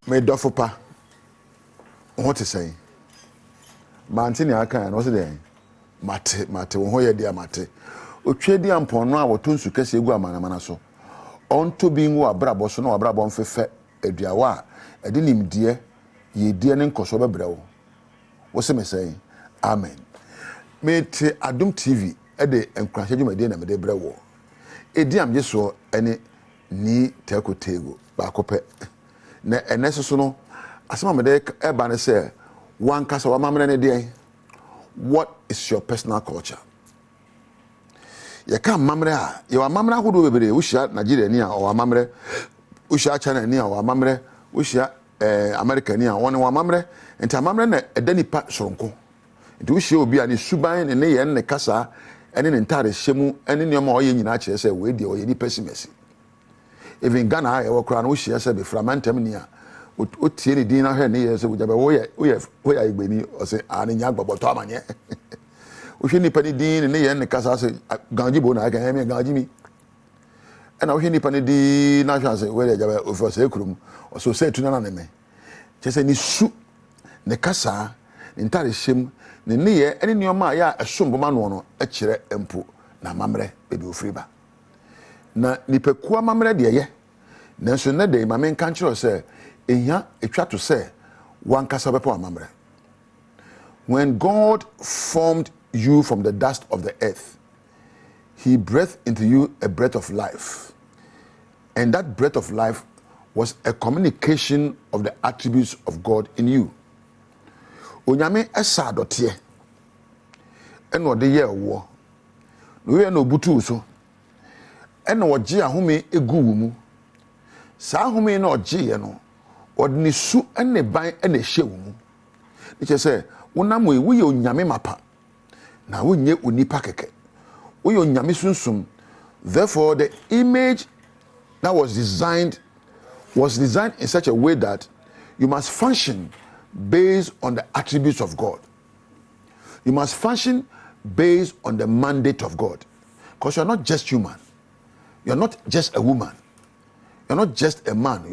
me dofopa what is saying mantini aka no se den mate wo ho ye dia mate otwe dia mpon no a wotonsu kase egu amana so onto bi nwo abrabo so no abrabo mfefe aduawa a ede nimdie ye die ne nkoso bebrɛ wo se me saying amen me te Adom TV ede enkurahye dwumade na me de brɛ wo ediam je so ene ni tekotego ba kope na enese so no asema me de eba ne se wan kasa wa mamre ne de what is your personal culture ye ka mamre a ye wa mamre ahodo bebere wo hia Nigeria ni a o wa mamre wo hia China ni a o wa mamre wo hia America ni a won wa mamre enta mamre na edanipa soronko enti wo hia obi a ne suban ne ye ne kasa ene ne ntare hyemu ene ne ma o ye nyina kire se we de o ye ni pessimist even Ghana e wo kra na wo hia se be framantem ni a o tie ni din na hwe ne ye se wo jabe wo ye igbeni o se ani nya gbogboto amanye o hwe ni pani din ne ye ne kasa se ganji bo na aka me ganji mi ena o hwe ni pani din na hwe se we de jabe o fo se kurum o so se tuna na ne me che se ni su ne kasa ni ntare hyem ne ye ene ne o ma ya esombo ma no e kire empo na mamre be bi ofriba na nipaku amamre de ye nanso na de ma men kan kire se ehia etwa to say one kasa bepo amamre. When God formed you from the dust of the earth, he breathed into you a breath of life, and that breath of life was a communication of the attributes of God in you. Onyame esa dotie eno de ye wo no ye no butu so eno oje ahome egu mu sa ahome na oje ye no odni su ene ban ene hye wo mu niche se wonam we ye onyame mapa na wonye onipa keke wo ye onyame sunsum. Therefore the image that was designed in such a way that you must function based on the attributes of God. You must function based on the mandate of God, because you're not just human, you're not just a woman, you're not just a man.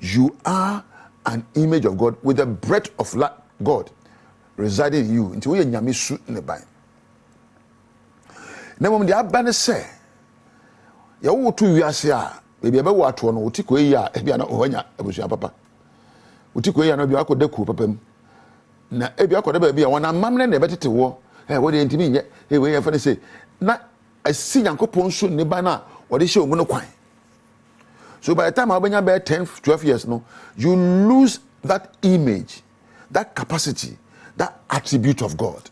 You are an image of God with the breath of God residing in you. Until you nyame su in the Bible. Na mom de abane say, ya wo to wiase a, baby ebe wo ato no utiko yi a ebia na ohanya abusua papa. Utiko yi a no bia akoda ku papa mu. Na ebia akoda ba bia wona mamne na ebetete wo. Wo de ntimi nye. We ya fa ne say na asi Yankopon so ne ba na wo de hye omu no kwan. So by the time abanya be 10 12 years no, you lose that image, that capacity, that attribute of God.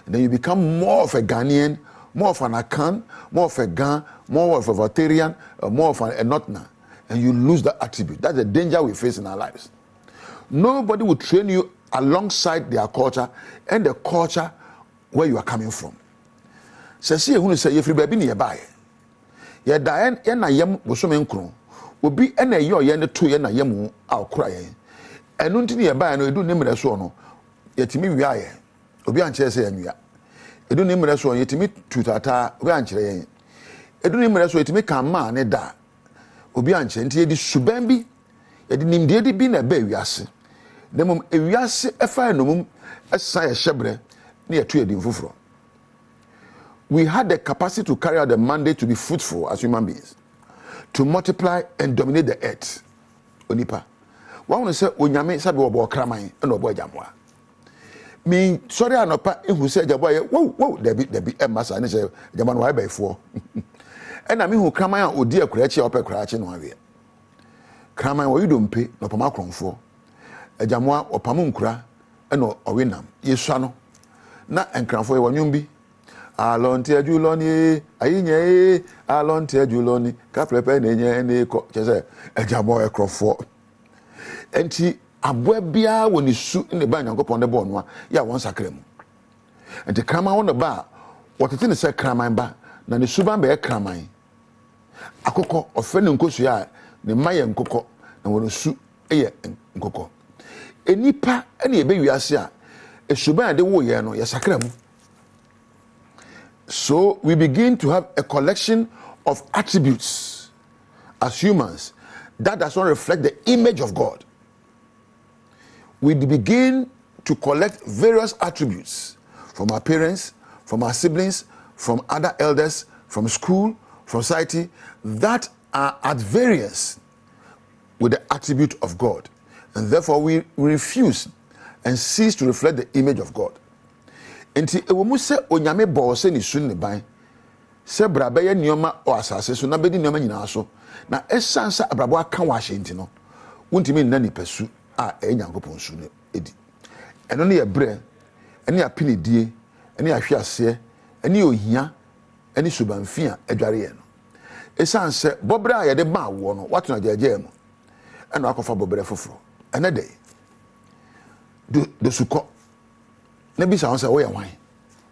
And then you become more of a Ghanaian, more of an Akan, more of a Gan, more of a Voltarian, more of a Notna, and you lose that attribute. That's the danger we face in our lives. Nobody will train you alongside their culture and the culture where you are coming from. So see who say if you be nearby, ye da ye na yem bosome nkro, obi na ye oye ne to ye na yem akora ye. Enu nti ne ba no edu ne mre so no, yetimi wi aye. Obi anche se yanua. Edu ne mre so yetimi tutata, obi anche ye. Edu ne mre so yetimi kan ma ne da. Obi anche nti ye di suban bi, ye di nimde di bi na ba wiase. Demom ewiase efa enomum esa ye hyebre ne ye to ye di mfoforo. We had the capacity to carry out the mandate to be fruitful as human beings, to multiply and dominate the earth. Onipa. One will say, Onyame sabi obo kraman and obo jamwa. Me sorry anopa who said jaboye, whoa, debi massa and say Jaman why by 4. And I mean who kraman o dear crachi or crachi no avia. Kraman what you don't pay no pamakron for. A jamwa or pamunkra and no winam. Yesano. Na and cram for one yumbi. Alonte juloni ayinye alonte juloni ka prepe nenye ne ko chese ejamo ekrofo enti aboa bia woni su ne ba Nyankopon de bo no ya won sakrem enti kraman won ba wotete ne se kraman ba na ne suban ba kraman akoko ofe ne nkosu ya ne maye nkoko na won su eye nkoko enipa ene ebe wiase a esuban de wo ye no ya sakrem. So we begin to have a collection of attributes as humans, that does not reflect the image of God. We begin to collect various attributes from our parents, from our siblings, from other elders, from school, from society, that are at variance with the attribute of God. And therefore we refuse and cease to reflect the image of God. Enti ewumu se onyame bo se ni sun ne ban se brabe ye nioma o asase so na bedi nioma nyina so na esansa abrabo aka wa hyenti no wontimi nna ni pasu a enyankopon su ne edi eno ne ye bre ene apinidie ene ahwease ene ohia ene subanfia adware ye no esanse bobra ye de ba wo no watuna jeje mu eno akofa bobre foforo ene de do suko na bisa won say wo ye wan.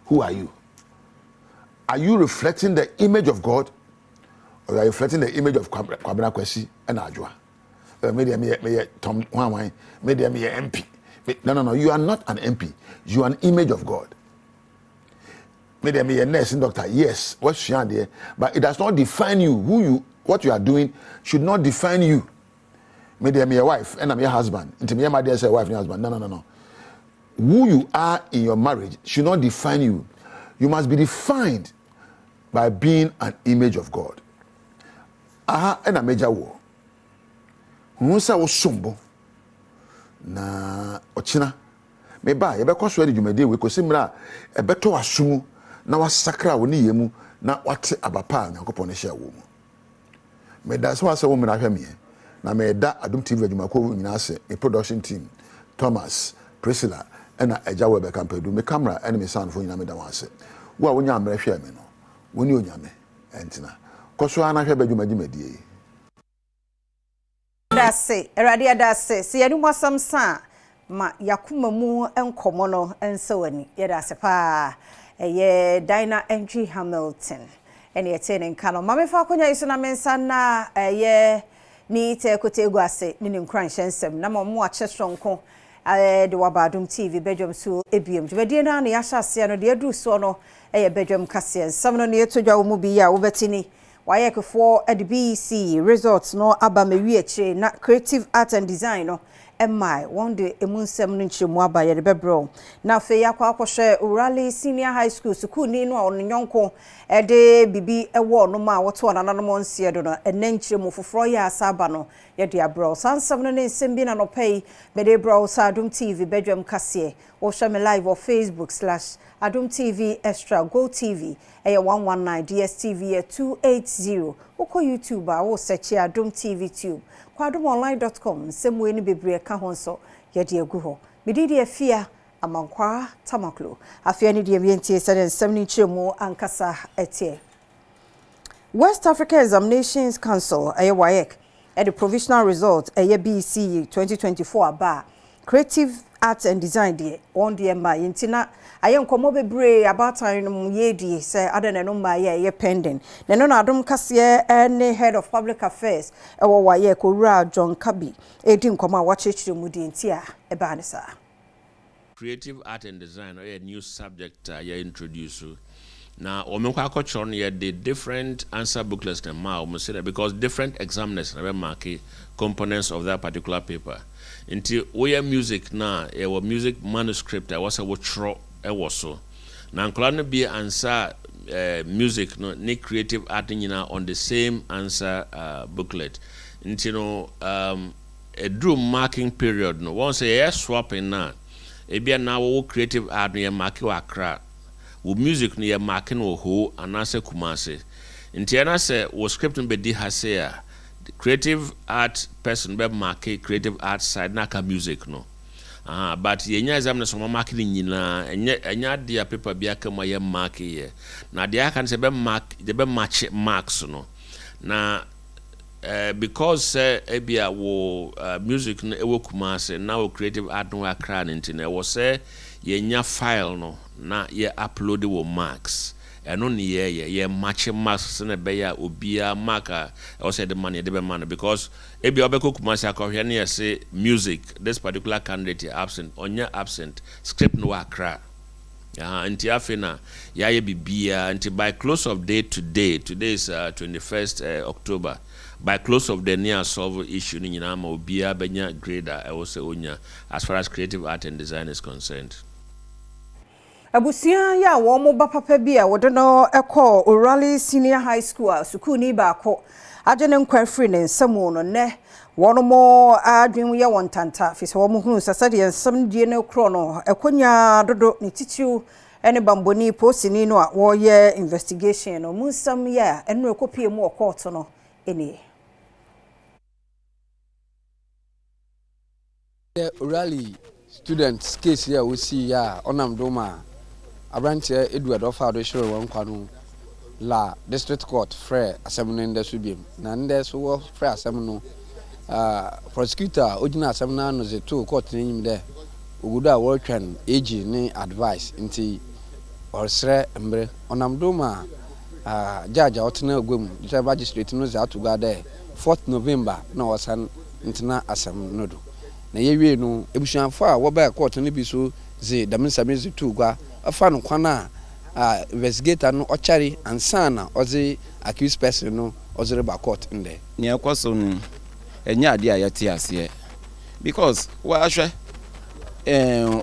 Who are you? Are you reflecting the image of God, or are you reflecting the image of Kwabena Kwesi and Ajwa? Maybe me Tom Wan, maybe me MP. No, you are not an MP. You are an image of God. Maybe me a nursing doctor. Yes, what's she there? But it does not define you. What you are doing should not define you. Maybe me a wife and I'm your husband. Into me, my dear, say wife and husband. No. Who you are in your marriage should not define you. You must be defined by being an image of God. Aha, and a major war. Musa was sombo. Na ochina. Meba, ebe kwa swedi jumede we kosimra ebe to asumu na wasakra woni yemu na wate abapa nyankopon ne hia wo mu. Meda so asa wo mra hwa me. Na meda Adom TV adwumako nyina ase a production team Thomas, Priscilla ena eja we be kampedu me camera ene me sound fo nyina me da wase wo a wonya amra hwe me no woni onyame entina koso ana hwe badwumadimedie dase erade dase se yanu mwasam sa ma yakuma mu enkomo no ense wani yedase pa eye Dina Entry Hamilton ene yetene nkano mame fa akonya iso na mensa na eye ni te kotegu ase ni nkran hyensem na mo achesonko de Adom TV Badwam so ebiem dwedie na na yahase no de adu so no Badwam kase nsam no ne yetodwa mu bi ya wo betini wayekefo at BC results no aba mewi akire na creative art and design no emai one day emunsem no nchiremu aba ye de bebro na fe yakwa akohwe Urali Senior High School ni no ono nyonko de bibi ewo no ma woto na nanom nsie do no enenchiremu foforo ya asaba no ye de abro sansam no ne nsem bi na no pay me de bro sa Adom TV Badwam kase wo hwe me live on Facebook/Adom TV Extra Go TV 119 DSTV 280 uko YouTube wo search Adom TV Tube kwa adomonline.com semwe ni bebre ka honso yede agu ho medidi afia amankwa tamaklo afia ni de mientie sɛ nsɛm ni kyeremu ankasa etie West Africa Examinations Council WAEC at the provisional result BC 2024 aba creative art and design de on the ma yintina ayenkomo bebre about time ye di say adana no ma ye pending na no Adom kase any head of public affairs WAEC Owura John Kabi edi nkoma wachechire mu di ntia e ba ne sa creative art and design a new subject you introduce now omenkwa akọchọ no the different answer booklets na ma o say because different examiners na mark components of that particular paper until we music na music manuscript was a wotro so na nkla no be answer music no ne creative art nyina on the same answer booklet until no a drew marking period no once a swapping na ebia na wo creative art no mark wa Accra wo music no marking wo ho anase Kumase until na say wo script no be di hase a the creative art person be mark creative art side na ka music no but yenya exam na so marking nyina enya dia paper bia ka ma ye mark ye na dia kan say be mark de be match marks no na because ebia wo music no ewo Kumase na wo creative art no Accra ntina wo say yenya file no na ye upload wo marks eno ni ye match marks na be ya obia marker o say the money de be man because ebia obeko Kumase akohwe na ye say music this particular candidate absent onya absent script no Accra Nti afena ya ye bibia nti by close of day today is 21st October. By close of the near solve issue ni nyina ma obia benya grader e wo se onya as far as creative art and design is concerned. Abusia ya wo mo ba papa bi a wodo no ekọ Orally Senior High School a school ni ba ko agene nkwa free ne nsamo no ne wono mo adwen ye won tanta fi so wo mo hunu sasade ensam die ne kro no ekonya dodo ne titiu ene bamboni posini no a wo ye investigation no munsam ya eno ekopie mu court no eni Orally students case here we see ya onam doma abranche Edward Ofado shiro won kwanu la district court frere asem no ndeso biem na ndeso wo frere asem no prosecutor ogina asem na no ze to court nyim de ogudo a wo twan age ni advice nti orsre mbre onam doma judge otena ogwem the magistrate no ze atuga de 4th November na wasan ntina asem no do na yewie no ebusuanfo a wo ba court no bi so ze daminsamizi tu gwa afa no kwana investigator no ochari ansana oze accused person no oze ba court nde ne akwaso no enya ade a yete ase because wa ahwe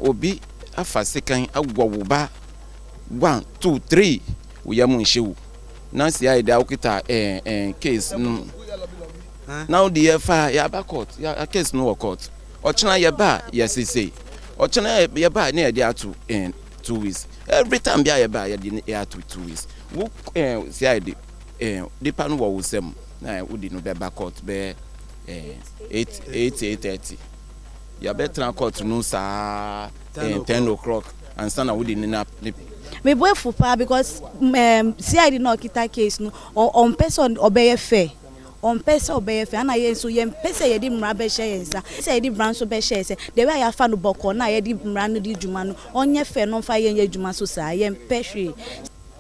obi afa sekan agwowo ba 1 2 3 wo yam nhyewu nansi ai da okita case no now the fa ya ba court ya case no court ochina ya ba ya sese ochina ya ba na ya dey atu 2 weeks every time ya ba ya dey atu 2 weeks wo si ai de pa no wo sem na wo di no be ba court be 8:30 ya be tran court no sa 10 o'clock and stand wo di na me boy fupa because CID no kita case no on person obey fair on person obey fair na yen so yen person ye di mra be share yensa say di brand so be share say the way ya fa no boko na ye di mra no di djuma no onye fair no fa yen ye djuma so sa yen pehwe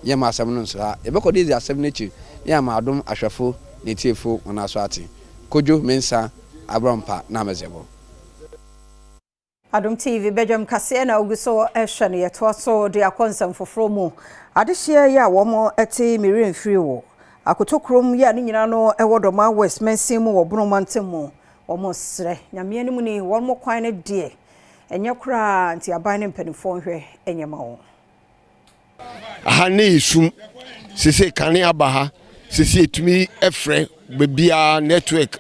ye ma asem no so e be ko dey asem nechi ye ma Adom ahwefo ne tiefo ona so ate kojo mensa abrampa na mezebo Adom TV Badwam kase na oguso ehwe ne yeto so de akonsam foforo mu adehye ya wo mo ete mirin free wo akotokrom ya ni nyina no ewodoma West Mensim wo Brumantem mu wo mo sre nyame ni mu ni wo mo kwan ne de enye kura nti aban ne mpanifo hwe enye ma wo aha ne isum sese kane abaha sese etumi efre bebia network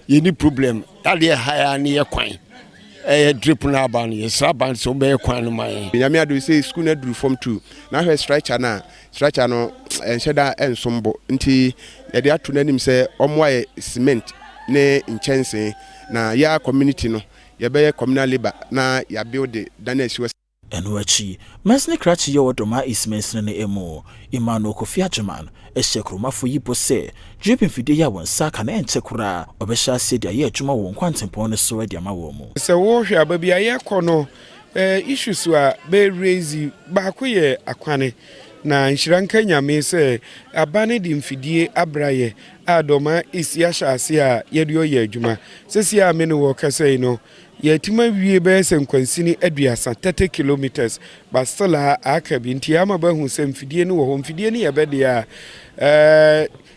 yeni problem ade haya ne ye kwan drip na ban yesra ban so be kwan no man nyame ado say school na duru form 2 na hwe stretcher no enheda ensombo nti ye de atu nanim say omwa cement ne nchense na ya community no ye be communal labor na ya build danesi Enwachi, Mesni Krachi Yodoma is mentioned emo, Imano Kofi Ajaman, a shekroma for yipo se, dripping Fidia one sack and enchekura, Obesha said a year Juma won quantum pon so a diamawomo. So, warship, baby, a year corner issues were be raisy bakuye aquane. Na Nshranka nyame se abane di mfidie abraye Adoma is yasha asia yeduo ye adwuma sesi a me no wo kase no yetima wie be se nkwansini aduasa 30 kilometers but still aka bi nti ama ba hu se mfidie no wo mfidie ni yebede a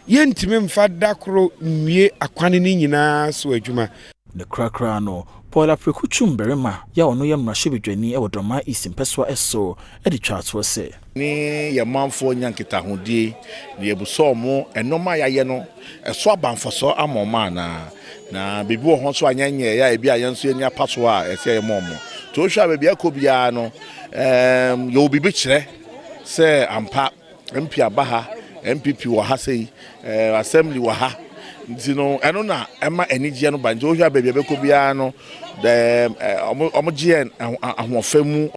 yentime mfa dakro nwie akwane ni nyina so adwuma the crackra no Paula Prekuchum Berema ya ono ya mrashibidwani ewodoma isimpeswa eso edi twatwo se ni ya manfo nyankita hodie ni ebuso mo enoma ya ye no eso abanfoso amoma na bebi wo ho so anyanye ya ebi ayenso enya paso a ese ye momo to hwa bebi akobia no ye obibi kire se ampa MP abaha MPP wo ha sei assembly wo ha ntino eno na ema enigye no banje ohwa bebi abekobia no de omogien ahofemu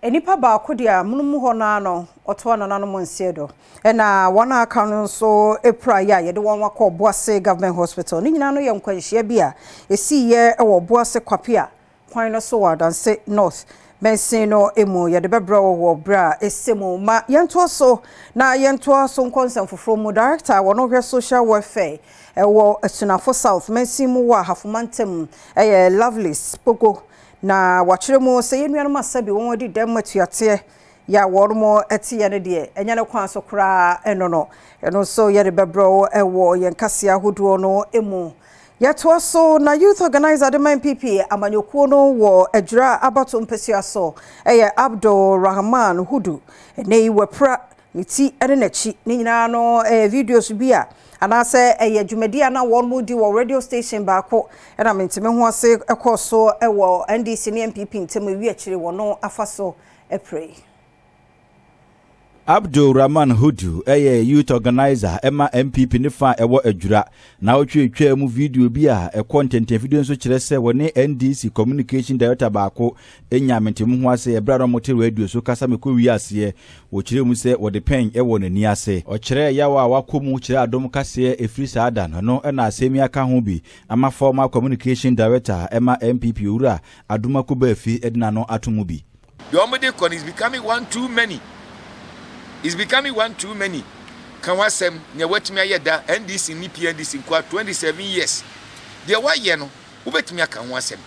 enipa ba kodia munum ho na no oto na nanom nsiedo na wana aka no so epra ya ye de won wakọ Boase government hospital ni nyina no ye nkwanhia bia esi ye ewo Boase kwapia kwan no so wadanse north bensin no emu ye de bebra wo bra esemu ma yento so na yento so nkonsam foforo mu director wono hwe social welfare ewo asunafo south bensin mu wa hafumantem lovely spogo na wachire mu se yenuanom asabi won wadi dem matuate ya wormo etiye ne de enya ne kwan so kra eno so ye de bebro ewo ye nkase ahodo no emu yeto so na youth organizer Adom PP amanyokuo no wo adwura abato mpesua so eye Abdul Rahman Hudu nei wepra niti ene nachi ni nyina no videos bia anase eye dwumadia na won mu di wo radio station baako na mentime ho ase ekoso ewo NDC ne MPP ntem wi akire wono afaso epray. Abdul Rahman Hudu youth organizer Emma MPP nifa ewo adwura na otwetwa mu video bi a content video nso kire se woni NDC communication director baako enyamentem ho ase ebrado motel radio so kasa meko wi ase wo kire mu se wo de pen ewo nani ase o kire yawa wakomu kire Adom kase efri saada no na asemi aka ho bi ama former communication director Emma MPP ura Adom ko ba fi edina no atomu bi. The Omode con is becoming one too many. It's becoming one too many. Can was some near what me yada NDC ni PNDC kwa 27 years. There why no ubet me can was some.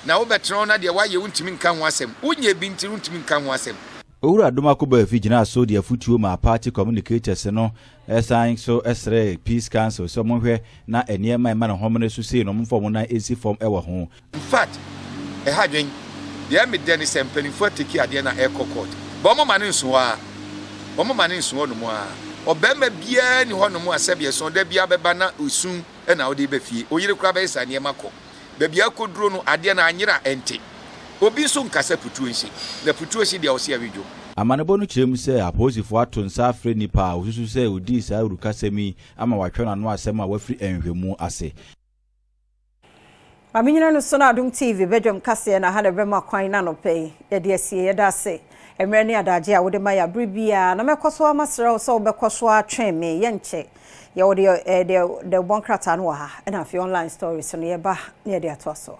Now betrona there why you won't mean can was some. Unye binti won't mean can was some. Ura Adom ko ba fi gina so dia futuo ma party communicators no esan so esre peace council so mo hwe na eniema ma na homene so sei no mo form na esi form ewo ho. In fact, e hadwen there me den is empany for take ade na e court. But mo mane nso a Omo mane nso no mo a obema bia ni ho no mo asebie so da bia beba na osun e na odi be fie oyire kura be sa ne makọ da bia koduro no ade na anyira ente obi so nkasa putu nsi na putu nsi dia osi awidwo amanebo no kirem se aposifo ato nsa afre nipa osusu se odi sa urukasemi ama watwe na no asem a wafri enhwemu ase. Aminyina no so na Adom TV Badwam kase na ha na bema kwan na no pay ye de asie ye da se emre ne adaje a wode ma ya bribia na mekoso amasra so bekoso atwen me ye nche ye wode de bonkrata no ha na fi online stories no ye ba ne de ato so.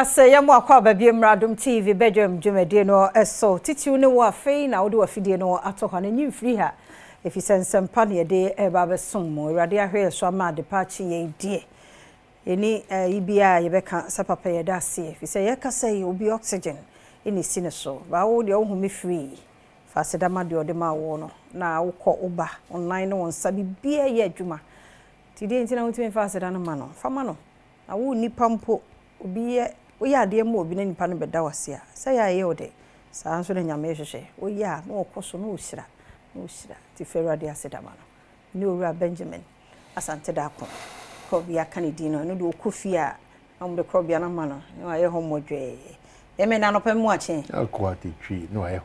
Say yamu akwa babie mra Adom TV Badwam dwumade no eso titiw ne wo afei na wo de wafidie no atoha na nyimfiri ha efisensempa ne de eba besom mo urade ahwe so ama departure ye die eni ibia ye beka sapapa ye da se efise ye kasa ye obi oxygen eni sine so ba wo de wo me free fa sedama de ode ma wo no na wo kọ uba online no wonsa bibia ye adwuma tidie ntina wo timi fa sedana ma no fa ma no na wo nipa mpo obi ye oya de mo obi na nipa no beda wase a say ya ye ode saa nso na nyame hwehwe oya na okoso na osira ti ferade asedama no ni owura Benjamin asante da ko bia kanedi no de okofi a am de bia na ma no na ye homodwe eme na no pemu ache akwa ti twi na ye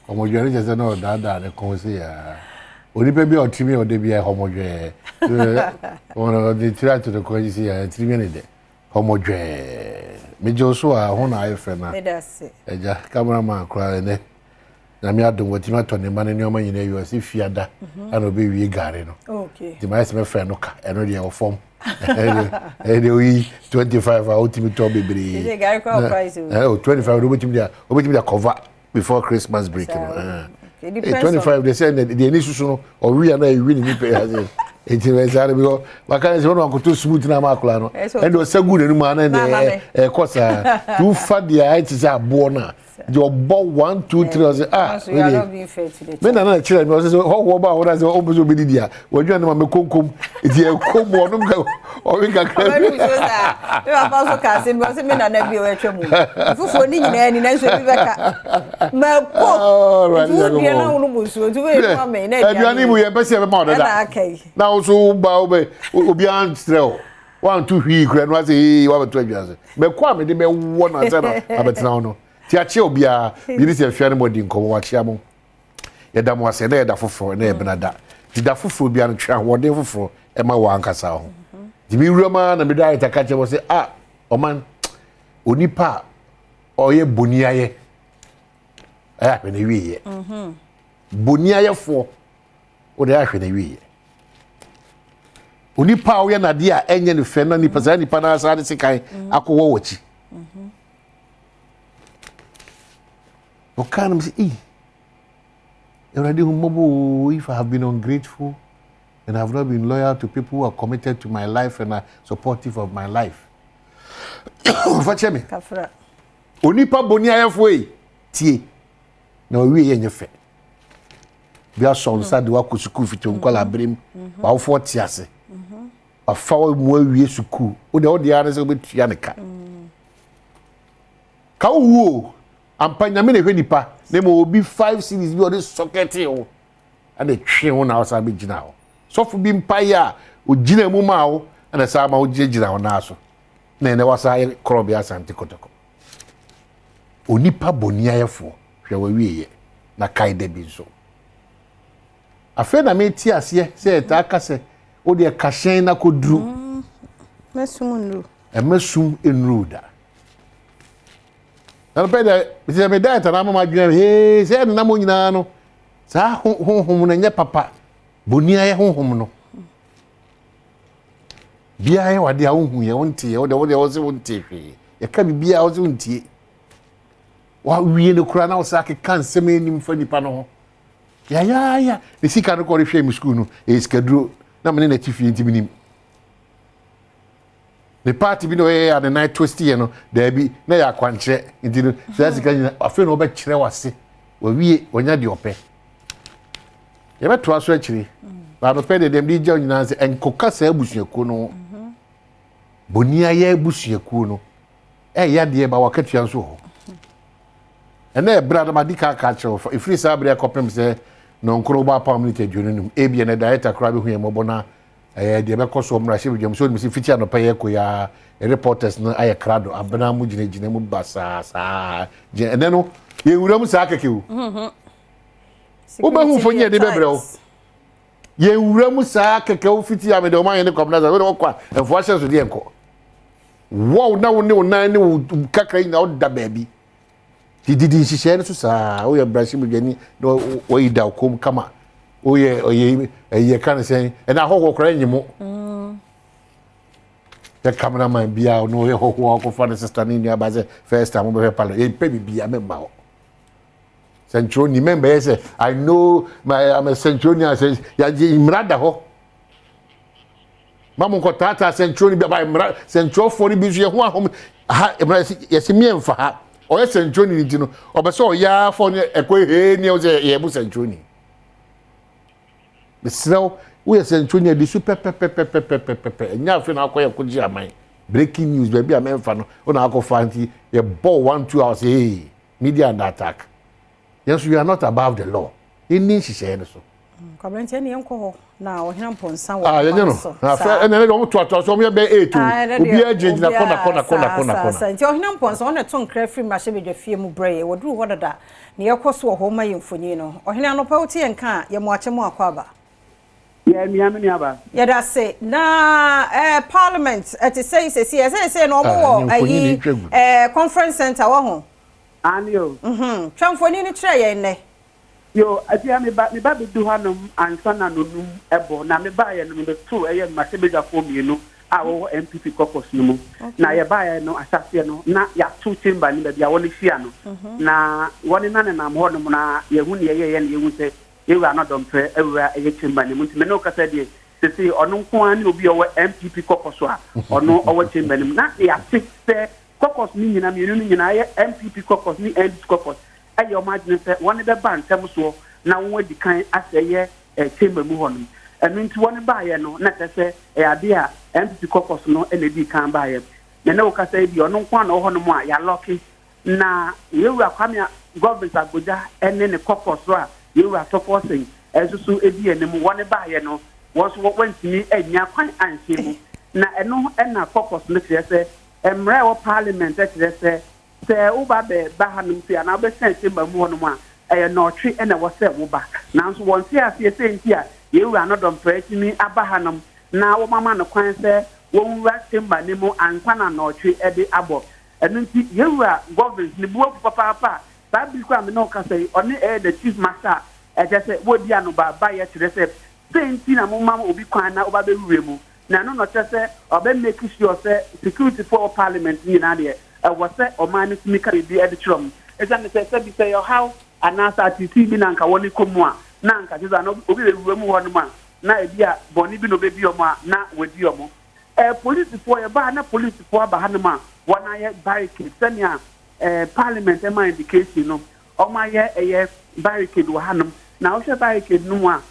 homodwe ne jese na dada ne kon se ya onipa bia otimi ode bia homodwe ono de try to the ko si ya timi ne de homodwe mejo so a ho na ayefe na medase eja cameraman kra ne na mi Adom watima to ne mane ne o manyina yu asi fiada ana obi wie gare no okay di mai se me fe no ka eno de o form e we 25 a ultimate to bebre e gare ko price o 25 obetimi dia cover before Christmas break no 25 they say the any susu no o we na e we ni pe has enti we say because makana se no akoto smooth na makula no and o sagu ne mu ana e kosa tu fa dia it is abo na your ball 1 2 3 say we are not being fair today me na chira me say ho ba ho na say o bozo be dia wodwa na me konkom enti e komo no ga o we ga kra we ba pa so ka se me say me na bi o etwemu fufu ni nyina ni na so bi beka ma ko du dia na wo no so tu we ma me na dia ni mu ye pese be ma oda na o so ba obi an strel 1 2 hwi kra no say wa beto adwase me kwa me de be wo na say na abetena no ti ache obia bi ni se fia ne modi nkomo wa chia mo ye da mo ase na ye da foforo na ye benada ti da foforo bia no twa wode foforo e ma wa ankasa ho di mi wurama na me da ita ka che wo se oman onipa oye boniaye ahwe na wiye boniaye fo o de ahwe na wiye onipa oye na de a enye ne fe na nipa za nipa na asa de sekan akowo wochi Okanam say, already humobo if I have been ungrateful and I have not been loyal to people who are committed to my life and are supportive of my life. Fache me. Kafra. Onipa boni ayefo e tie. Na owie ye nyefe. Bia sonsa de wa kusuku fito nkola brem. Wa wo 40 ase. Wa fa mu awie suku. O de ara se obetua ne ka. Ka wo ampanya me ne hwe nipa. Na mo obi 5 series bi o de socket o. Ana twe ho na o sa be gina ho. Sofu bi mpaye a o gina mu ma o ana sa ma o gina ho na so. Na ene wasa krobi asante kotoko. Onipa boni ayefo hwe wa wieye na kaide bi so. Afa na me ti ase se ta kase o de kahyen na kodru. Mesum nru. Mesum enru da. Na pe da se me da ta na mama dwen he se na mo nyina no. Sa honhom na nya papa. Boni aye honhom no. Bia ye wade a honhum ye wontie o de wo se wontie hwe. Ye ka bibia wo se wontie. Wa wie ne kura na wo sa ke kan semenim fa nipa no ho. Ya. The sika no ko rehwe mi school no e skaduro na me ne tifie ntiminim. The party bi no e at the night twist ye no there bi na ya kwanche nti no so sika nyina afi no be kire wase. Wa wie onya de ope. Ye beto aso akire. Ba no pe de dem di gya nyina se enkoka sa abusuaku no. Boni aye abusuaku no. Ya de ba wakatua nso ho. Ene brada madika ka cho ifri sa bra kopem se no nkoro ba pa minute adwonum ebi ene director kra be hu yemo bona de be koso mra she bidwam so mi si fiti anopa ye ko ya reporters no aye krado abana mu gina mu basa sa ene no ye wuram sa akeke wo o ba hu fonye de bebre o ye wuram sa akeke wo fiti amede o man ye ne komna za we no kwa enfo ahye so de enko wow na wo ne wo nan ne kakra ina o da baabi didi shishene so sa o ye brashi bidwani no o ida kom kama o ye kan sen e na hokko kra nyimo the cameraman bia no ye hokko ko fa sister ni ni abaze first time be pala e pe bia memba o Centroni member say I know I'm a Centroni say ya imrada ho mamu ko tata Centroni bia ba imrada Centro for bi so ye ho ahom ha yesi miemfa ha o ye Centroni ni no obeso o ya for ne ekwe he ni o say ye bu Centroni besraw we ye Centroni di super pepe nya afi na akoye koji aman breaking news baby amemfa no o na akofa nti ye ball 1-2 hours hey media and attack. Yes, we are not above the law. In this share so. Kabranti ne yenko ho na ohina mponsa wo. Ah, ye no. Na fa ene do to so me be 8. Obi agent na kona. Nti ohina mponsa on to nkra free ma she bedwa fie mu brɛ wo duru ho dada. Ne yekoso ho ma yemfoni no. Ohina no pa uti yenka ye mo ache mo akwaba. Yeah, mi anu ni aba. Yeah, that's it. Na parliament at say no mo conference center wo ho. Anio. Twamfoni ni kire ye nne. Yo, atia me ba be du hanom ansa na nonum ebo na me ba ye no me to eye ma se beja fo mienu a wo MPP caucus no mu. Na ye ba ye no asase no na ya two chamber ni be bia woni hia no. Na woni na na mo no na ye hu ne ye ne ye hu se ye wa na dom pre ewura ye chamber ni mu nti me no kasa de se ono nko an obi o MPP caucus a ono o chamber ni na ya se caucus ni nyina mienu ni nyina ye MPP caucus ni NDC caucus ayo imagine say one be ban tem so na won di kan aseye chamber mu honum enu nti won ba ye no na tese ade a MPP caucus no ene di kan ba ye na wo kasa bi ono kwa na honum a ya loki na yewu akwamia government agoja ene ne caucus a yewu atoposing esusu edi enem won ba ye no wo so wantini anya kwan anhye mu na eno ena caucus no tese emre wo parliament tese se uba be bahanum fi ana be sense ba mu honum a no twi ena wo se wo ba nanso won se asie senti a yewu anodom pretimi abahanum na wo mama no kwan se wo wura temba ne mu ansa na no twi e de abo enu nti yewu government ne buo papa ba bi kwa me no ka say oni the chief master just wo dia no ba ye tire se senti na mo mama obi kwan na oba be wure mu na no tese oba make sure say security for parliament ni na de was say o man smika bi editrom ɛsɛ sɛ bi sɛ how anasa titi bi na nka wɔne komua na nka sɛ no obi be mu hɔ no ma na ebi a bɔne bi no be bi ɔmo a na wadi ɔmo policefoɔ yɛ ba na policefoɔ aba ha no ma wɔn ayɛ barricade sɛnea parliament ɛma indication no ɔmo ayɛ ɛyɛ barricade wɔ ha no na ɔhwɛ barricade no mu a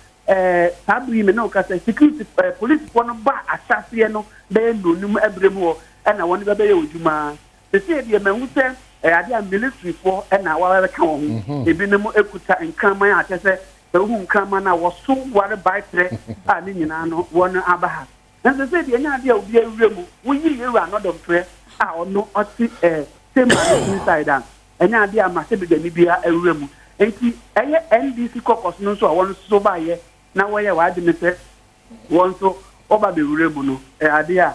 saa bere me na ɔkasa security policefoɔ no ba ahyɛseɛ no bɛyɛ nnonum abere mu hɔ ɛna wɔn bɛbɛyɛ odwuma sɛ deɛ mahu sɛ ade a militaryfoɔ ɛna wɔbɛka wɔn ho ebinom ekuta nkraman a kyɛ sɛ ehu nkraman a wɔso ware baitrɛ a ne nyinaa no wɔn aba ha nso sɛ deɛ nya ade a obi awura mu woyi yɛwura anɔdɔmprɛ a ɔno ɔte same man inside a ɛnya ade a ma sɛ bidani bia awura mu nti ɛyɛ NDC caucus no nso a wɔn so baayɛ na wɔyɛ wade ne sɛ wɔn nso ɔba bewura mu no ade a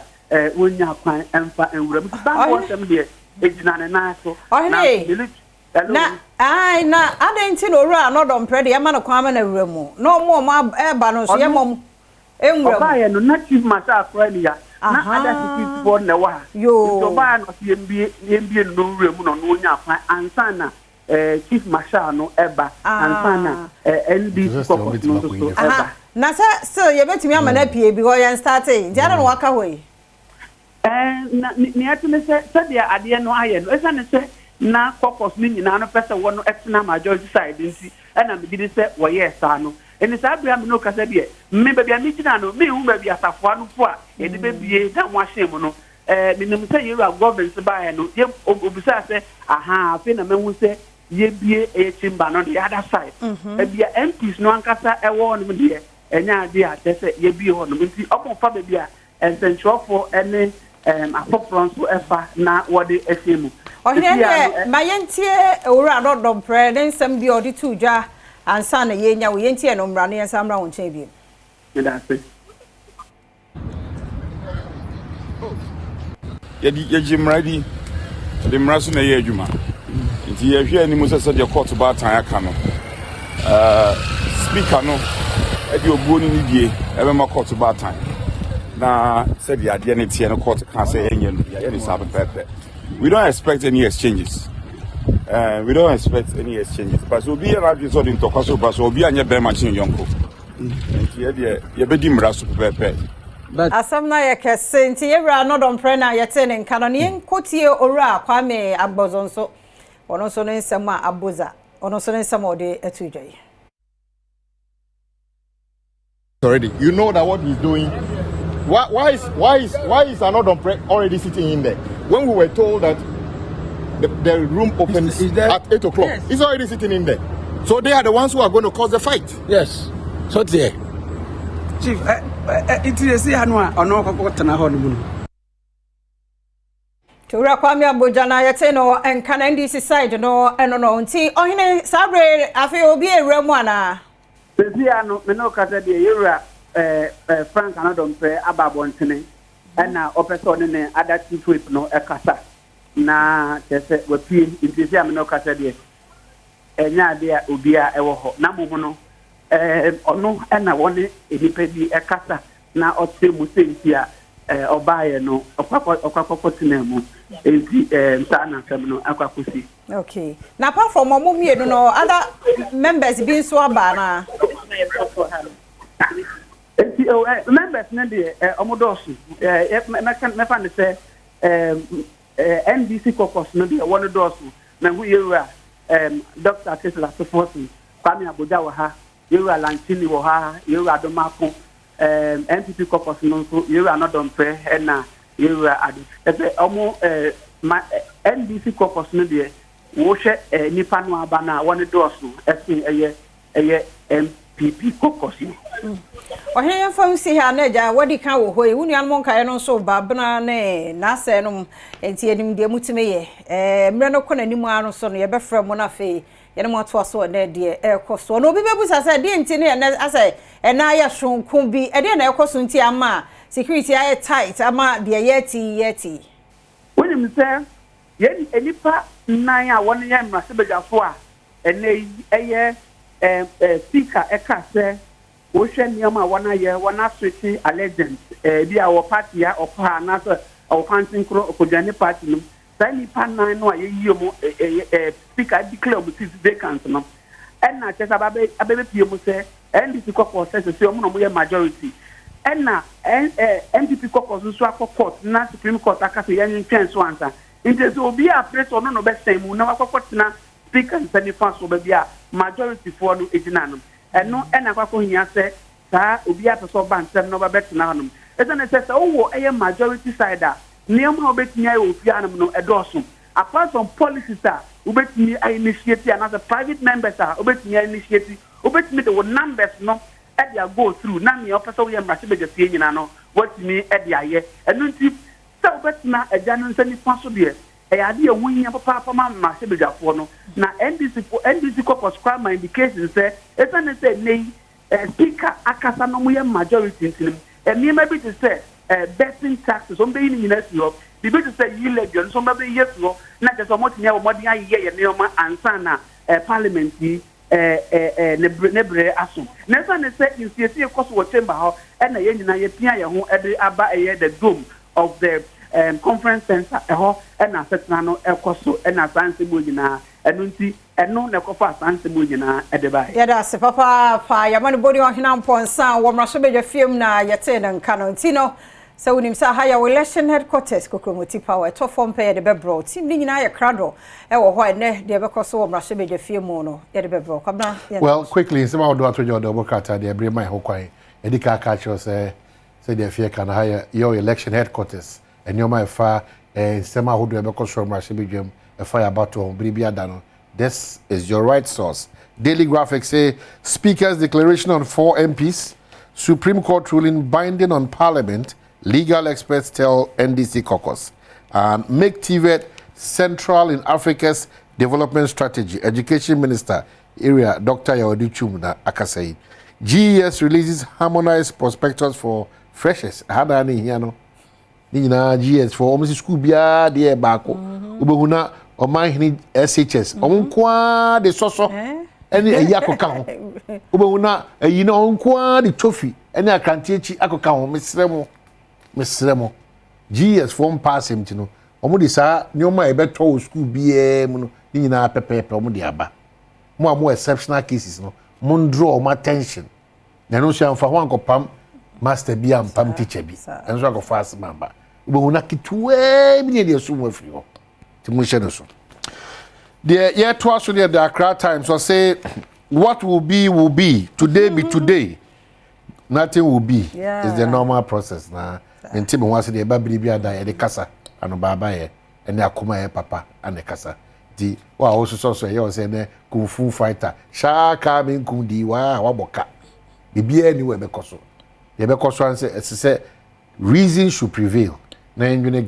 wonya kwan ɛmfa nwura mu ba wɔnsɛm deɛ ejina ne nan so na adenti no owura anɔdɔmprɛ deɛ ɛma no kwan ama na awura mu na ɔmo ɛba no so yɛ mɔm enwura mu ɔbaayɛ no na chief marshal akora ni ya na ada security board na wa yo ɔbaayɛ no yɛmbie no nwura mu no wonya kwan ansa na chief marshal no ɛba ansa na NDC caucus no so ɛba na sɛ still yɛbɛtumi ama na pie bi hɔ yɛn starting nti ada no waka hɔ yi na ni atime sɛ deɛ adeɛ no ayɛ no ɛsane sɛ na caucus ni nyinaa no pɛ sɛ wɔn no ɛtena majority side nti ɛna megide sɛ wɔyɛ saa no ɛne saa bere me no kasa deɛ me baabi a megyina no me hu baabi asafoa no po a yɛde bɛbie na mo ahyɛ mu no menim sɛ yɛwura government baeɛ no obisa sɛ afei na mahu sɛ yɛbie ɛyɛ chamber no the other side ebia MPs no ankasa ɛwɔ no deɛ ɛnya ade a kyɛ sɛ yɛbie hɔ no nti ɔmo fa baabi a nsɛntwerɛfoɔ ɛne afɔporɔ nso ɛfa na wɔde ɛhyɛ mu ɔhene ma yɛntie owura anɔdɔmprɛ ne nsɛm bi a ɔde to dwa ansa na yɛnya wo yɛntie no mmara no yɛnsa mmra wo nkyɛn bi medase yɛgye mmara di de mmara so na ɛyɛ adwuma nti yɛhwɛ anim sɛ sɛdeɛ court baatan aka no speaker no ɛde obuo no ne die ɛbɛma court baatan na said the idea it's here no court can say any we don't expect any exchanges but so be an result in tokaso but so be anya be machine yonko ye be dim raso pepe but asamna ye kese nti ye wura no don pre na ye te ne nka no ne nkotie owura Kwame Agbozon so ono so ne nsem a aboza ono so ne nsem ode atudwai already you know that what he's doing. Why is Adom already sitting in there? When we were told that the room opens at 8 o'clock, yes. He's already sitting in there. So they are the ones who are going to cause the fight. Yes. So there. Chief, it is the annual or no honeymoon. To Kwame Abojana Yateno and can NDC side no and no until Ohine Sabre Afi Obi Remwana. Pesiano Menoka de Yura. Frank Adom ababontene na opesone ne adati trip no ekasa na tese wapie intisi ameno kasa de enya de obi a ewo ho na mo no ono na woni enipa bi ekasa na ote mu senti a obaye no okwakotena mu enti nta na asem no akwakosi okay na apart from mo mienu no other members bi nso aba na members na de omodosu me fa ne se NDC caucus no de one dosu na hu yewura Dr. Tesla Sofosi Kwame Aboja wa ha yewura Lanchini wa ha yewura Domako NPP caucus no so yewura Anɔdɔmprɛ na yewura ade ebe omo NDC caucus no de wo hwɛ nipa no aba na one dosu ɛsin ɛyɛ MPP caucus no Ohia fam si ha na ja wadi kan wo hoyi wunu an mon kan no so babna ne na se no enti enim de mutime ye mre no kɔ nanim anu so no ye befrɛ mo na fe ye no moto so na de ekɔ so no obi bebusa se de enti ne ase na ya hwonko bi de na ekɔ so enti ama security aye tight ama de yeti woni mse ye enipa nan a won ye mrase begafo a ene eye speaker ekase wo hwɛ niam a wana switch allegiance bi a wo party a opa na so o kantin kro okojane party no Sani Pan no ye speaker declare with vacant no. And na chesa babe pie mu say NDC caucus say omo no majority. And na NDP caucus nso akọ court na Supreme Court aka say yan ntwen so ansa. Nti so obi a press no be say mu na akọ na speaker nsani fa so be a majority for no ejina no. Eno na akọ hia say sa obi a person ban sem no ba betina hanum. Esa na say wo majority side a nneɛma a wobɛtumi ayɛ wɔ fie anam no ɛdɔɔso apart from policies a wobɛtumi ayɛ initiate and as a private members a wobɛtumi ayɛ initiate wobɛtumi de wo numbers no ɛde go through na nea wopɛ sɛ woyɛ mmarahyɛbadwa fie nyinaa no watumi ɛde ayɛ ɛno nti sɛ wobɛtena agya no nsa nifa so deɛ ɛyɛ ade a wohia papaapa ma mmarahyɛbadwafoɔ no na NDC caucus kora ma indication sɛ ɛsiane sɛ nnɛ speaker akasa no moyɛ majority ntinim nneɛma bi te sɛ betting taxes on being in SEO, the bit to say you legend, some of the years ago, not just what near what the year Neoma and Sana Parliament, Nebre Assum. Never said in CSC of course what chamber and a yen who every abba the dome of the conference center and a Setnano El Coso and a Sansi Mujina and no Necofa Sansi Mujina at the bay. Yes, Papa, Yamani body on Hinam San, one Rashabe film na Yaten and Canotino. So when him say higher election headquarters Kokromoti power to form pay the bebro team ni nyina ye krado e wo ho ne de be koso wo mrahye be fie mu no ye de bebro kabna. Well, quickly some of do atojo do bokata de bre my ho kwan edika catch us say the fear can higher your election headquarters and your my fa some ho do be koso mrahye be dwam e fire battle bribi adano. This is your right source. Daily Graphic say Speaker's declaration on 4 MPs, Supreme Court ruling binding on Parliament. Legal experts tell NDC caucus. And make TVET central in Africa's development strategy. Education Minister, area Dr. Yawadi Chumna Akasei. GES releases harmonized prospectus for freshers. Hada ni hiano. Nina GES for almost school biya de bako. Ubehuna oman ni SHS. Onkwa de soso. Eni eyako kaho. Ubehuna eyina onkwa de trophy. Eni akantiechi akoka ho mesremo. Mesremo GS form pass him to no omo de sa nyoma e beto school bia mu no nyina pepepe omo de aba mo exceptional cases no mo draw my attention na no so amfa ho ankopam master bia ampam teacher bi enso akofa asmamba ubo na kitwe bi ne de so mo afiri ho ti mo hye no so the year to so the Accra Times so say what will be today be today nothing will be is the normal process na nti me wase de ba biribi ada ye de kasa ano baba ye ene akoma ye papa ane kasa di wa wo so ye o se ne kung fu fighter shaka me kum di wa boka bibia ni we bekoso ye bekoso an say reason should prevail na ndwene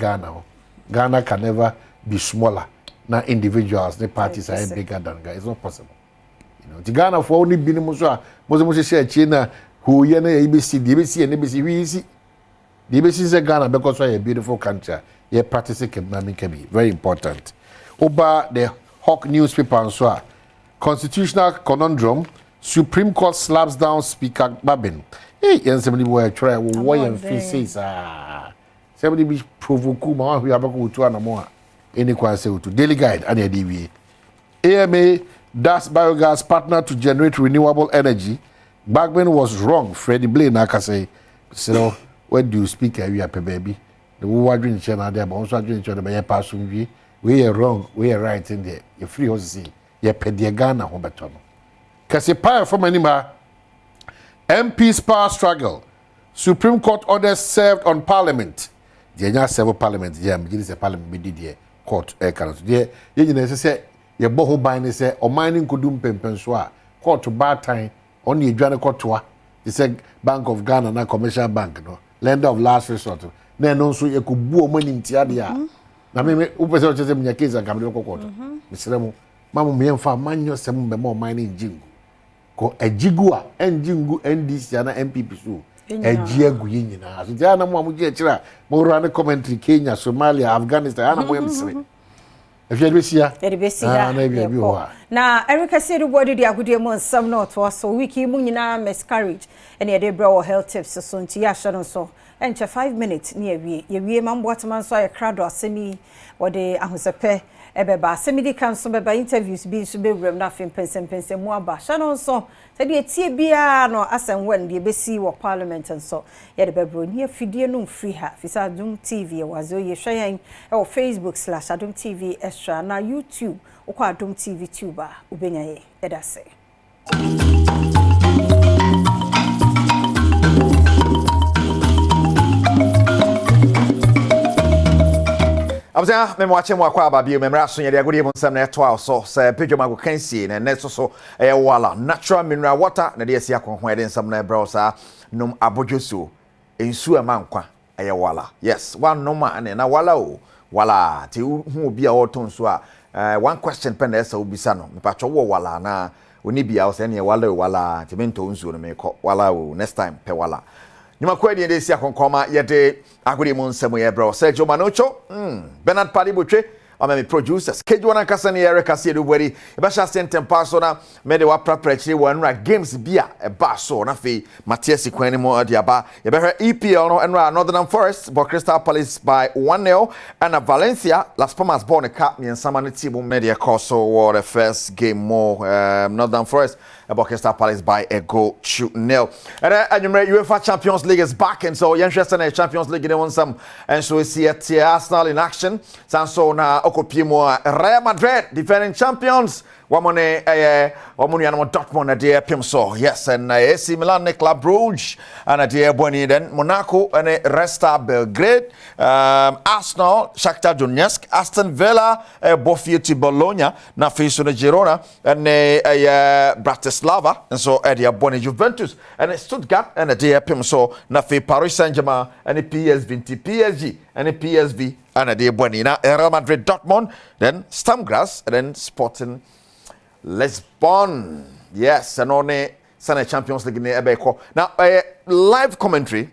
Ghana can never be smaller na individuals the parties are bigger than Ghana. It's not possible, you know. The Ghana for only bini muso mo share china who ye na ABC DBC and ABC we see the basis of Ghana because we are a beautiful country. Yeah, practicing can be very important. Over the Hawk newspaper and so constitutional conundrum. Supreme Court slaps down Speaker Babin. Hey, and somebody will try why and faces. Somebody be provoke ma we abako to na mo any kwase to Daily Guide and the DVA. AMA das biogas partner to generate renewable energy. Bagman was wrong. Freddie Blaine Nakase. So when do you speak we are baby? The word drink channel there, but also drink channel by pass we are wrong, we are right in there. You free to see. You pay the Ghana Hombatono. Kasi power from anima MP's power struggle. Supreme Court orders served on Parliament. There are several parliaments. Yeah, is a parliament we did here. Court cannot. There, you say you boho buying say or mining could do pempenswa. Court to bad time. Only a court to they said Bank of Ghana na commercial bank no. Lender of last resort. Then also you could buo money in Tiadia. Na me upese o chese mnya case and kamle court. Misremo. Mamu me mfa manyo sem be more mining jingu. Ko ejigua enjingu NDC na MPP so. Ejiagu nyina. So dia na mo amuje akira. Mo run commentary Kenya, Somalia, Afghanistan. Ana mo emsre. If you be sia. Na Na Erica said what did agudie mo nsam na to so wiki mu nyina miscarriage and ye dey bra health tips so nti ya hye no so enche 5 minutes na ye wie mamboatman so ya krado asemi wode ahosepe ebeba asemi di kan so beba interviews bi so be wrem na fem pensem mu aba hye no so said ye tie bia no asem wen de besi wo parliament so ye de bebro ni afidie no free ha fisa Adom TV wazo ye hweyan e wo Facebook/AdomTV extra na YouTube ukwa Adom TV tuber ubenya ye edase Abza me mwache mwakwa ababie memra so yede agudi nsam na eto so se pedwo mago kansie na neso so wala natural mineral water na de asia konho ede nsam na ebra sa nom abodwoso ensu amankwa wala yes one normal na wala o wala ti hu obi a oton so a one question pen na esa obisa no me patcho wo wala na oni bia o se ne wala ti mento nsu no me ko wala o next time pe wala nyuma kwa de sia konkoma yede agudi mu nsam ye bro Sergio Manocho Bernard Padibotwe ama me producers keju wana kasa ne yere kasa edu bweri ebasha sentem paso na me de wa prepare wanra games bia e ba so na fe Matthias Kwani mo ade aba ye be EPL no enra Northern Forest but Crystal Palace by 1-0 and Valencia Las Palmas born a cap me nsama ne team media course or the first game more Northern Forest about Crystal Palace by a goal to 0. And UEFA Champions League is back, and so you're interested in the Champions League, they want some, and so we see Arsenal in action. So na okopimo Real Madrid defending champions. Wamone Anamo Dortmund a dear Pimso, yes, and AC Milan Club Brugge and a dear Boni then Monaco and Resta Belgrade, Arsenal, Shakhtar Donetsk, Aston Villa, Bofieti Bologna, na Fisone Girona, and Bratislava, and so Edia Boni Juventus, and Stuttgart and a dear Pimso, na Paris Saint-Germain and PSG and PSV and a dear Boni, na Real Madrid Dortmund, then Stamgras, and then Sporting Lisbon. Yes, and only Sunday Champions League in the Ebeko. Now, live commentary.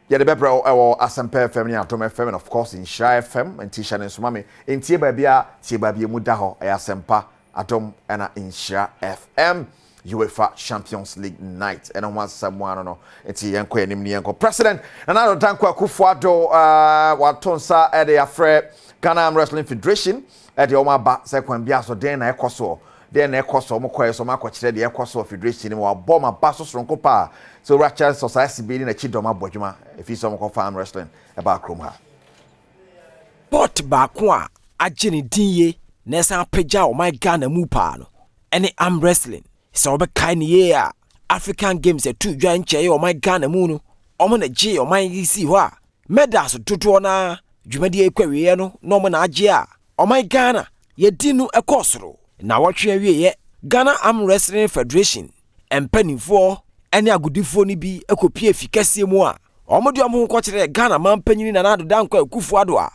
Yeah, the Bebra or Asampe FM, Atom FM, and of course in Shire FM and Tisha and Sumami. In Tibabia Mudaho, Asampa, Atom, and in Shire FM. UEFA Champions League night. And I want someone, I don't know, it's Yanko and Nimnianko president. And I don't thank Kufuado, Watonsa, at the Afre Ghana Wrestling Federation, at the Oma Ba, Sekwan Biaso, Dana Ecoso. Then ekoso mo kwae so makochire de ekoso federation mo abo ma baso sonko pa so Rachel society be na chidom abodwuma efi so mo farm wrestling e ba krom ha port ba ko a agene dinye na san pagya o my Ghana mu pa no ene am wrestling so be kai ne ye a African Games e tu dwan che o my Ghana mu no omo na je o my DC ho a medals dodo na dwumadi e kwawe no no mo na age a o my Ghana ye di no ekosoro na watwe awie Ghana Arm Wrestling Federation empanifo ene agudifo ni bi ekopie efikase mu a omode omho kwokire Ghana mampanyini na nado danko akufu ado a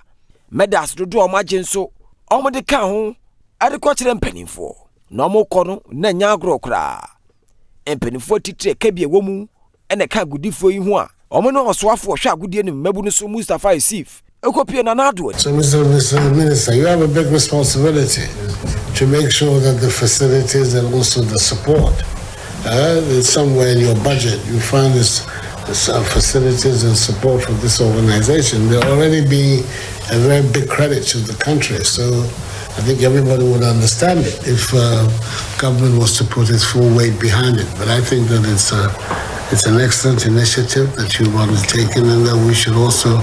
medals dodo omagye nso omode ka ho ade kwokire empanifo na omokọ no na nya agro kra empanifo titire kabie womu ene ka agudifo yi ho a omono osoafo hwe agudie ni mabu no so Mustafa Yusuf ekopie na nado. So Mr. Minister, you have a big responsibility to make sure that the facilities and also the support, somewhere in your budget, you find this facilities and support for this organization. They're already being a very big credit to the country. So I think everybody would understand it if government was to put its full weight behind it. But I think that it's an excellent initiative that you want to take in, and that we should also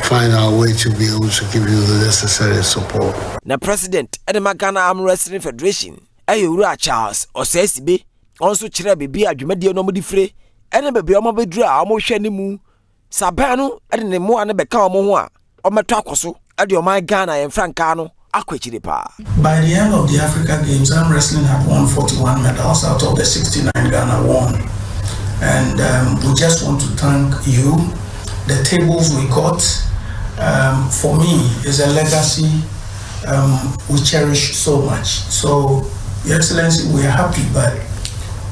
find our way to be able to give you the necessary support. Na President Edema Ghana Arm Wrestling Federation, Ayura Charles Osesibe, also chire bibi adwumade no modi fire, ene bebi omo bedura omo hwe ne mu. Sabano ene ne mo ane beka omo ho a, ometo akoso, ade o my Ghana en franka no akwechire pa. By the end of the Africa Games, Arm Wrestling had won 41 medals out of the 69 Ghana won. And we just want to thank you. The tables we got, for me, is a legacy we cherish so much. So, Your Excellency, we are happy, but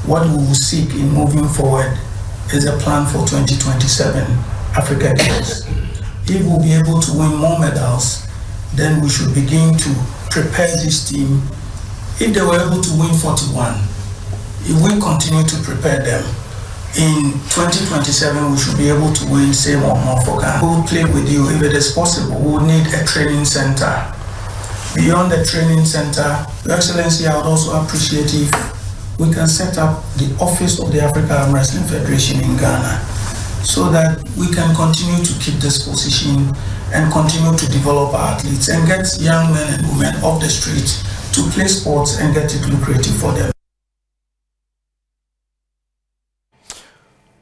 what we will seek in moving forward is a plan for 2027 Africa Games. If we'll be able to win more medals, then we should begin to prepare this team If they were able to win 41, if we continue to prepare them, in 2027 we should be able to win same or more for Ghana. We will play with you if it is possible. We will need a training center. Beyond the training center, Your Excellency, I would also appreciate if we can set up the office of the Africa Arm Wrestling Federation in Ghana, so that we can continue to keep this position and continue to develop our athletes and get young men and women off the street to play sports and get it lucrative for them.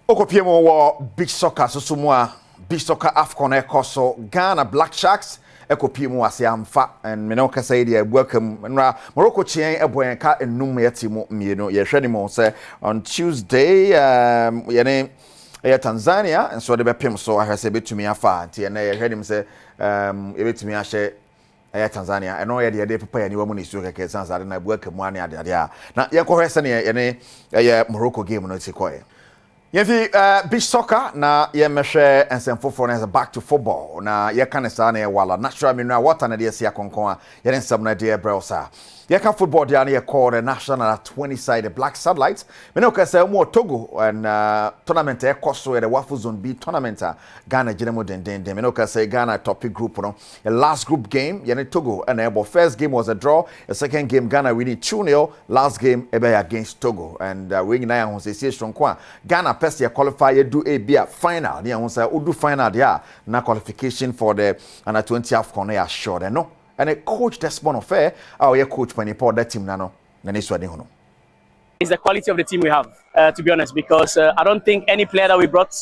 Okopiemo wa beach soccer susumwa beach soccer AFCON ekoso Ghana Black Sharks ekopiemo asiamfa and menoka say dia welcome nra Morocco chien eboyenka enum yetimo mieno ye hwani mo say on Tuesday yene Tanzania and so de bepem so ahwese betumi afa nti na ye hwani say ebetumi ahye Tanzania eno ye de papa ya ni wamu ni su keke sansa na welcome ane ade na ye ko hwese ne ye Morocco game no tikoye. Yefi beach soccer na ye mehwe ensemfofo na back to football na ye kanesa na ye wala natural mineral water na de sia konkon a ye nsam na de brelsa ye ka football de na ye call the national 20-sided black satellites me no kasa mo Togo and tournament e koso the Waffle Zone B tournament Ghana jinemo den me no kasa Ghana topic group no the last group game ye Togo and the first game was a draw, the second game Ghana winning 2-0, last game ebe against Togo and we na yan say strong kwa Ghana pest ye qualify ye do a be final ne yan say do final there na qualification for the under 20 AFCON ya sure no. And a coach Desmond Fair, our coach when he poured that team nano. It's the quality of the team we have, to be honest, because I don't think any player that we brought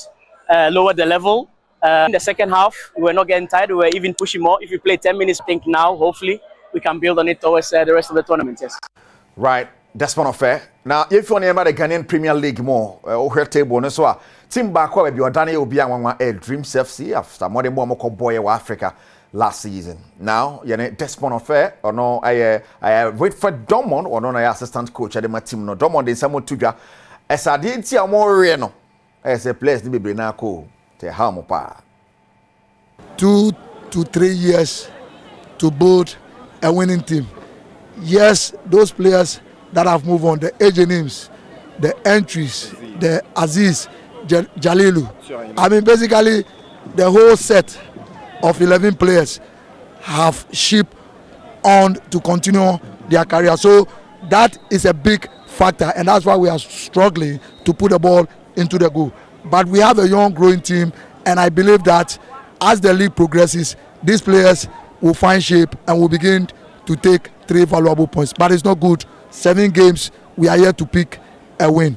lowered the level. In the second half, we were not getting tired, we were even pushing more. If we play 10 minutes, I think now, hopefully, we can build on it towards the rest of the tournament, yes. Right, Desmond Fair. Now, if you want to the Ghanaian Premier League more, over table, so team back where you are Daniel will be on Dreams FC after more than more boy of Africa. Last season. Now, Desmond Affair or no, I wait for Domon or no, I assistant coach at my team. No, Domon is someone to as I didn't see a more reno as a place to be now cool to Hamopa. 2 to 3 years to build a winning team. Yes, those players that have moved on, the age names, the entries, the Aziz, Jalilu. I mean, basically, the whole set of 11 players have shipped on to continue their career. So that is a big factor, and that's why we are struggling to put the ball into the goal. But we have a young growing team, and I believe that as the league progresses, these players will find shape and will begin to take 3 valuable points. But it's not good. 7 games, we are here to pick a win.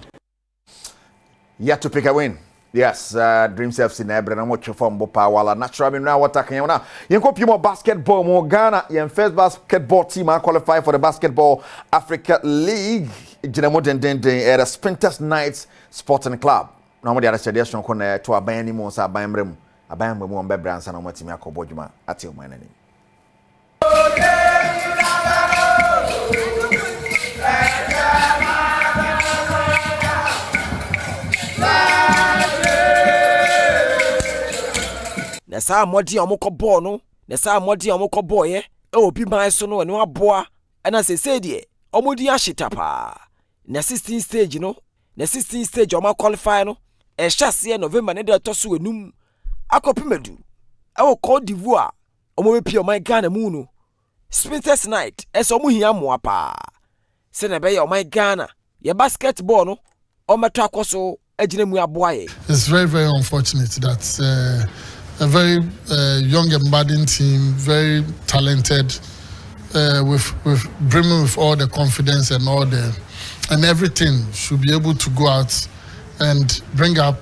Yet to pick a win. Yes, Dreams FC na ebre na mo twefo mbopa wala natural mineral water kan na yenko pimo basketball mo Ghana yen first basketball team are qualify for the Basketball Africa League jinamo den at a Sprinters Nights Sporting Club na mo dia suggestion ko na to aban ni mo sa aban mrem on bebra ansa na mo timi akobo djuma ati o man ani na saa modi amukọ ball no na saa modi amukọ ball ye obi ban so no eno aboa na sese de omodi ahita pa na 16 stage no na 16 stage o ma qualify no e hyase November ne de to so enum akopimadu e Cote d'Ivoire omo be pie o my Ghana mu no Sprinters Night eso omo hia mo pa se na be ye o my Ghana ye basketball no o meto akoso agina mu aboa ye. It's very, very unfortunate that a very young and budding team, very talented, with brimming with all the confidence and and everything, should be able to go out and bring up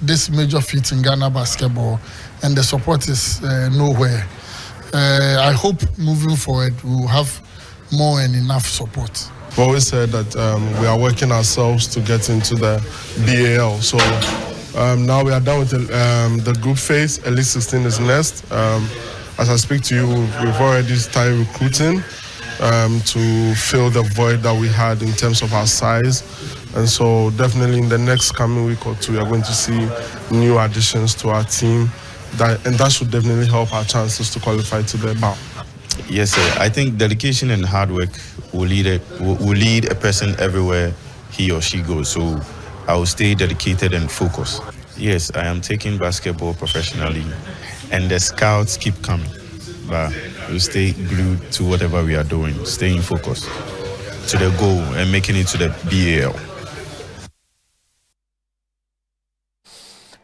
this major feat in Ghana basketball, and the support is nowhere. I hope moving forward we'll have more and enough support. We always said that we are working ourselves to get into the BAL. So now we are done with the group phase. Elite 16 is next. As I speak to you, we've already started recruiting to fill the void that we had in terms of our size. And so definitely in the next coming week or two, we are going to see new additions to our team. And that should definitely help our chances to qualify to the BAL. Yes, sir. I think dedication and hard work will lead a person everywhere he or she goes. So I will stay dedicated and focused. Yes, I am taking basketball professionally, and the scouts keep coming. But we'll stay glued to whatever we are doing, staying focused to the goal and making it to the BAL.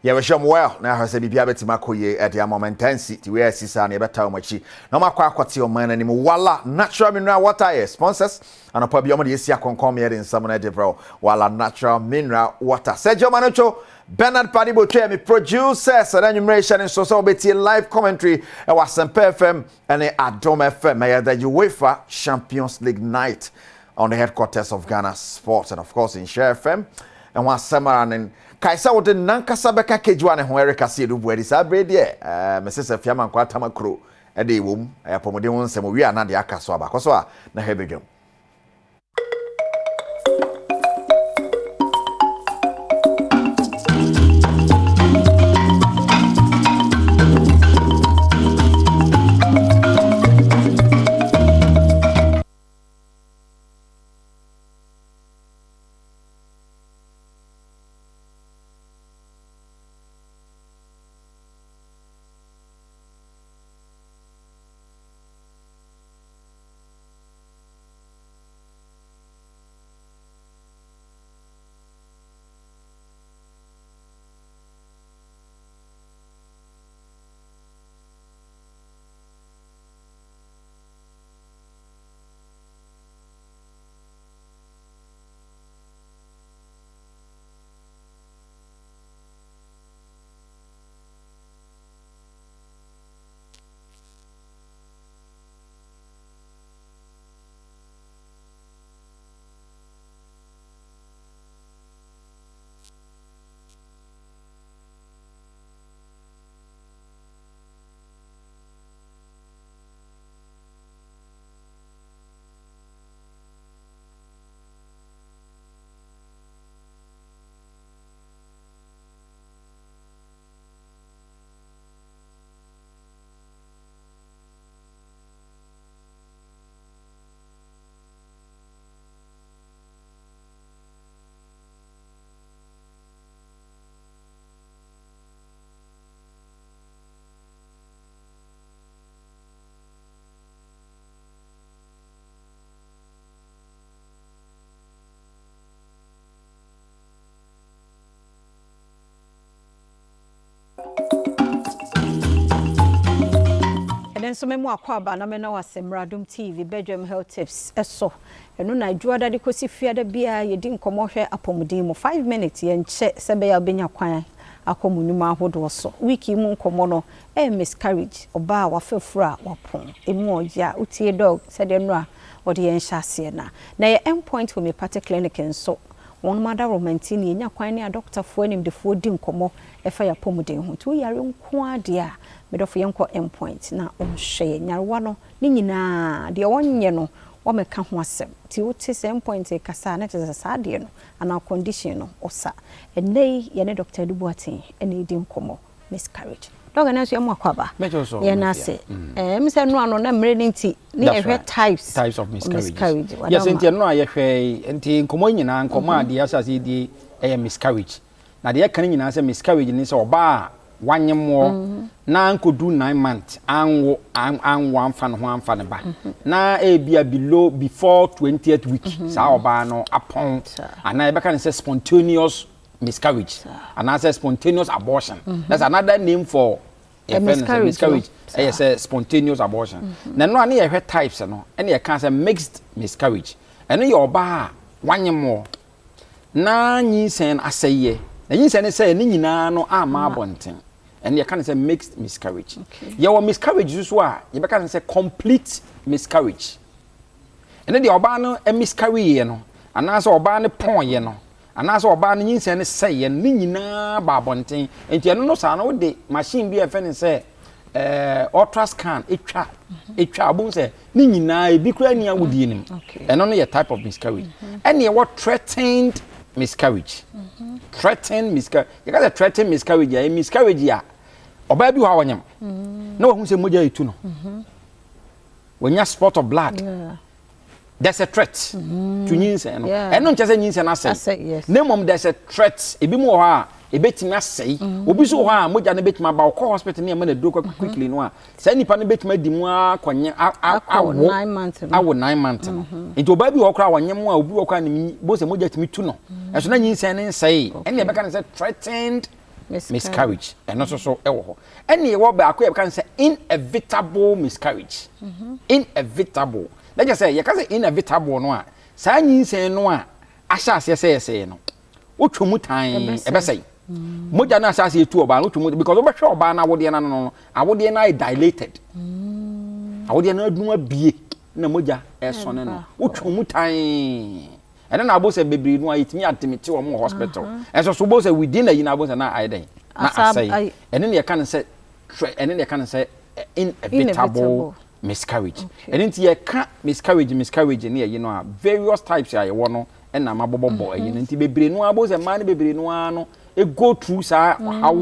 Yeah, we show well. Now has a bibia betima koye at the moment intensity where sisa ne beta omachi. No ma kwa kwati o man animo wala natural mineral water sponsors and a probably omodi esi akonkom here in some de bro wala natural mineral water. Sergio Manocho Bernard Padibo Tre me producer so enumeration in so beti live commentary e was Semper FM and Adom FM the UEFA Champions League night on the headquarters of Ghana Sports and of course in Share FM and was summer and Kaisa would nankasa beka kejwane ho Erika se do buari sa bre de Mrs. Fiaman kwa tamakro e de wom e pomode won nsem wi ana de aka so aba koso a na hebedwam. So memo akwa ba na me na wasemra Adom TV Badwam health tips eso eno na adwada de kosi fiada bia yedi nkomo hwe apomudin mu 5 minutes ye nche sebe ya benya kwan akomunuma ahodo so wiki mu nkomo no miscarriage oba wafefura wapon emu oja utie dog sede no a ode ye nhase na ye endpoint homeopathic clinic nso won mother romantini nya kwan ne doctor fo anim de fo di nkomo efa ya pomuden ho to yare nko ade a medofo yenko endpoint na onhwe nyarewa no ni nyina de wonye no wo meka ho asem ti wote se endpoint e kasa na tese sa de no ana condition no osa enei ye ne doctor dubuatin ene di nkomo miscarriage doga na so yemu akwaba ye na se mse no ano na mre ni nti ni ehwe types of miscarriage yes enti no ayehwe enti nkomo nyina nkomo ade asase di miscarriage na de kan nyina se miscarriage ni se oba wanyemo na nkodu 9 months anwo amfa no ho amfa ne ba na ebia below before 20th week sa oba no apon ana ebeka ne se spontaneous miscarriage and as a spontaneous abortion that's another name for a miscarriage yes a spontaneous abortion na no ani ye types no and ye can say mixed miscarriage and your ba wanyemo na nyinsen aseye na nyinsen say ni nyina no ama abonten and ye can say mixed miscarriage your miscarriage so a ye be can say complete miscarriage and the oba no a miscarry ye no and as oba ne pon ye no anaso oba no nyinsen ne sey ne nyina ba abonten enti eno no sa no de machine bi efe ne say ultrascan etwa abun say ne nyina e bi kura ni awudi nim eno no ye type of miscarriage and ye what threatened miscarriage threatened miscarriage you got a threatened miscarriage a miscarriage ya oba bi ho awonyam na wo hu say moja etu no when you spot of blood there's a threat to nyinsen no and no just nyinsen asay yes nemom there's a threat ebi mo ha ebetimi asay obi so ha moja na betimi ba ko hospital ne na do quickly no a say nipa na betimi di mu akwanye awo 9 months awo 9 months into oba bi wo kra wanye mu a obi wo kra ne bo se moja timi tu no enso na nyinsen ne nsay ene be kan say threatened miscarriage and also so ewo ene wo ba akọ e kan say inevitable miscarriage inevitable let's just say you can say inevitable no a saa nyinsen no a ahya ase say no wotwomu tan e be say moja na asase etu oba no wotwomu because oba hwe oba na wode na no awode na dilated awode na adunu abie na moja esone no wotwomu tan and then abo say bebre no ayitimi atemete wo mo hospital and so bo say within a year abo say na aiden na asay and then you can say inevitable miscarriage and then you can miscarriage ne you know various types ya you no and na mabobobo e nti bebre no abo say man bebre no ano e go through sa how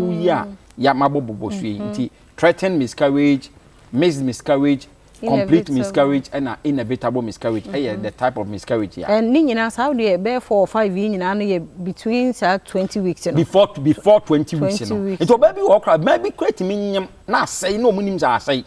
ya mabobobo sui nti threatened miscarriage missed miscarriage complete miscarriage and inevitable miscarriage the type of miscarriage yeah and ni nyina how dey be 4 or 5 years nyina no between 20 weeks before 20 weeks no it will be okra maybe create me nyam na say no munim za say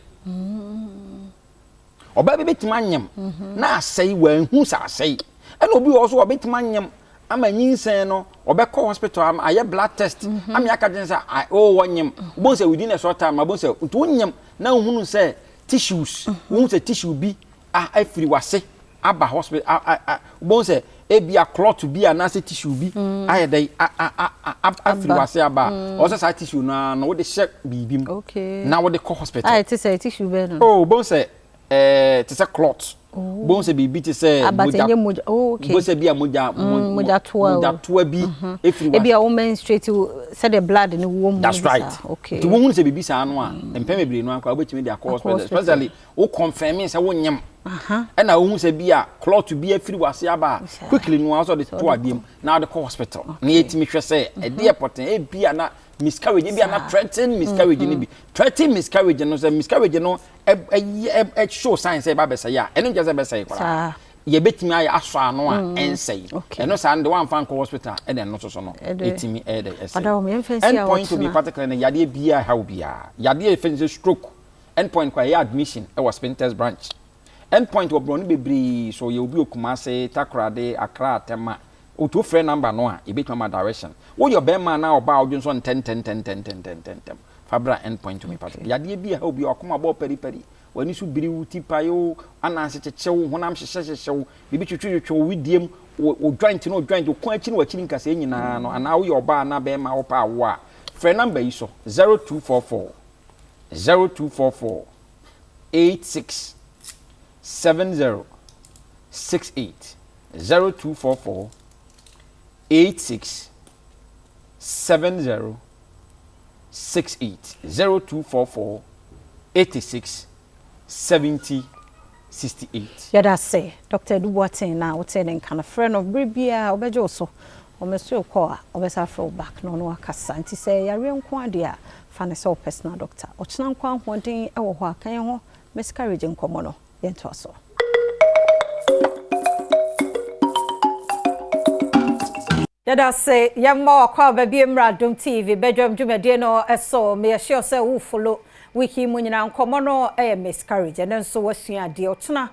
oba be betima nyam na say wan hu sa say and obi also obetima nyam ama nyinsen no obekọ hospital am aye blood test am yaka say oh wanyam bo say within a short time bo say to nyam na hunu say tissues won say tissue bi afiri wase aba hospital bon say e bia clot bi anase tissue bi ayedai afiri wase aba o say tissue na wo de check bibim na wo de ko hospital it say tissue be no oh bon say it is a clot bon say bibi ti say moja okay bon say bia moja toa bi afiri e bia wo menstruate say the blood in womb that's right okay to won say bibi sa no a empemebere no akwa obetimi dia call hospital especially wo confirm say wo nyam and na wo say bia clot bi afiri wase aba quickly no also the to adiem na the call hospital na yetimi hwe say e dey important e bia na miscarriage bia na threatened miscarriage ni bi threatened miscarriage no say miscarriage no e show signs say ba be say ya eno just be say kwara ye betimi aye aso ano a ensay eno sa and one fan call hospital e den no so no etimi e dey say end point to be particular na yade bia how bia yade fence stroke end point kwa ya admission e was Spinters branch end point wo bro no bebre so ye obi okumase takrade akra atema o to friend number no a e betimi direction wo your be man na oba odwonso 10 fabra end point to me particular yade bia how bia okuma bo peri wani su biri wuti payo ananse chechew honam hyehyew bibi twetwetwo widiem o joint no joint o kon achi no wachi nkase nyina no ana wo yoba na be ma wo pa wo a frɛ number yi so 0244 86 70 68 0244 86 70 68 0244 86 70 68. Yada say Dr. Duboatin na woten en kana friend of Bribia obejo so o meso ko a obesa fro back no no akasa nti say yare nko ade a fa ne so personal doctor o chena nko ahoden e wo ho akan ho miscarriage nkomo no yento so. Yada say yamma akwa ba bi emra Adom TV Badwam dwumade no eso me sure say wo follow wiki munyina nkomo no miscarriage and so wasua de otena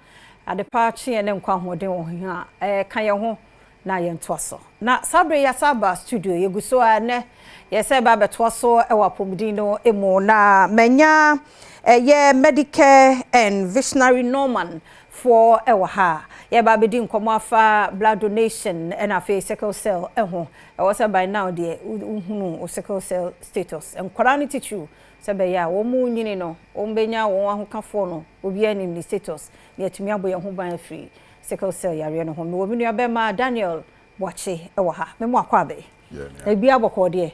ade pa che ne nkwa hoden wo ha kan ye ho na ye ntoso na sabre ya saba studio yeguso ne ye se ba betoso wa pomdin no emu na manya ye medical and visionary Norman for ewa ha ye ba bedi nkomo afa blood donation and afa sickle cell eho e was by now de uhunu sickle cell status and quality true sebe ya wo mu nyini no o mbenya wo ahokafo no obi anim ni status na atumi aboye ho ban free sickle cell yare no ho me wo binu abema Daniel Boache ewa ha me mu akwa be e bia boko de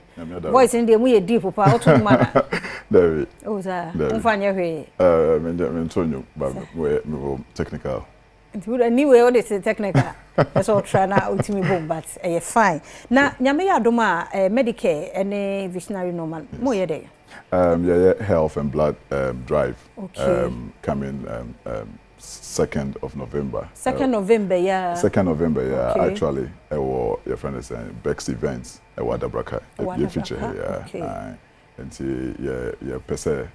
voice ndi mu ye deep pa o to mana David o za mfanya hwe me ntonyo ba me technical anyway o de technical so try na ultimate bomb but fine na nyame ya doma medical and visionary Norman mo ye de yeah, health and blood drive coming 2nd of November. 2nd November, yeah. 2nd November, yeah. Okay. Actually, your friend is saying Bex events. Wadabraka. You feature here, yeah. And see, yeah, per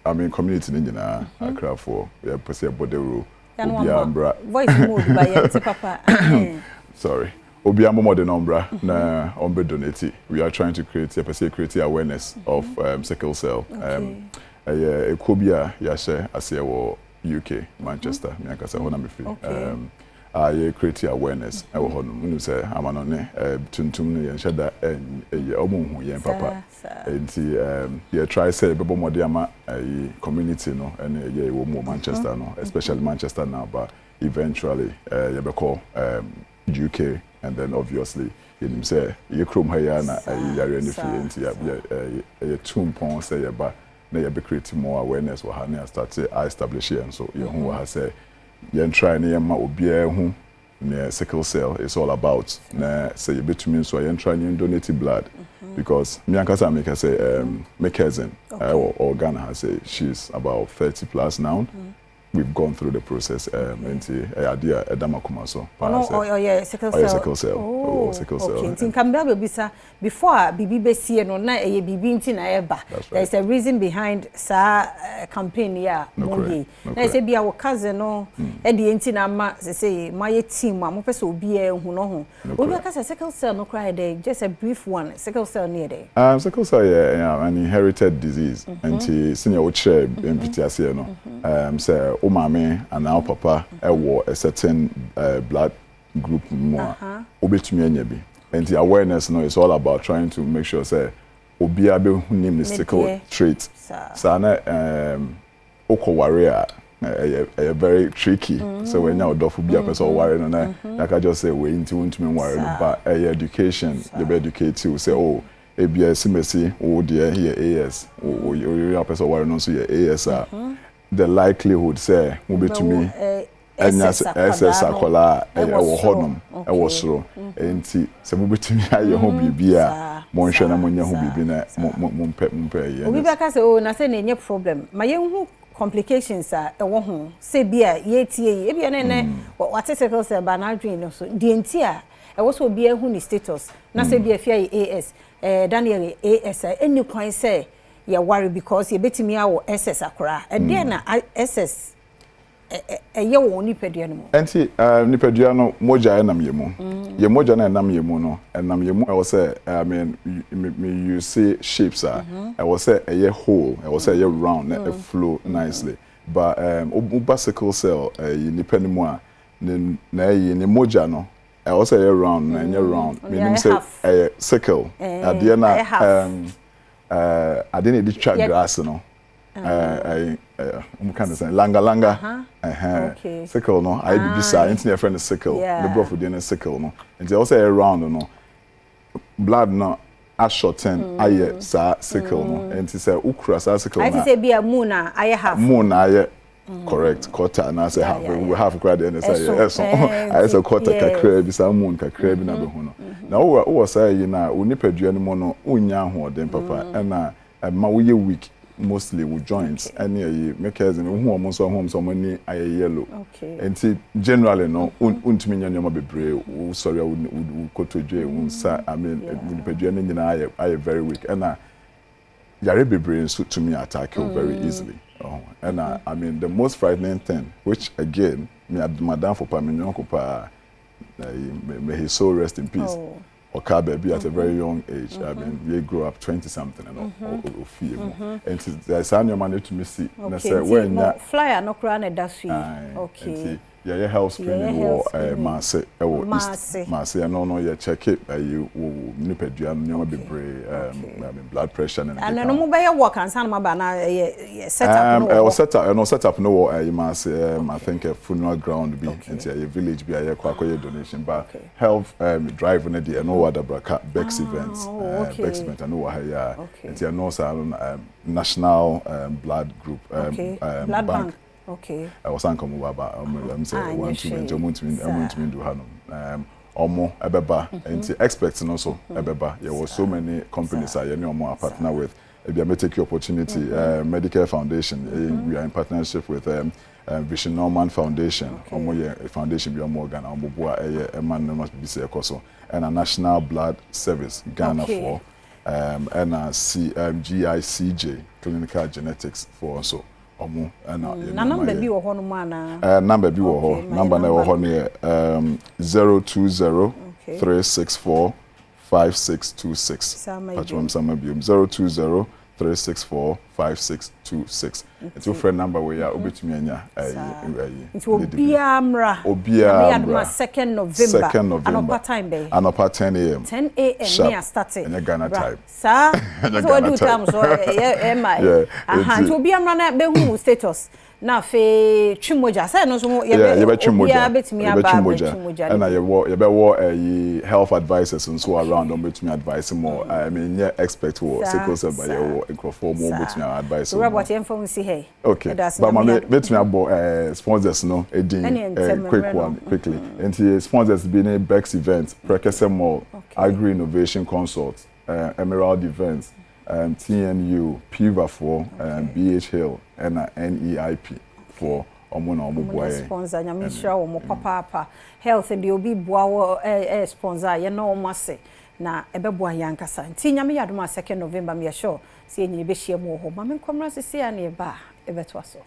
I mean, community in Accra for yeah, per se Bodero. Voice mode by Papa. Sorry. Obiamo more than umbra na ombe donate. We are trying to create awareness of sickle cell. Ekobia yashe asiawo UK Manchester me akasa hona me free. I create awareness. I will hold say amanone tuntum ne yenshada omo hu yen papa. Enti try say bebo mode ama community no and ye wo Manchester no, especially Manchester now, but eventually you be call UK. And then obviously, you say you chrome here na yare ni free enti ya tumpon say ya ba na ya be create more awareness wa ha na start establish here so you who ha say you try na ma obia hu na sickle cell is all about na say you betumi so you try na donate blood because me ankasa make say my cousin or Ghana has say she's about 30 plus now. We've gone through the process and idea Edama so. Oh yeah, sickle cell. Sickle cell. Oh, sickle cell. Okay. Tin Kambia bisa before Bibi Besi no na Bibi nti na eba. There's a reason behind sa campaign ya Monday. Na say bia wo cousin no e de nti na ma say my team ma mo pese obi e hu no ho. Obi aka say sickle cell no cry there, just a brief one. Sickle cell near there. Sickle cell yeah, an inherited disease. And senior wo share MPTS no. Say o mama and now papa a certain blood group more obetumi anya bi and the awareness no is all about trying to make sure say obi abe hu nim the sickle trait so na okoware a very tricky so when you do be a person worry no na I can just say we into me worry but education you be educate you say oh ABS messy oh dear here AS or you person worry no so your AS the likelihood say will be to me SS akola e wo honum e wo soro enti se mo betimi aye ho bibia mo nhwe na mo nya ho bibi na mo mpe ye obi baka se o na se na nye problem ma ye hu complications a e wo ho se bia ye tie e bia ne what sickle cell ba na adwin no so die enti a e wo so bia hu ni status na se bia fia AS Daniel AS any kwan say ya worry because you betimi awo SS akora e dey na SS ye wo nipadua no mo enti nipadua no moja enam yemu ye moja na enam yemu no enam yemu I was say I mean you see shapes I was say a whole I was say a round a flow nicely but sickle cell nipa ni mo a na ye ni moja no I was say a round na nye round meaning say a sickle at the end I didn't need track grass no I kind of say langa okay sickle no I be beside internet friend sickle the bro for the sickle no and they also around no blood no a shorten aye sa sickle no and say ukra sa sickle I say be a moon aye half moon aye correct quarter and I say half we have grad and say so I say quarter kakra bi sa moon kakra bi na be ho no na wo say you na onipadua no mo no unya ho den papa na ma wo ye weak mostly with joints and ye makers and who almost home so many are yellow and generally no untimi nyanyoma bebre sorry we go to jail unsa I mean onipadua no nyina I very weak and yare bebre so to me attack you very easily and I mean the most frightening thing which again me madam for paminyon ko pa may his soul rest in peace or baby at a very young age. I mean, we grow up 20 something and or feel and there's any money to me see. When flyer no crown a dashi. Okay. Yeah, health screening or mass and no, yeah, check it. You nipedua no be brave. I mean, blood pressure and no mobile work and some set up. I was set up no. I must I think a funeral ground be into a village be a donation, but health drive on the no other Bex events. Bex event I know why it's a no national blood group blood bank. Okay. I was uncoming about I'm saying want to do Hanum. Omo ebeba and experts and also ebeba. There were so many companies I partner with maybe I may take your opportunity. Medical Foundation, we are in partnership with Vision Norman Foundation. Foundation be more Ghana. A man must be say and a National Blood Service Ghana for and a GICJ Clinical Genetics for also. Number be wo hono mana number be wo ho number na wo ho ne 020 364 5626 Badwam sama bi 020 364 5626 it's your friend number we are obetumi anya it will be amra Obiamra 2nd November anopa time be anopa 10 a.m. 10 a.m. near starting in Ghana time sir so do time so aha it will be amra na be hu status na fe twimoja say no so ye twimoja and ye be wo health advisors and so around on betumi advise more I mean yeah expect wo sickle cell by your microphone more betumi advise so what you inform see hey okay but my betumi abo sponsors no quick one quickly and the sponsors being Bex events Prekese Mall Agri Innovation Consult Emerald Events TNU, PIVA for BH Hill and NEIP for Omona Omuboy. Sponsor Nyamisha Omo Papa Health and the Obi Boa sponsor, you know, Masse. Na Ebeboa Yankasa. Tinyami Yaduma 2nd November, me sure. See any Bishia more home. Mamma Commerce is here near bar, Ebetwaso.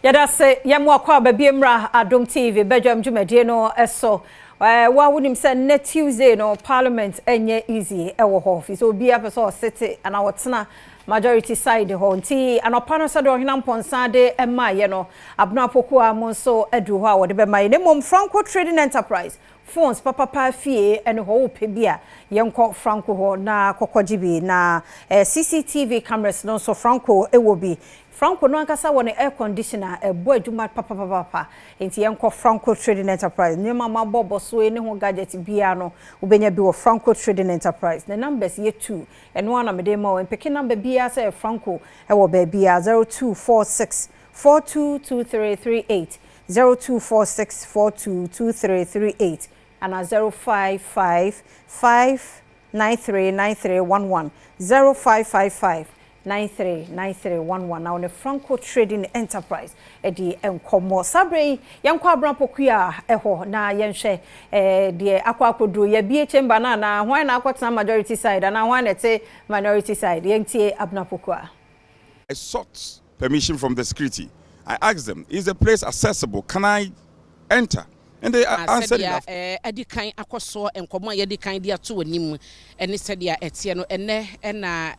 Yada se yamwa kwa babiemra Adom TV Badwam dwumadie no eso wa wonim se na Tuesday no parliament enye easy ewo ho fi so bia person city and awotena majority side ho nti anopa no se do hina mponsa de emaye no abno apoko amon so edu ho a wode be maye ne mom Franco Trading Enterprise phones papa fie ene ho pe bia yenko Franco ho na kokojibi na CCTV cameras no so Franco ewo bi Franco no ankasa won air conditioner ebo adwuma papa enti yenko Franco Trading Enterprise ne mama bobo so ene ho gadget bia no ubenya bi wo Franco Trading Enterprise the numbers ye 2 eno ana me dem ma peke number bia say Franco e wo ba bia 0246 422338 0246422338 and 0555939311 0555939311 now the Franco Trading Enterprise edi enkomo sabre yankwa abranpokua eho na yenhwe de akwakodo ya BHM banana hwan na akwotena majority side and hwan na minority side yentie abnapokua. I sought permission from the security. I asked them, is the place accessible? Can I enter? And they answered Edikan akoso enkomo yedikan dia to anim ene sedia etie no ene na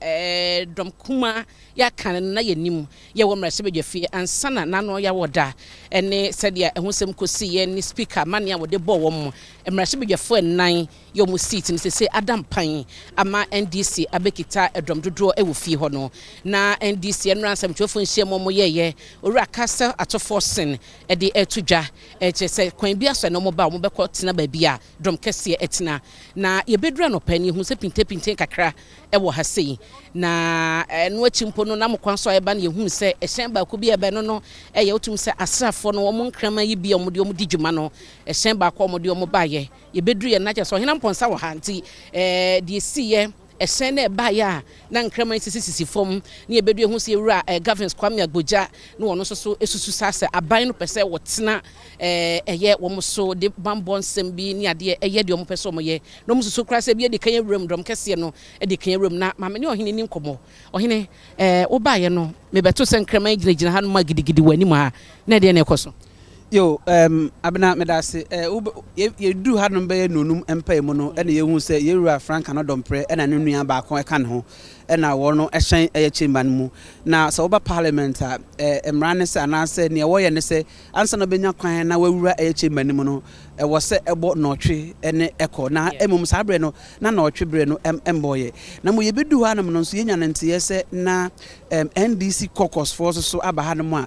dom kuma ya kan na yanim ye wo mrase bedwafi ansana na no ya woda ene sedia ehusem kosi ye ni speaker mania wode bo wo mo mrase bedwafo enan yo mu seat ni se Adam Pan ama NDC abekita edom dodo e wo fi ho no na NDC enransam twofo nhie mo ye owura kasa atofo sen e de etudwa chese kwan bi aso no mo ba mo bekọ tena ba bia dom kese etina na ye bedura no pani hu se pinte kakra e wo ha sei na no achimpo no na mo kwan so e ba na ye hu se ehyen ba ko bi e be no e ye otum se asrafo no mo nkrama yi bi omode omudi djuma no ehyen ba ko omode omo ba ye bedru ye na che so hena mponsa wo ha nti de si ye ehyen na ba ya na nkrama sisi fom na ye bedu ehu se ewura governance kwame agboja na wono so esusu sase aban no pese wotena eye wo mo so de bambon sembi ni ade eye de wo mo pese mo ye no mo so kra se bi de kan ewuram dom kese no de kan ewuram na mama ne ohene ni nkomo ohene wo ba ye no me beto se nkrama gina ha no magidigidi wani mu ha na de na ekoso yo abena medase ye du ha no be nonum empa mu no ene ye hu se ye wura Frank Adom pre ena ne nua ba kon e ka ne ho ena wo no ehyen eye chamber mu na so oba parliament emra ne se anase ne wo ye ne se ansa no benya kwan na wawura eye chamber mu no ɛwɔ sɛ ɛbɔ nɔtwe ɛne ɛkɔ na emom saa brɛ no na nɔtwe brɛ no ɛmbɔyɛ na mo yɛbɛdu hɔ anam no nso yɛnya nanteyɛ sɛ na NDC caucus for so aba ha no mu a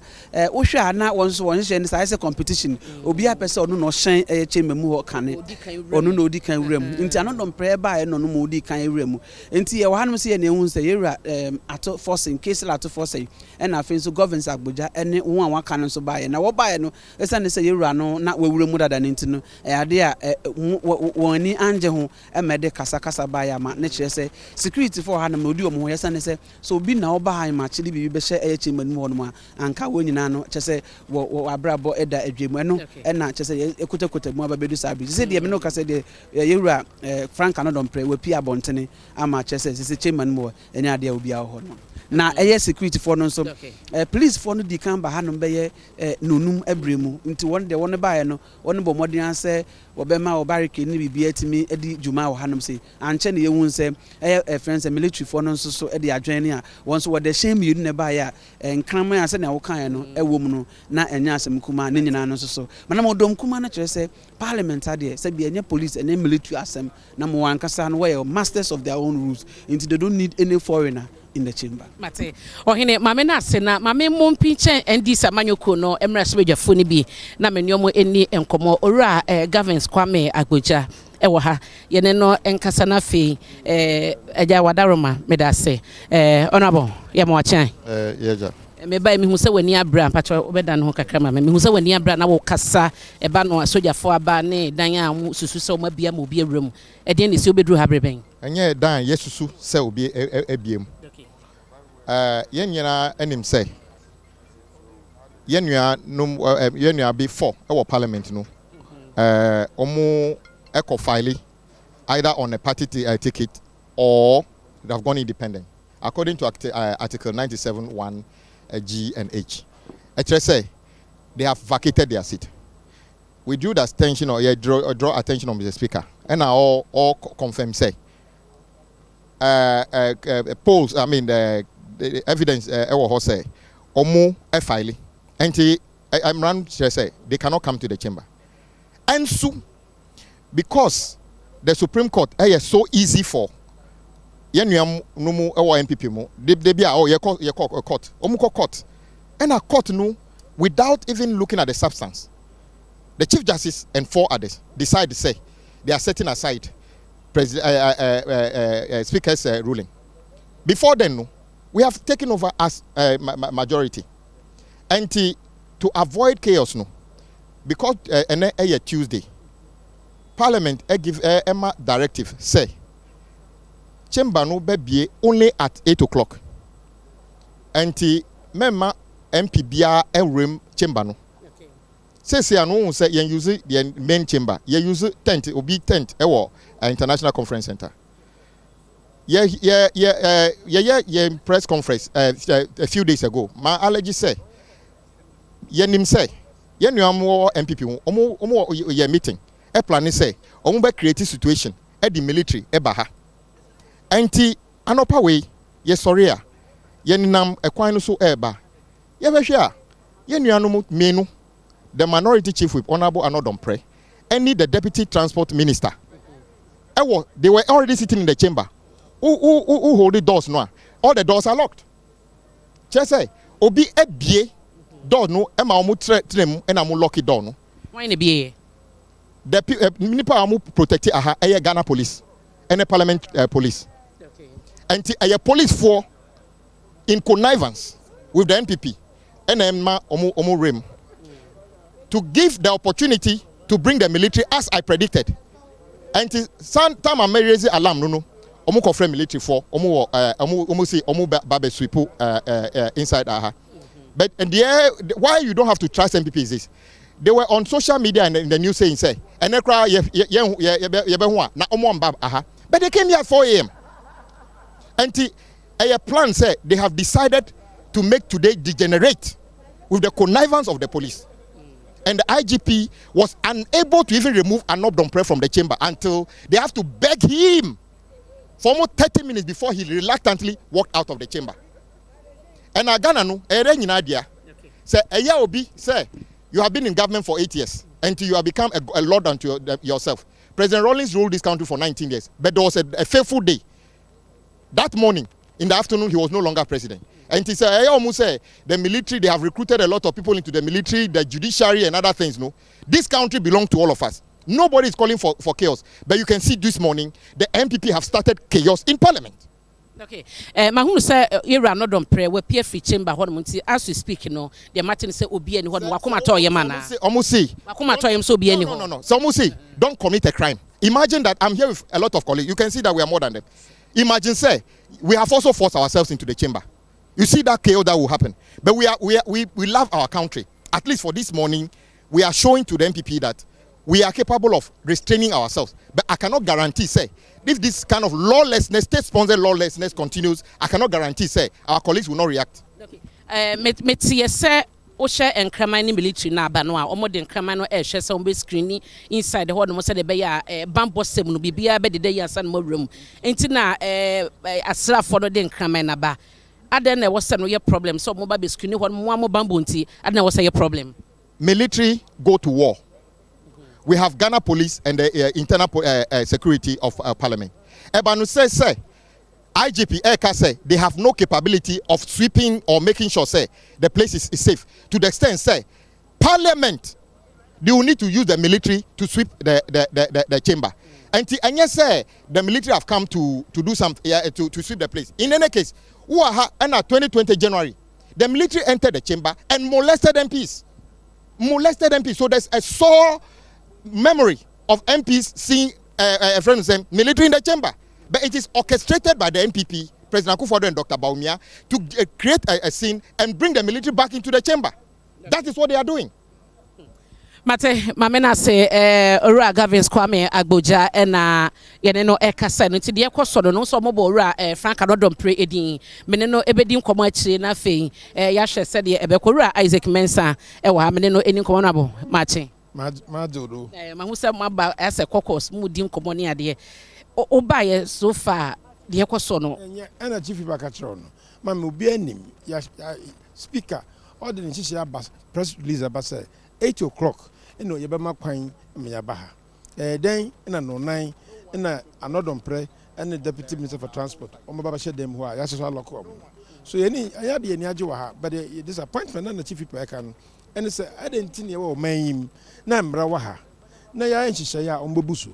wohwɛ a na wɔn nso wɔn hyehyɛ ne saa sɛ competition obi apɛ sɛ ɔno na ɔhyɛn ɛyɛ chamber mu hɔ kane ɔno na odi kan wura mu nti ano dɔmprɛ baeɛ no no ma odi kan wura mu nti yɛwɔ ha no sɛ yɛ ne ehu sɛ yɛwura ato forcing case la ato forcing ɛna afei nso governance agbogya ɛne wɔn a waka no nso baeɛ na wɔbaeɛ no ɛsɛ ne sɛ yɛwura no na wɔwura mu dada ne nti no ɛade a wɔn ani angye ho ɛmɛde kasa baeɛ ama ne kyerɛ sɛ security for ha no odi wɔn ho yɛsɛ ne sɛ so obi na ɔba ha ma kyerɛ bibi bɛhyɛ ɛyɛ chamber mu hɔ no ma anka wɔn nyinaa no kyerɛ sɛ wɔ abrabɔ ɛda adwemu ɛno ɛna kyerɛ sɛ ɛkotakota mu aba bɛdu saa bi sɛ deɛ me no kasa deɛ yɛwura Frank Anodɔmprɛ wɔpi abɔntene ama kyerɛ sɛ chamber mu hɔ ɛne adeɛ obi a hɔ no na ɛyɛ security for no nso police for no di kan ba hanom bɛyɛ nonum abrɛ mu nti wɔn de wɔn baeɛ no wɔn bɔ mmɔden asɛ wɔbɛma barricade ne biribi atumi di dwuma wɔ hanom sɛ ankyɛ ne yɛhu sɛ ɛyɛ friends military for no nso so de adwene ne a wɔn nso wɔde hyɛn mmienu ne baeɛ a nkraman a sɛ na wɔkaeɛ no ɛwɔ mu no na ɛnyɛ asɛm kuma ne nyinaa no nso so manam ɔdɔm kuma no kyerɛ sɛ parliament adeɛ sɛ bi ɛnyɛ police ɛnyɛ military asɛm na mo ankasa no wɔyɛ masters of their own rules nti they don't need any foreigner in the chamber. Mate, ohine mame na sena mame mo mpinche ndi samanyoko no emra sebedwafo ni bi na menyomo eni enkomo ora governance Kwame Agbogya ewo ha yene no enkasa na fe eja wadaroma medase honorable ya mo achan yeja me ba mi hu se wani abra pacho obeda no kakra ma me hu se wani abra na wo kasa eba no sojafo aba ne dan a susu se o mabia ma obi awram e de ne se obedru ha breben enye dan yesusu se obi ebiem yen nyina enim say yenua num yenua be 4 e parliament no omo eco file either on a party ticket or they have gone independent according to article 97(1) G and H. Actually say they have vacated their seat. We drew the attention or draw attention on Mr. Speaker and all confirm say polls, I mean the evidence say omo file and I'm run say they cannot come to the chamber and so because the Supreme Court is so easy for yenuam no mu NPP mu de bia ye court omu court and a court no without even looking at the substance the Chief Justice and 4 others decide to say they are setting aside Speaker's ruling. Before then, no, we have taken over as majority. And to avoid chaos, no, because Tuesday, Parliament give Emma directive say chamber no be only at 8 o'clock. And memma MP bia room chamber no. Say anu say you use the main chamber. You use tent obi tent International Conference Center. Yeah, press conference a few days ago. My allergy say nim say nuam MPP omo meeting. E plan say omo be create situation at the military e ba ha. Anti anopa way ye sorry a nam ekwan no so e ba. Ye be hwe a nuanom menu the minority chief whip Honorable Anodɔmprɛ and the deputy transport minister. They were already sitting in the chamber. Who hold the doors now? All the doors are locked. Just say, obi ebie door no ema omu trem and amu lock it door no. Why ne bie? The people amu protect aha Ghana police and the parliament police. Okay. And a police for in connivance with the NPP and emma omu rem. To give the opportunity to bring the military as I predicted. And some time I raise the alarm no. Omu confirm military for omu say omu babe sweepo inside aha. But and why you don't have to trust MPP is this. They were on social media and in the news saying say and they cry na omu mbab aha. But they came here at 4 a.m. And a plan say they have decided to make today degenerate with the connivance of the police. And the IGP was unable to even remove Anodɔmprɛ from the chamber until they have to beg him for almost 30 minutes before he reluctantly walked out of the chamber. And Ghana no, say obi say you have been in government for 8 years. until you have become a lord unto yourself. President Rawlings ruled this country for 19 years, but there was a fateful day. That morning, in the afternoon, he was no longer president. And he said, I almost say the military, they have recruited a lot of people into the military, the judiciary, and other things. No, this country belongs to all of us. Nobody is calling for chaos. But you can see this morning, the MPP have started chaos in parliament. Okay. Mahunu say you are not on prayer. We peer free chamber. As we speak, you know, the Martin say obi any what wakuma to yemana. Almost say wakuma to yem so be any. No. So almost say don't commit a crime. Imagine that I'm here with a lot of colleagues. You can see that we are more than them. Imagine say we have also forced ourselves into the chamber. You see that chaos that will happen. But we love our country. At least for this morning, we are showing to the MPP that we are capable of restraining ourselves. But I cannot guarantee, say, if this kind of lawlessness, state-sponsored lawlessness continues, I cannot guarantee, say, our colleagues will not react. Okay. Say, Osha and Kramani military na banwa, omo den Kramano share some be screening inside the hall. Mo say the be ya bambo sem no bibia be the day yasan mo room. Enti na asra for den Kramana ba. Aden was no your problem. So mo ba be screening what mo bambo nti. Aden was a problem. Military go to war. We have Ghana police and the internal security of parliament. Ebanu say IGP Eka say they have no capability of sweeping or making sure say the place is safe. To the extent say parliament they will need to use the military to sweep the chamber. And yes say the military have come to do something to sweep the place. In any case, who are 2020 January, the military entered the chamber and molested MPs. So there's a sore memory of MPs seeing a friend saying military in the chamber. But it is orchestrated by the MPP, President Akufo-Addo and Dr. Bawumia, to create a scene and bring the military back into the chamber. That is what they are doing. Mate, mamena say, Ora Gavins Kwame Agboja and Yeneno Ekasa, no to the Ecosodo, no so mobile Frank Adom pre edin, Meneno Ebedim Comanche na fe, Yasha said the Ebekora Isaac Mensa, Ewa Meneno any commonable, Mate. Majodo. Mamusa Maba as a cocos, Mudim Comonia dear. Obaye so far the Ecosono. And a chief Bacatron. Mamma be him, speaker, or the Nisha Bass, press release about 8 o'clock. No, Yabama Quine, Miyabaha. Then in a no 9, in another pray, and the deputy minister for transport, or Mababa shed them who are Yasha Locom. So any I had the Niajuaha, but the disappointment and the chief people can. And it's I didn't think you were maim, Nambrawaha. Naya and Shaya on Bobusu.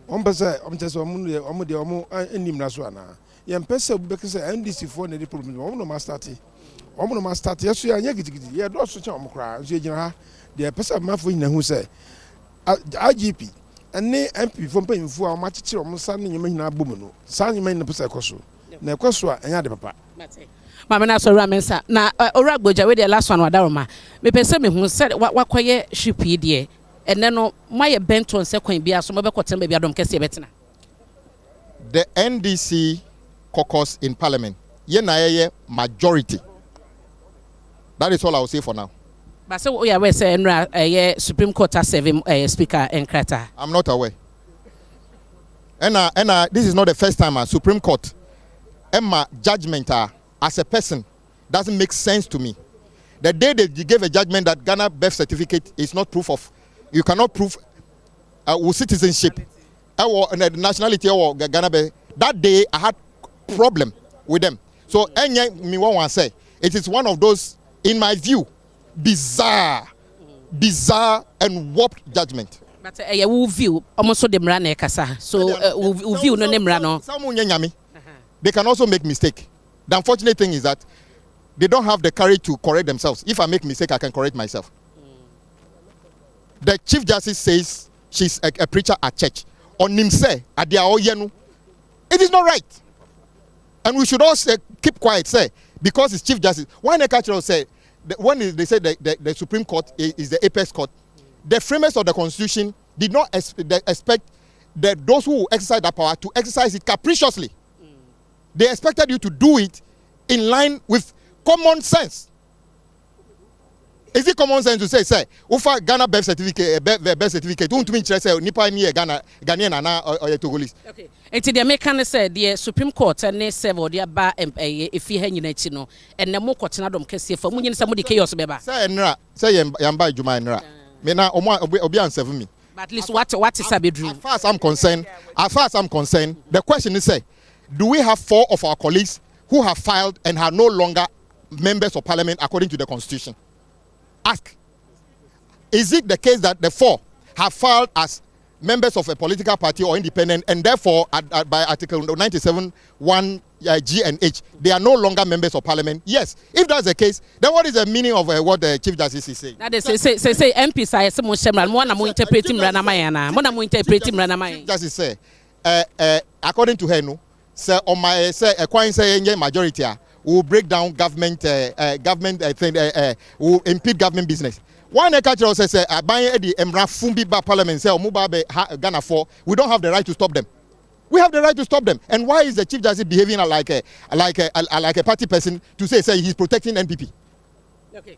Ompasa, Omo, and Nimraswana. Yam Pesa because NDC for the problem, Omo Mastati. Omo Mastati, yes, you are Yagiti, you are also Chomcra, the person Mafuina who say IGP and the MP from paying for a match on Sunday, you may not boom. Sunday, you may not possess Cosso. Nakoswa and Yada Papa. Mamma so Ramensa. Now, Oragboja, with the last one, Wadaroma. Me person who said what quiet shipy dear, and then my bent on second beer, some other cotton baby Adam Cassia Betina. The NDC caucus in parliament, Yenaye majority. That is all I will say for now. But so we are saying a Supreme Court has 7 speaker and Krata. I'm not aware. And this is not the first time a Supreme Court Emma judgment as a person doesn't make sense to me. The day that you gave a judgment that Ghana birth certificate is not proof of, you cannot prove citizenship or nationality or Ghana birth, that day I had problem with them. So me want to say it is one of those, in my view, bizarre and warped judgment. But who view almost so them run kasa. So who view no name run. They can also make mistake. The unfortunate thing is that they don't have the courage to correct themselves. If I make mistake, I can correct myself. The Chief Justice says she's a preacher at church. On Nimse, it is not right. And we should also keep quiet, say, because it's Chief Justice. Why the cultural say, when they say the Supreme Court is the apex court, the framers of the Constitution did not expect those who exercise that power to exercise it capriciously. They expected you to do it in line with common sense. Is it common sense to say, Ufa Ghana birth certificate, don't mean say Nipa ni Ghanaian or Togolese. Okay. And the American said the Supreme Court and they several their bar if you hang in and the more court Adom Cassia for Munyan somebody chaos beba. Say Yamba Juma Nra. Me na obi answer me. But at least what is a bedroom? As far as I'm concerned, the question is say, do we have 4 of our colleagues who have filed and are no longer members of parliament according to the constitution? Ask. Is it the case that the 4 have filed as members of a political party or independent, and therefore by Article 97(1) G and H, they are no longer members of parliament? Yes. If that's the case, then what is the meaning of what the Chief Justice is saying? That they say MP say some shemra mo na mo interpret him na mayana. Mo na mo interpret him na mayana. Justice say according to her no, say on my say a coin say majority will break down government will impede government business. One culture says buying the Emra Fumbi ba parliament say Mubabe Ghana 4, we don't have the right to stop them. We have the right to stop them. And why is the Chief Justice behaving like a party person to say he's protecting NPP? Okay.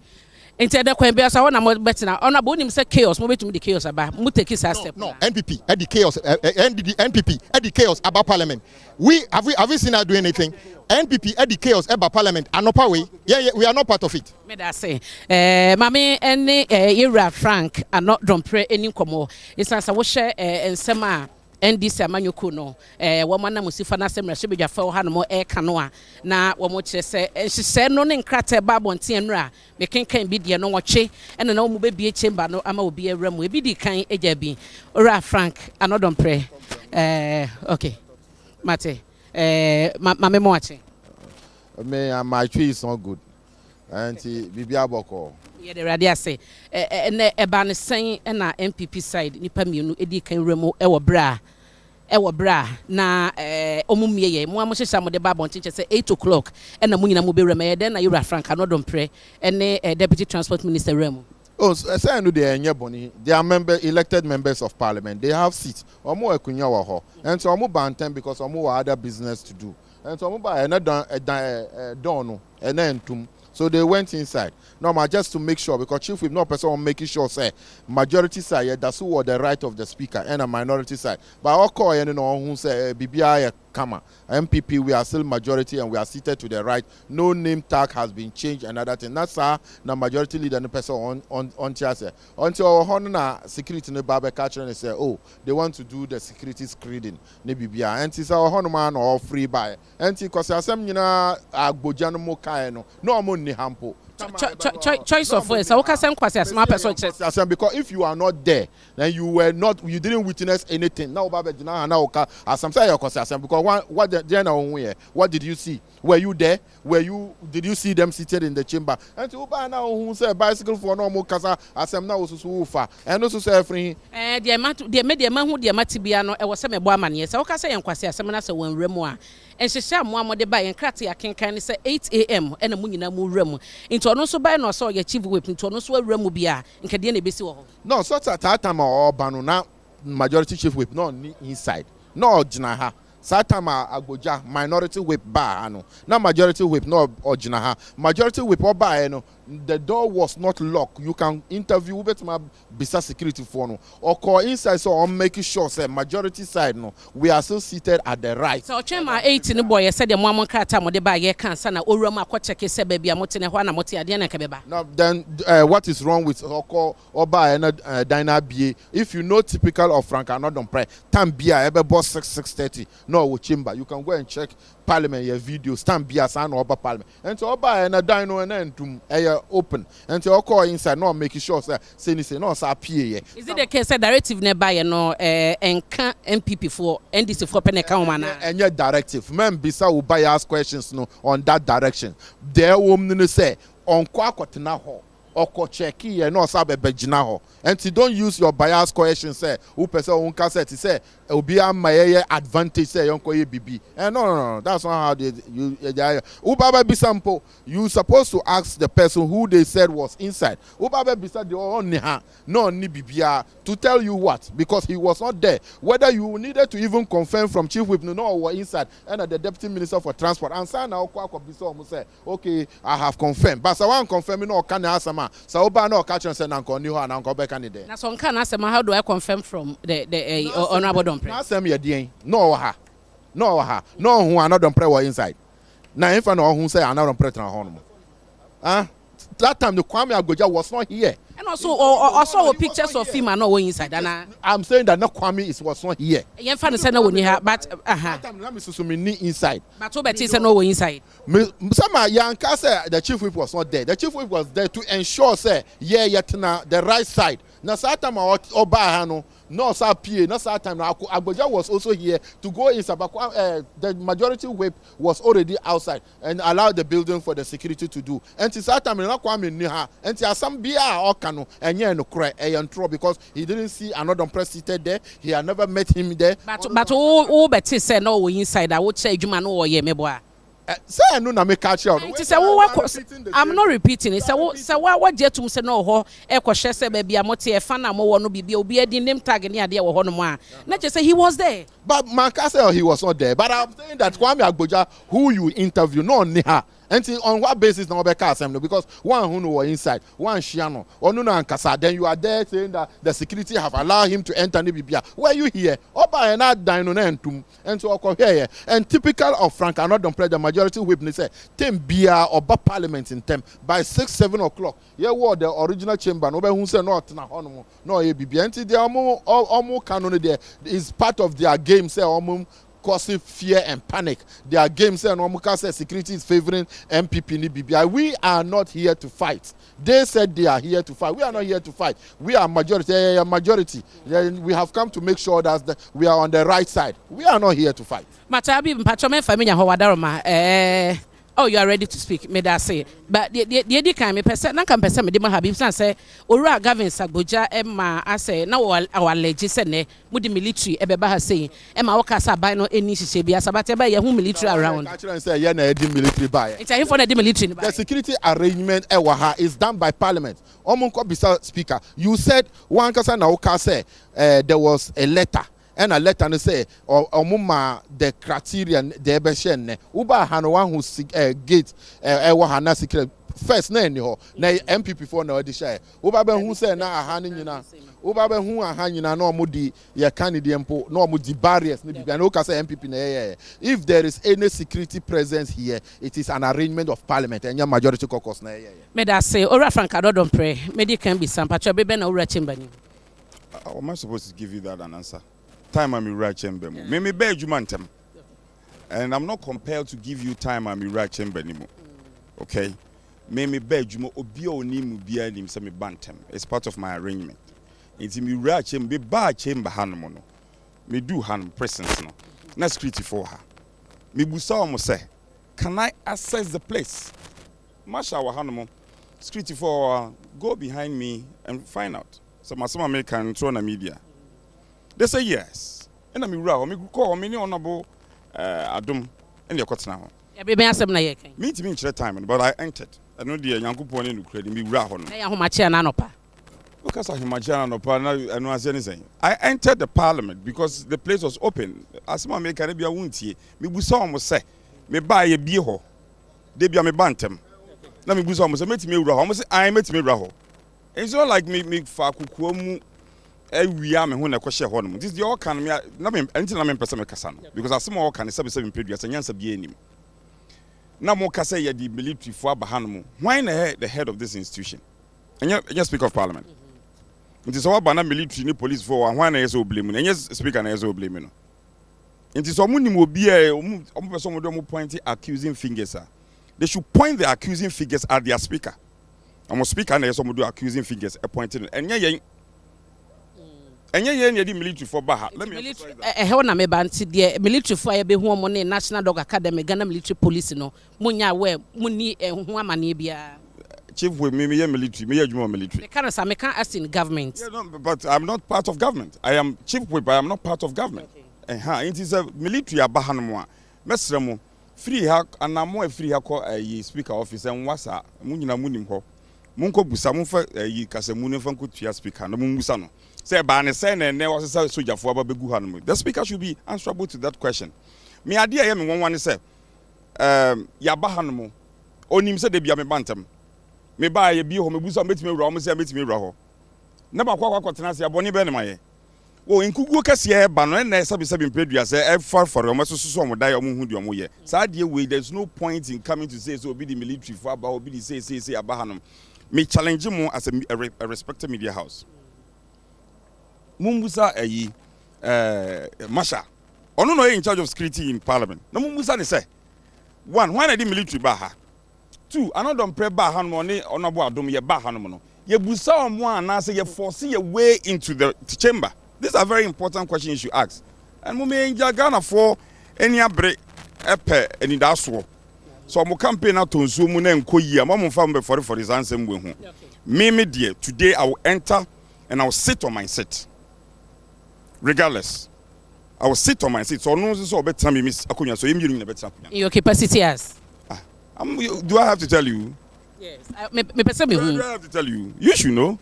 Instead of going so na mo better na ona bo nim say chaos mo betumi the chaos aba mo take it step. No, NPP at the chaos NPP at the chaos about parliament. We have we seen her do anything? NPP at the chaos about parliament anopa way. Yeah, we are not part of it. Me da say mame any era Frank and not dompre any komo. It's as wo share ensema NDC amanyoko no woman na musifa na semra hye bedwa fa ha no mo kanoa na wo mo kire se hye no ne nkrata ba bonte enra me kenkan bi de no wotwe ena na wo mo bebie chamber no ama obi awram e bi di kan eja bi ora Frank anodompre okay mate mame mo ache me my tree is not good anti bibia boko ye the radia say na eba ne sen na MPP side nipa mienu edi kan wremu e wo bra na omumie ye mo amohyehyɛ mo de ba bonche say 8 o'clock na mo nyina mo be wrem den na Yura Frank anodompre ene deputy transport minister wrem. Oh, say no dey enye boni. They are elected members of parliament. They have seats. Omo akunya wa ho. And so omo bantam because omo other business to do. And so omo ba don no entum. So they went inside. Normal, just to make sure, because Chief Whip no person making sure say majority side, yeah, that's who the right of the speaker, and a minority side. But all call you know who say BBI Kama MPP, we are still majority and we are seated to the right. No name tag has been changed. Another thing. That's the majority leader and the person on chair say until honor security in the barber catcher and say, oh, they want to do the security screening. Ne BBI and it's our honor man or free buy. And because some agbojano mo kaino no mo ni hampo. Choice of words. I can say kwase asma person because if you are not there, then you didn't witness anything. Now baba jina na oka asam say your kwase because what did you see? Were you there? Did you see them seated in the chamber? And to buy now who say bicycle for no more kasa asam na osusu ufa and also say free the media man who the matibia no e was say me boa mane say oka say yan kwase asam na say wan remu a enhyehya mo de ba yan krate akenkan say 8 am and mu nyina mu remu into no so by no so your chief whip into no so awuramu bia nke de na ebesi wo ho no so that time or banu na majority chief whip no inside no gina ha Satama Agboja minority whip bar ano na majority whip no original ha majority whip oba no the door was not locked. You can interview with my bisa security for no or call inside so I'm making sure say majority side no we are still seated at the right. So chema 8 ni boy said the mama krata mo de ba ye cancer na owram akọ check say baby amote ne ho na mote ade na kebeba. Now then what is wrong with oko oba and Dina BA if you know typical of Frank Anodompre time bia ebe boss 6:30 no chamber you can go and check parliament your video stand bia san oba parliament and so oba and dino and entum open and to call inside no making sure say no sa pie. Is it the case that directive nearby no enka MPP for NDC for peneka woman and your directive men bisa will buy ask questions no on that direction there woman say on kwakotena ho oko check here no sabe begina ho and you don't use your bias question say who person on cassette say obi amaye advantage say yonko ye bibi and no that's not how they ubaba bisampo you supposed to ask the person who they said was inside ubaba bisa the only ha no ni bibia to tell you what because he was not there whether you needed to even confirm from chief whip no or inside and the deputy minister for transport and say na okwa bisa omo say okay I have confirmed but I want confirm no can asama so oba na catch say na nko ni ho na nko be can there na so nka na asama how do I confirm from the honorable na asem ye den no ha no hu Anodompre wa inside na if na hu say Anodompre tra ho no that time the Kwame Agboja was not here. And also pictures of him are not inside. I'm saying that Kwame was not here. You find the when you have, but inside. But Robert is no inside. Some Yanka said the chief whip was not there. The chief whip was there to ensure, say, the right side. Now, Satam or Bahano, no Sapie, no Satam. Agboja was also here to go inside. The majority whip was already outside and allowed the building for the security to do. And Satam and Kwame Niha, and some beer or cano, and yeah, no cry, and trouble because he didn't see another press seated there. He had never met him there. But all Betty said no inside. I would say, Juman or Yemeboa. Say no, na me catch out. I'm not repeating it. So what Jetum said no ho e kwhye say baby amote e fa na mo wo no bibia obi adi name tag ne ade wo ho no mo a na just say he was there. But man can say he was not there. But I'm saying that Kwame Agboja who you interview no ni ha. And on what basis now because one who was inside, one Shiano, or no Ankasa, then you are there saying that the security have allowed him to enter Nibibia. Where you here? Oba and not dine on entum, and so here. And typical of Frank and Adom the majority witness say, Tem Bia or Ba Parliament in Tem by 6-7 o'clock. Yeah, what the original chamber, no who say not na hono, no ABB. And the Omo canon there is part of their game, say Omum. Causing fear and panic. Their games and Omuka said security is favoring MPP Nibibia. We are not here to fight. They said they are here to fight. We are not here to fight. We are majority. We have come to make sure that we are on the right side. We are not here to fight. Matabi Patrome Family Hawadaroma. Oh, you are ready to speak, may I say. But the kind of person, not person, Medima Habib say, Ora Gavin Sagboja, Emma, I say, now our legislation, with the military, Ebebaha saying, Emma Okasa by no any Shabia Sabateba, who military around. I say, military buyer. It's a for the military. The security arrangement is done by Parliament. Omonko Bisa Speaker, you said one Kasa Naoka say there was a letter. And a letter and say mumma the criterion the ebeshen uba hano one who gate hana secret first na ho na MPP for na odi share uba be hu say na ahane nyina uba be hu ahane nyina na omudi ye candidate mpo na omudi barriers na bibia na o ka say MPP na if there is any security presence here it is an arrangement of Parliament and your majority caucus na me da say ora Frank Adom pray me di can be some patcho be na ora chamber ni. How am I supposed to give you that an answer? Time I'm right chamber. Me bear jumantem. And I'm not compelled to give you time I'm right chamber anymore. Okay? Me bear jumo obi oni mu bia nim se me bantem. It's part of my arrangement. It's me right chamber be bar chamber hanmo no. Me do hand presence no. Na security for her. Me busa omo say, can I access the place? Masha wa hanmo. Security for go behind me and find out. So my American throw na media. They say yes. And I mean, I call me honorable Adom and your cuts now. Me to me time, but I entered. I know the young people in Ukraine, me rahon. Because I imagine I know as anything. I entered the parliament because the place was open. As my make Caribbean won't ye. Me busa must say, me buy a beer ho. They be a me bantam. Let me busa must met me raho. I met me raho. It's not like me fakukumu. We are when I question one. This is the all can me. Nothing. Anything I'm person me kasa no. Because as some all can 77 period. Say nyansa bi enim. Na mo kasa ye the military for abahan mo. Why the head of this institution? And you speak of parliament. It is all bana military ni police for why na yeso blame. And yes speaker na yeso blame no. It is omu ni mo bi omu person mo do mo point accusing fingers. They should point the accusing fingers at their speaker. Omo speaker na yeso mo do accusing fingers pointing. And and yeah, the military for Baha. Let me na me banti the military for be hu mo National Dog Academy, Ghana Military Police no. Munya we muni hu amane bia. Chief with me military, me adwuma military. Me can't ask in government. Yeah, no, but I'm not part of government. I am chief whip, I am not part of government. Okay. It is a military abahan mo. Mesremo free ha anamo free ha ko speaker office and wasa munyina munim ho. Munko busa munfa yi kase munfa nko tua speaker no munbusa no. Say ban say na was say soldier for abegu hanum. The speaker should be answerable to that question. Me ade ya me won say ya ba hanum onim say de bia me bantam. Me ba ye bi ho me busa metime wura mo say metime wura ho. Na ba kwa tena say aboni be ne maye. Oh, in Kugu Cassia, Banon, and Sabi Pedria say, far for a so die or Muhudio. Sadie way, there's no point in coming to say so be the military for about be say Abahanum. Me challenge him as a respected media house. Mumbusa Masha. Ono no in charge of security in parliament. No Mumbusa say. One, why na the military baha? Two, another pre baha money honorable Adom ye baha no. Ye busa omo anase ye force your way into the chamber. These are very important questions you ask. And mume inja Ghana for any abre epe any daso. So mo campaign out to nsumu na enko yi am mo fa for his answer we hu. Me dear, today I will enter and I will sit on my seat. Regardless, I will sit on my seat. So no so better me miss Akunya. So you in better. Your capacity as. Do I have to tell you? Yes. Me person me do I have to tell you? You should know.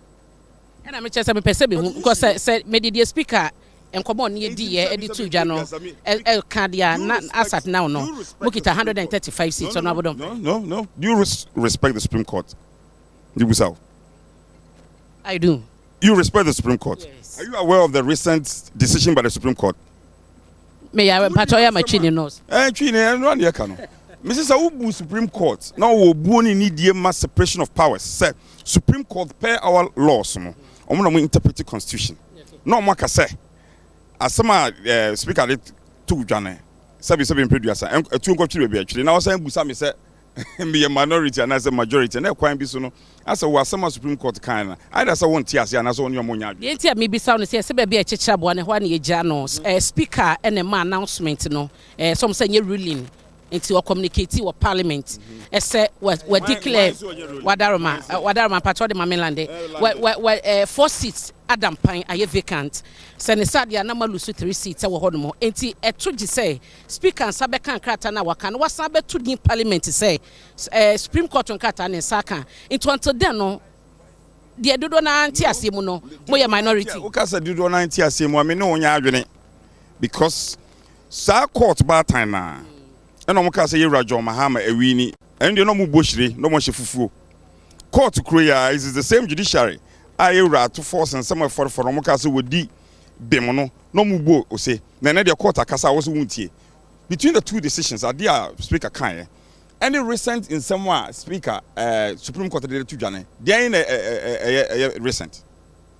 And I'm just me person me because said me the speaker and come on near the editor Jano El Candia not asat now no. Look at 135 seats on Badwam. No. Do you respect the Supreme Court? I do. You respect the Supreme Court? Yes. Are you aware of the recent decision by the Supreme Court? May I patoya machine knows? Chine no an yakano. Mrs. Awu Supreme Court now we boni need the mass separation of powers. Say Supreme Court per our laws no. Omo na interpret the constitution. No mo ka say. Asema speaker let to dwane. Sabi producer. Tu nko twi be actually. Na o say busa me say be a minority and as a majority and kwan bi so no as a Supreme Court kan either say won tiase and as on your monya the entia me bi sound say be a chichira bo na ho na ye gya no speaker and a man announcement no some say ruling into communicate with parliament say we declare wadaroma patro de mamelande 4 seats Adam Pine aye vacant senesa dia na malusu 3 seats e wo hono enti etoji say speaker nsabe kan krata na waka no wasan betu din parliament say Supreme Court nkata ne saka into until then no de dodo na anti asemu no moye minority o ka say dodo na anti asemu ame no onya adwene because sa court ba time na and no ka say Yewra John Mahama ewini and de no mu bohire no mo hyefufuo court kroya is the same judiciary Yewra to force and some for no ka say wodi bemono no mu bo o say na the court akasa wo so wuntie between the two decisions are there speaker kan any recent in someone speaker Supreme Court dey to dwane they are in recent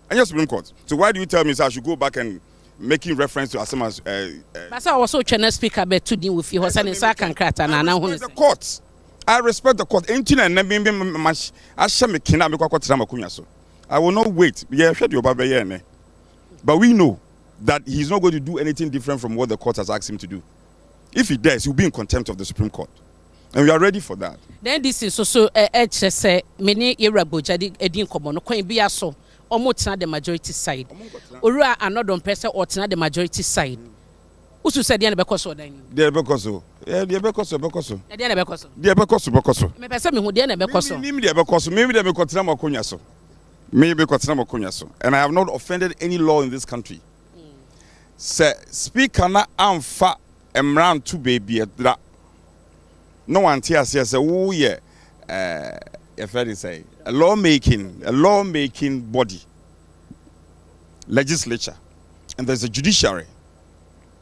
and your Supreme Court so why do you tell me so I should go back and making reference to Asema's but I was also speaker be to deal with you Hosan Saka krata na na hu the court. I respect the court. Entina na me match asha me kina me kwakotira makunya so. I will not wait. But we know that he's not going to do anything different from what the court has asked him to do. If he does, he'll be in contempt of the Supreme Court. And we are ready for that. Then this is also say many Yewra Bojadi edin komo no kwan bia so omo the majority side. Ora another person or the majority side. Usu said the bekoso dan. The bekoso. Yeah, the bekoso. The bekoso. The bekoso. Me pese me hu the bekoso. Me the bekoso. Maybe the bekotira makonya so. Maybe bekotira makonya so. And I have not offended any law in this country. Say speaker na amfa emran to baby edra. No one tears say oh yeah if I say a lawmaking body, legislature, and there's a judiciary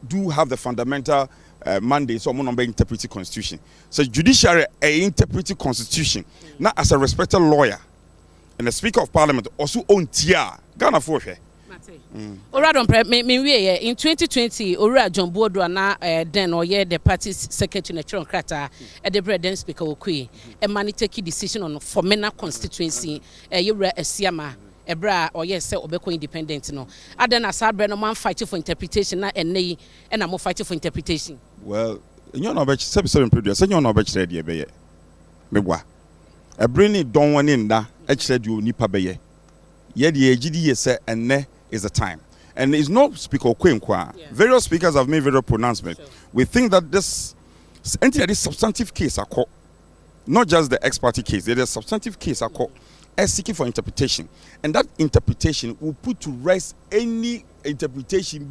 do have the fundamental mandate so number interpreting constitution. So judiciary interpreting constitution not as a respected lawyer and the Speaker of Parliament also own tia Ghana for her. Adom in 2020 Ora John Bodo na then or the party's secretary natural krata at the bread then Speaker Okui a man take decision on for mena constituency Yewra Esiama ebra or yes say obeko independent no adan asabre no man fight for interpretation na ene and am fight for interpretation. Well you know about 7 producer you know about the be mebwa ebreni don woni nda e kire de onipa beye ye de agidi ye say ene is the time. And it's not Speaker Okwenkwa. Yeah. Various speakers have made various pronouncements. Sure. We think that this substantive case are called, not just the ex-party case, there's a substantive case are called seeking for interpretation. And that interpretation will put to rest any interpretation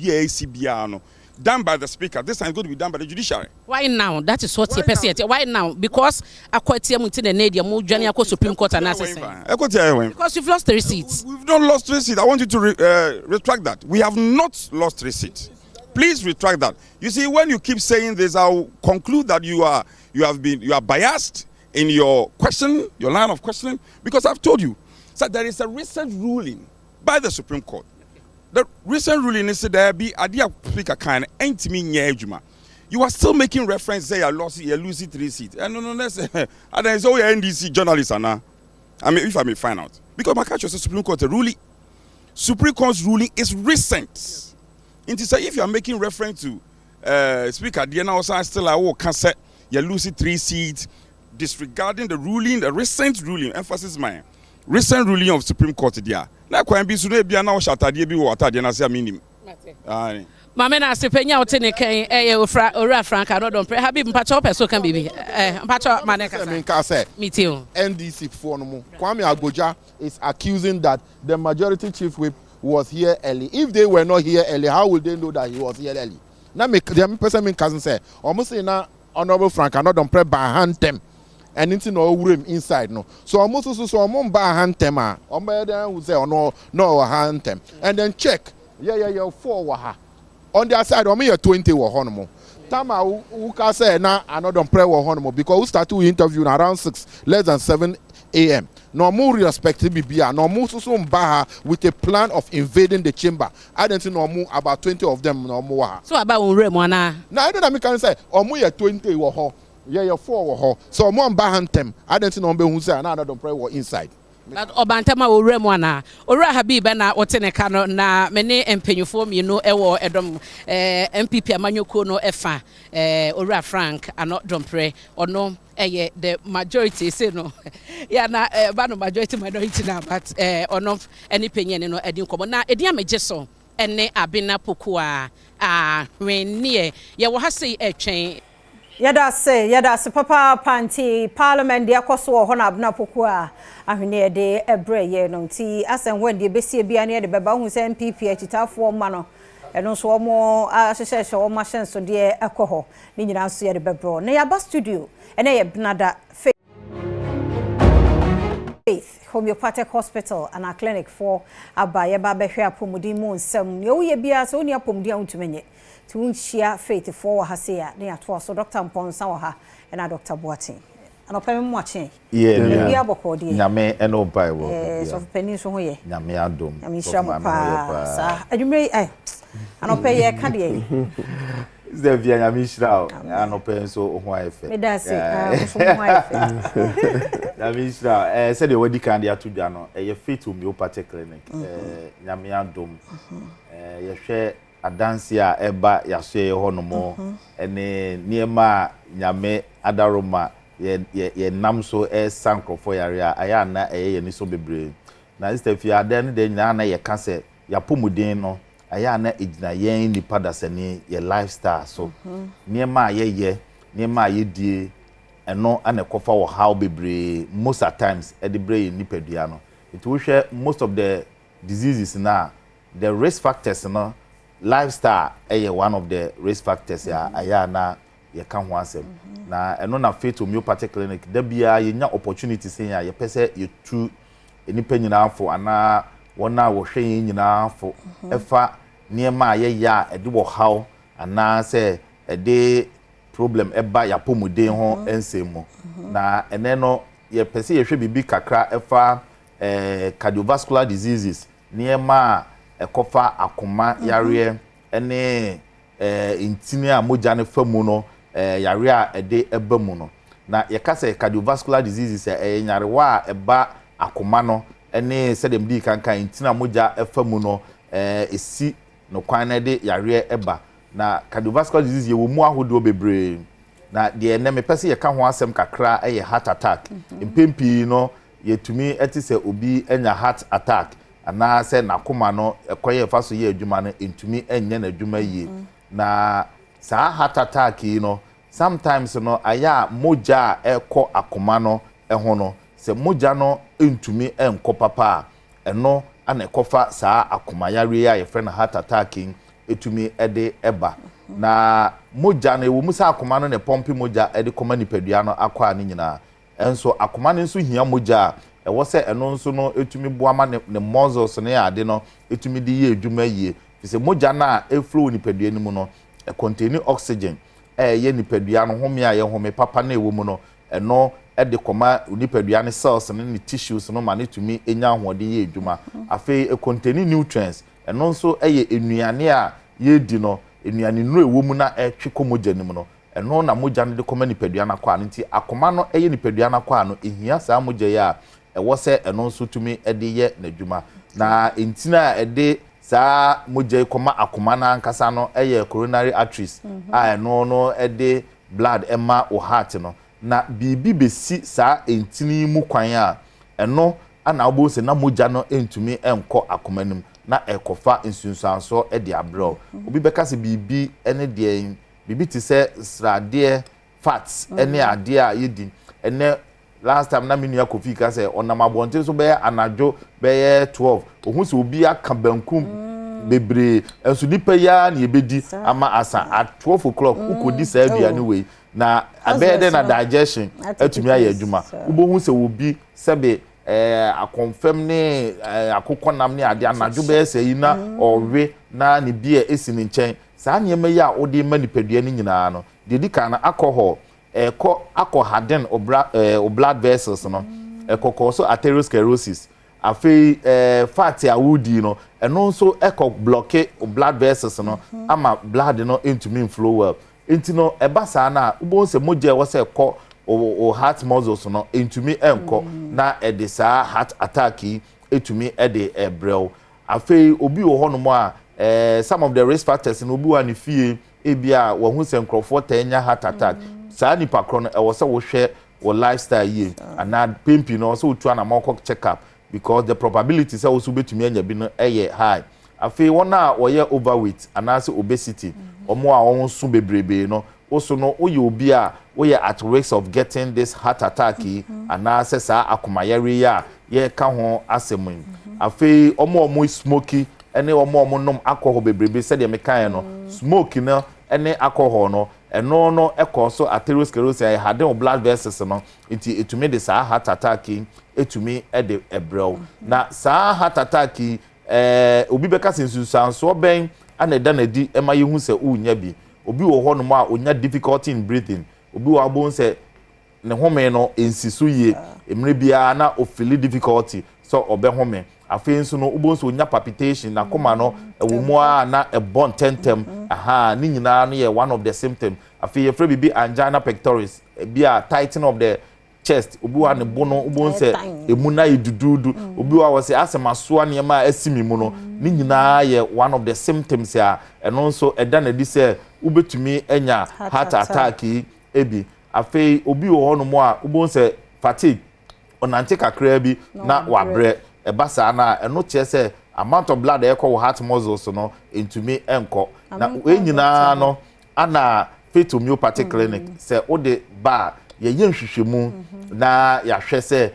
done by the speaker. This time it's going to be done by the judiciary. Why now? That is what you perceive. Why now? Because Supreme Court and because you've lost the receipts. We've not lost receipt. I want you to retract that. We have not lost receipt. Please retract that. You see, when you keep saying this, I'll conclude that you are biased in your question, your line of questioning, because I've told you. So there is a recent ruling by the Supreme Court. The recent ruling is that there be a speaker kind ain't me nyejuma. You are still making reference say you lose 3 seats. And no, that's and there's all NDC journalists now. I mean, if I may find out, because my catch was the Supreme Court ruling. Supreme Court's ruling is recent. It is if you are making reference to Speaker Diana also still can say you lose 3 seats, disregarding the ruling, the recent ruling. Emphasis my recent ruling of Supreme Court there. Like when be soon be now shatter be water Diana say minim. Mama na sepenya otene kan ora Frank Adom pre Habib mpacho person kan bibi mpacho maneka say meeting NDC for no more. Kwame Agboja is accusing that the majority chief whip was here early. If they were not here early, how would they know that he was here early? Now make the person mean cousin say almost say na Honorable Frank Adom pre by hand them and into no room inside no. So almost so by hand them who say no hand them and then check 4 waha. On the other side, on me 20 were honorable. Tama who can say now another prayer were honorable because we started interviewing around 6, less than 7 a.m. No more respected BBA, no more so with a plan of invading the chamber. I don't know more about 20 of them no more. So about Remona. Now I don't know can say or more 20 were ho. 4 were ho. So more bahantem. I don't know who say another prayer were inside. But Obantama will remwana. Ora Habib na Otenekano na many empenyufo mienu ewo Edom MPP Amanyoko no efa Ora Frank Adom pre ono the majority say no. Ya na bano majority na but ono any penyen no edin komo na edia mejeso ene abena pokua when near ye wo ha say etwen Yada se papa panti parliament de akoso ho na abna pokua ahwene de ebre ye no ti asen when de besie bia ne de beba hu se MPP achitafo ma no eno so omo ahyehyehye o ma hyenso de ekoho ni nyina so ye de bebro na ya ba studio ene ye bnada Faith Homeopathic Hospital and a clinic for abaye ba behwe apomudi mu nsam ye wo ye bia so oni apomudi antumenye Tunshia Faith for Hasia, near to so Dr. Ponsawaha and Dr. Boatin. And I'll pay him watching. Yeah, Yame and no Bible. So Peninsula, Yame Adom. I mean, Shamapa, and you may, and I'll pay a candy. Is there Viana Mishra and I'll pay so wife? That's it. Mishra said the wedding candy at Tujano, a Faith Homeopathic Clinic, Yame Adom, you share. Adansia eba ya hye ho no mo ene niema nyame adaroma ye nam so sankrofo yare aya na ye ni so bebre na sister fi adan de nyina na ye ka se ya pomuden no aya na ejina ye ni padasani ye lifestyle so niema ye niema ye die eno ana kofa wo how bebre most at times e de bre ni pedua no it will share most of the diseases na the risk factors no lifestyle one of the risk factors aya na ye kan ho asem na eno na Faith Homeopathic Clinic da bia ye nya opportunity sen ya ye pese ye tu enipa nyina afo ana wona wo hwe nyina afo efa niema ye ya ede wo haw ana se ede problem eba ya pomuden ho ensemu na ene no ye pese ye hwe bibi kakra efa cardiovascular diseases niema ekofa akoma yare ene intini a moja ne famu no yare a ede ebamu no na yekase cardiovascular diseases nyare wa eba akoma no ene sedem di kankan intini a moja efamu no esi no kwan na de yare eba na cardiovascular disease ye wo mu ahodo bebre na de ene me pese ye ka ho asem kakra heart attack impempi no yetumi etise obi enya heart attack ana se na koma no ekoye faso ye adwuma no entumi enye na adwuma yie na sa heart attack no sometimes no aya moja eko akoma no eho no se moja no entumi enko papa eno ana ekofa sa akoma yare ya ye friend heart attack etumi ede eba na moja na ewo musa akoma no ne pompi moja ede koma nipadua no akwa ne nyina enso akoma ne nso hia moja ewo se eno nso no etumi boama ne muscles ne ade no etumi di ye adwuma yie se moja na eflow nipadua ni mu no e contain oxygen ye nipadua no home a ye home papa na ewo mu no eno ede koma nipadua ne cells ne tissues no ma ne tumi enya ahode ye adwuma afi e contain nutrients eno nso eye enuane a ye di no enuane no ewo mu na etwe komoja ni mu no eno na moja ne de koma nipadua na kwa nti akoma no eye nipadua na kwa no ehia saa moja ya ewo se eno nso tumi ede ye n'adwuma na entina ede saa moja koma akoma na ankasa no eye coronary arteries a eno no ede blood ema o heart no na bibi besi saa entini mu kwan a eno ana obo se na moja no entumi enko akoma nim na ekofa insunsanso ede abro obi beka se bibi ene de bibi ti se srade fats ene ade a yedi ene last time na menu akofi ka se onam abonte so be anajo be 12 ohun se obi aka bankum bebre enso nipa ya na ebedi ama asa at 12 o'clock ukodi sa aduane we na abede na digestion atumi aye adwuma ubohun se obi sebe a confirm ne akokonam ne ade anajo be se yi na owe na ne bia esi ne nchen saa nyema ya odi ma nipadua ni nyina no dedi kan na alcohol harden blood vessels no so atherosclerosis afi fat awudi no eno nso block blood vessels no ama blood no into flow well enti no eba saa na ubo se moje wo se o heart muscles no into me enko na ede saa heart attack etumi ede ebrel afi obi wo hono mo a some of the risk factors no obi wa ne fie ebia wo hu se nkrofo tanya heart attack saa ni pakro no wo se wo hwe wo lifestyle ye ana pimpi no so tu ana mo check up because the probability say wo so betumi anya bi no high afi wona wo ye overweight ana se obesity omo a won so bebrebe no also no wo ye obi a wo ye at risk of getting this heart attack ana se saa akomayare ya ye ka ho asem afi omo smoky ene omo nom alcohol bebrebe se de mekan no smoke no ene alcohol no eno no so atherosclerosis I had blood vessels no etumi de saa heart attack etumi ede ebrel na saa heart attack obi beka sensusanso ben ana da na di ema yehu se unya bi obi wo ho no ma onya difficulty in breathing obi wo abon se ne home no ensiso ye emre bia na ofili difficulty so obe home afenso no ubonso onya palpitation na koma no ewomu a na ebon tentem ni nyina no ye one of the symptoms afi ye bibi angina pectoris bia tightening of the chest obi wa ne bono ubonse emu na yedududu obi wa wo se asemaso ne ma asimi mu no ni nyina ye one of the symptoms ya eno nso eda na di se ubetumi enya heart attack ebi afi obi wo hono mo a ubonse fatigue onante kakra bi na wabre ebasa na eno chese amount of blood ekọ heart muscles no entumi enko na enyina no ana fit homeopathic clinic se ode ba ye nhwehwemu na ya hwese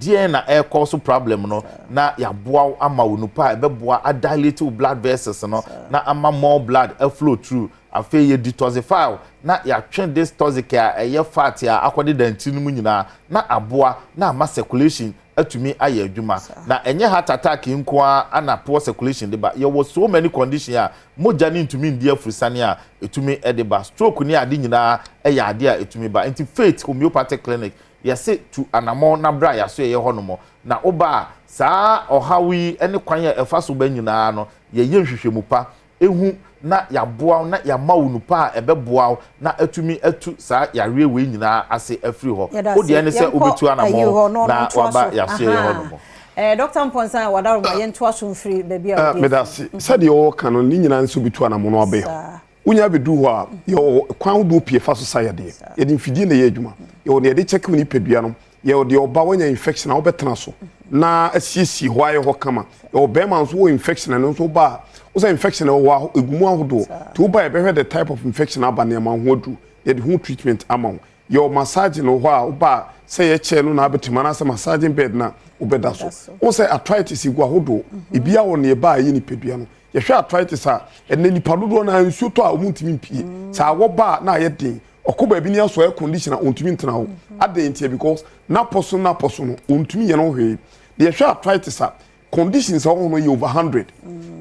die na ekọ so problem no na ya boa ama wonupa ebeboa adilate blood vessels no na ama more blood flow through afi ye detoxify na ya twen this toxic a fat ya akode dantinu mu nyina na aboa na ama circulation atumi aye adwuma na enye heart attack nkoa ana poor circulation de ba ye was so many conditions a moja ni ntumi ndi afurusane a etumi ede ba stroke ni ade nyina eye ade a etumi ba enti faith homeopathic clinic yase tu anamo na bra yaso ye honomo na oba saa ohawi ene kwan ya efaso ba nyina no ye nhwehwemu pa ehu na ya boa na ya mawunu pa ebeboa na atumi atu saa yare we nyina ase afiri ho odi ene se obetu anamo na waba yaso ye honomo Dr. Mponsa wadaru ma yento aso mfiri baby a medasi sade o kanu ni nyina nso betu anamo no abe unya bedu ho a yo kwan do pie fa society ye di mfidie na ye adwuma yo ne de check ni pedua no ye de oba wanya infection na obetena so na asiesi ho aye ho kama yo be man so infection na nso ba usa infection wa egumu ahodo to buy be the type of infection abane ma ho adu ye de ho treatment amount your massage no ho a ba say ye che no na abetima na say massaging bed na obeda so o say arthritis igu ahodo ebia wo ne ba yi ni pedua no ye hwe arthritis a ene nipa dodo na nsuo to a omuntimi pie sa wo ba na ye den okoba bi ni aso air conditioner ontumi ntena ho adentie because na poso no ontumi ye no hwe ye hwe arthritis a conditions a wo no ye over 100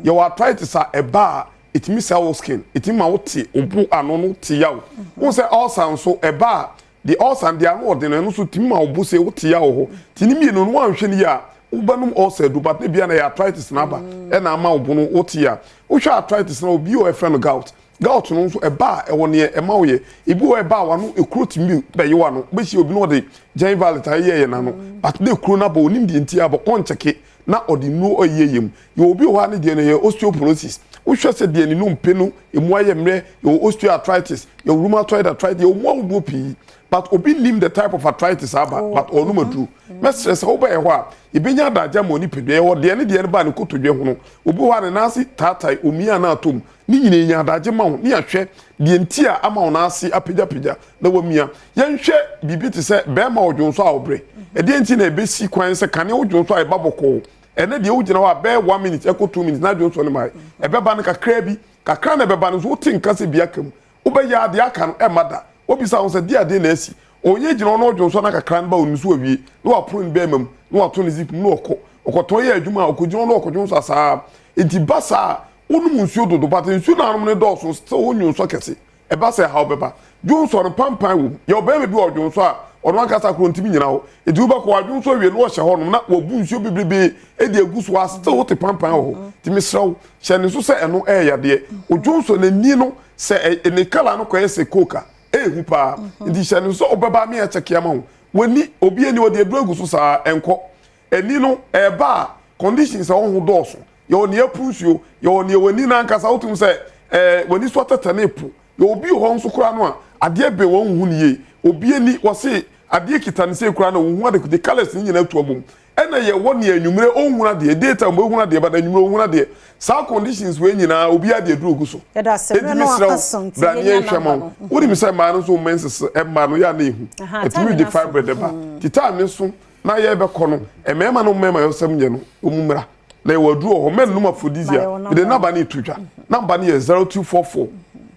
ye arthritis a eba itimi sell skin itimi ma wo ti obu ano no ti yawo wo say ulcer so eba the ulcer and the ano ordinary no so timi ma obu say wo ti yawo ho tinimi no no anhwe ni ya ubanum ulcer do but bia na ya arthritis na ba e na ama obu no wo ti ya wo hwe arthritis na obi o e friend gout gout no so eba e won ye e ma wo ye ibi wo eba wa no ekuro timi be ye wa no be si obi no de gen valita ye na no but de ekuro na ba onim de ntia ba koncheke na odi no oyeyem ye obi ho ane de no ye osteoporosis wo hwe se de ni no mpe no emu aye mre ye osteoarthritis ye rheumatoid arthritis ye omo wo pi but obi lim the type of arthritis aba but onu madu mestres wo ba ye ho a ibenya daja mo ni pedwe wo de ne ba ne kotodwe ho no obi ho ane nasi tatai omia na atom ni nyine nya daje ma ho ni ahwe de ntia ama ho nasi apegya na wamia yenhwe bibi te se be ma odwonso a obre e de nti na ebesi kwan se kane odwonso a ebaboko ene de ugina wa be 1 minute eko 2 minutes na dwonso ne mai ebe ba ne kakra na ebe ba ne so tinka se biakam ube ya de aka no e mada obi sa won se dia de na asi onye gina no dwonso na kakra ne ba onusu awie no wa pro ne be mam no wa to ne zip no okoto ye adwuma okogina no okojunso asa enti basa onu munsuo dodo but nsuo na anom ne dɔɔso so onwonso kɛse eba se ha obeba dwonso no pampan wo ye obema bi odwonso a ɔno ankasa kro ntimi nyina ho edi wo bɛkɔ adwonso wie no ɔhyɛ hɔ no na wo bu nsuo bibrebe edi aguso ase wo te pampan ho timi sraw hyɛ ne so sɛ ɛno ɛyade odwonso na ni no sɛ ne kala no kɔ ɛsɛ koka ehu pa ndi hyɛ ne so obeba me ɛkyɛkia ma ho wani obi ani wo de aduru aguso saa ɛnkɔ ani no ɛba conditions a wo ho dɔɔso yo ne apunsuo yo ne wani na nkasa wotum se wani so tatane po yo obi ho nso kura no a ade be won hu niye obi ani wo se ade kitane se kura no hu ade the colors ni nyina atu amum ena ye wo ne anwumre onhuna de data mo huna de ba na anwumre onhuna de sa conditions we nyina obi ade duru oguso yada se no asonti ye hwema wodi mi se ma no so menses e ma no ya na ehu etimi de fiber de ba titan ne so na ye be kɔ no emema no mema yo sam nye no omumra na ye wadru ho men no mafodisia de number ni tutwa number ni 0244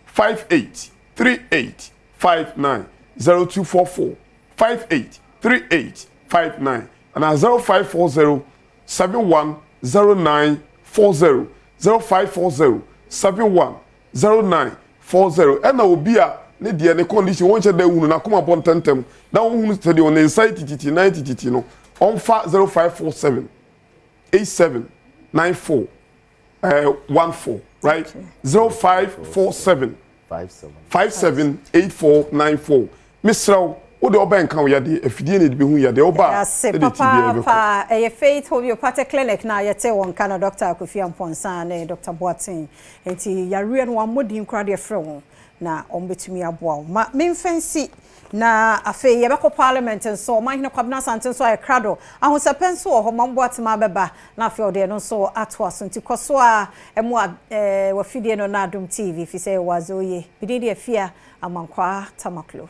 58 38 59 0244 58 38 59 and 0540 7109 40 0540 710940 and obi a ne de ne condition won che da hunu na koma bon tentem na won hunu study on anxiety titi 90 titi no on fa 0547 87 94 14 right 0547 57 8494 Mr. Ode oba nkan ya de afidie ne de behu ya de oba e de tibia pa e faith homeopathic clinic na ye te won kana Dr. Akofia Mponsa na Dr. Boatin enti yare no amodi nkra de frɛ ho na ombetumi aboa ma memfansi na afe ye beko parliament nso ma hine kwabna sante nso ayekrado ahosepen so ho mambo atema beba na afe ode no so ato aso nti koso a emu wafidie no na Adom TV fi se wazoye bididi afia amankwa tamaklo.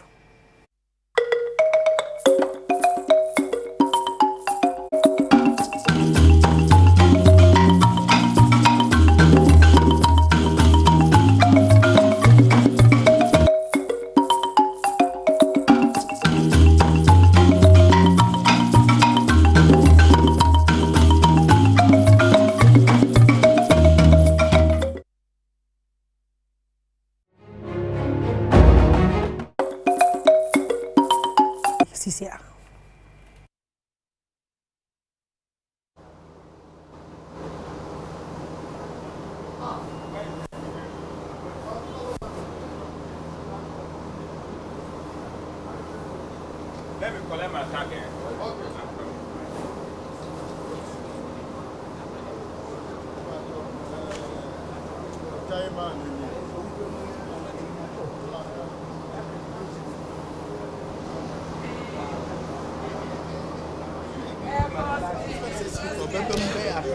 Let me collect my tag.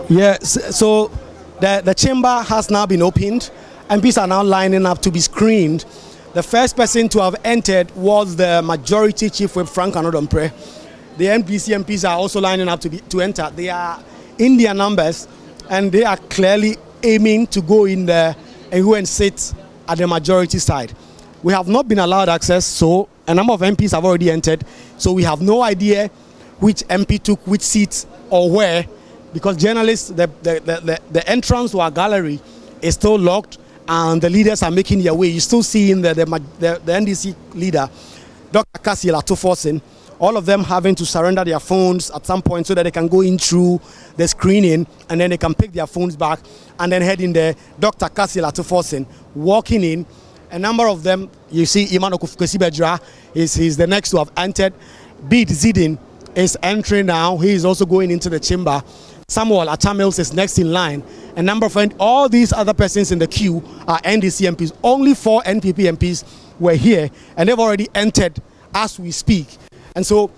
Yes, so the chamber has now been opened. MPs are now lining up to be screened. The first person to have entered was the Majority Chief Whip Frank Anodompre. The NPC MPs are also lining up to enter. They are in their numbers and they are clearly aiming to go in there and go and sit at the majority side. We have not been allowed access, so a number of MPs have already entered, so we have no idea which MP took which seats or where, because journalists, the entrance to our gallery is still locked and the leaders are making their way. You still see in the NDC leader, Dr. Cassie Latoforsen, all of them having to surrender their phones at some point so that they can go in through the screening and then they can pick their phones back and then head in there. Dr. Cassie Latoforsen walking in. A number of them, you see Imano Kufukesibedra he's the next to have entered. Beat Zidin is entering now. He is also going into the chamber. Samuel Atamils is next in line. A number of all these other persons in the queue are NDC MPs. Only 4 NPP MPs were here and they've already entered as we speak. And so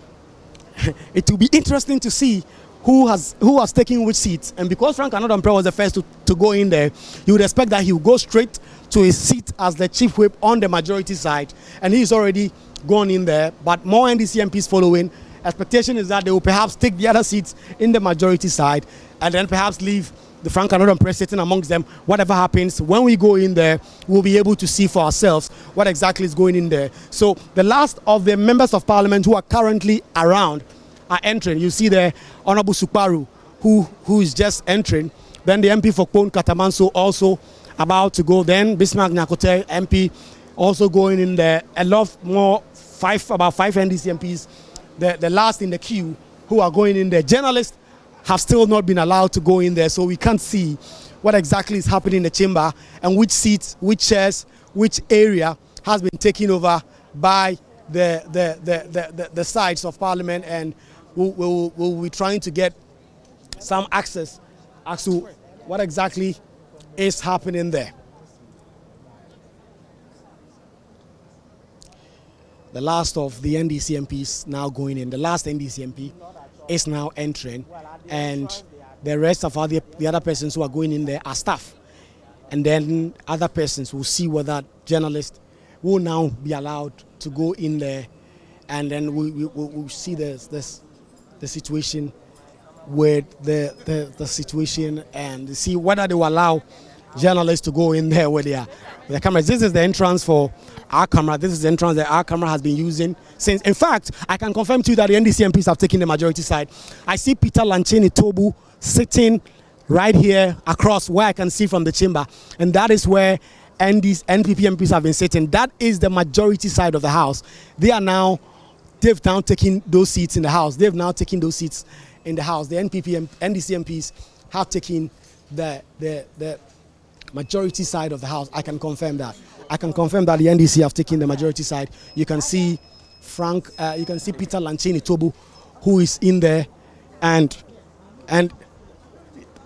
it will be interesting to see who has taken which seats. And because Frank Adom was the first to go in there, you would expect that he will go straight to his seat as the chief whip on the majority side. And he's already gone in there. But more NDC MPs following. Expectation is that they will perhaps take the other seats in the majority side and then perhaps leave the Frank Adom sitting amongst them. Whatever happens, when we go in there, we'll be able to see for ourselves what exactly is going in there. So the last of the members of parliament who are currently around are entering. You see the Honorable Sukparu, who is just entering. Then the MP for Kpone Katamanso also about to go. Then Bismarck Nyakote MP also going in there. A lot more, about five NDC MPs, the last in the queue who are going in there. Journalists have still not been allowed to go in there, so we can't see what exactly is happening in the chamber and which seats, which chairs, which area has been taken over by the sides of parliament, and we'll be trying to get some access as to what exactly is happening there. The last of the NDC MPs now going in. The last NDC MP is now entering, and the rest of the other persons who are going in there are staff. And then other persons will see whether journalists will now be allowed to go in there, and then we'll see the situation with the situation and see whether they will allow journalists to go in there with their cameras. This is the entrance for our camera. This is the entrance that our camera has been using since. In fact, I can confirm to you that the NDC MPs have taken the majority side. I see Peter Lanchini Tobu sitting right here across where I can see from the chamber, and that is where NPP MPs have been sitting. That is the majority side of the house. They've now taken those seats in the house. They've now taken those seats in the house. The NDC MPs have taken the majority side of the house. I can confirm that. I can confirm that the NDC have taken the majority side. You can see you can see Peter Lanchini Tobu, who is in there, and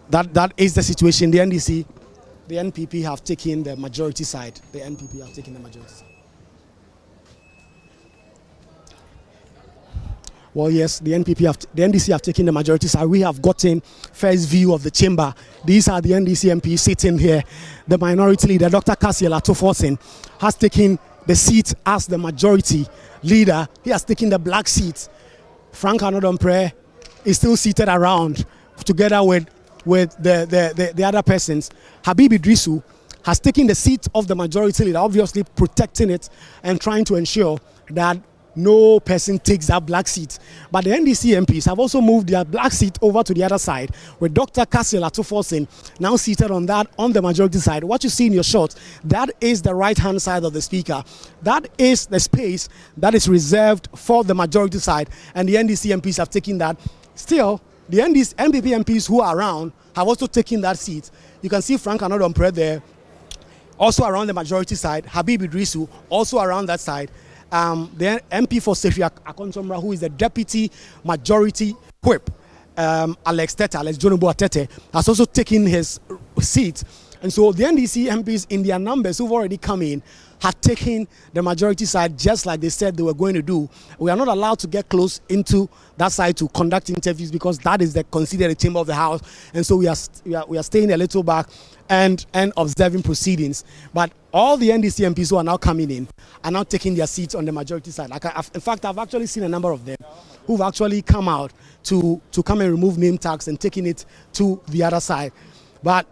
that is the situation. The NPP have taken the majority side. The NPP have taken the majority side. Well, yes, the NDC have taken the majority side. We have gotten first view of the chamber. These are the NDC MPs sitting here. The minority leader, Dr. Cassie Latoforsen, has taken the seat as the majority leader. He has taken the black seat. Frank Adom is still seated around together with the other persons. Habib Idrisu has taken the seat of the majority leader, obviously protecting it and trying to ensure that no person takes that black seat. But the NDC MPs have also moved their black seat over to the other side, with Dr. Cassie Latoforsen now seated on the majority side. What you see in your shot, that is the right-hand side of the speaker. That is the space that is reserved for the majority side, and the NDC MPs have taken that. Still, the NPP MPs who are around have also taken that seat. You can see Frank Adom there, also around the majority side. Habib Idrisu, also around that side. The MP for Sefi Akontomra, who is the deputy majority whip, Alex Jonobo Atete, has also taken his seat. And so the NDC MPs, in their numbers who've already come in, have taken the majority side, just like they said they were going to do. We are not allowed to get close into that side to conduct interviews, because that is considered a chamber of the house, and so we are staying a little back and observing proceedings. But all the NDC MPs who are now coming in are now taking their seats on the majority side. In fact, I've actually seen a number of them who've actually come out to come and remove name tags and taking it to the other side. But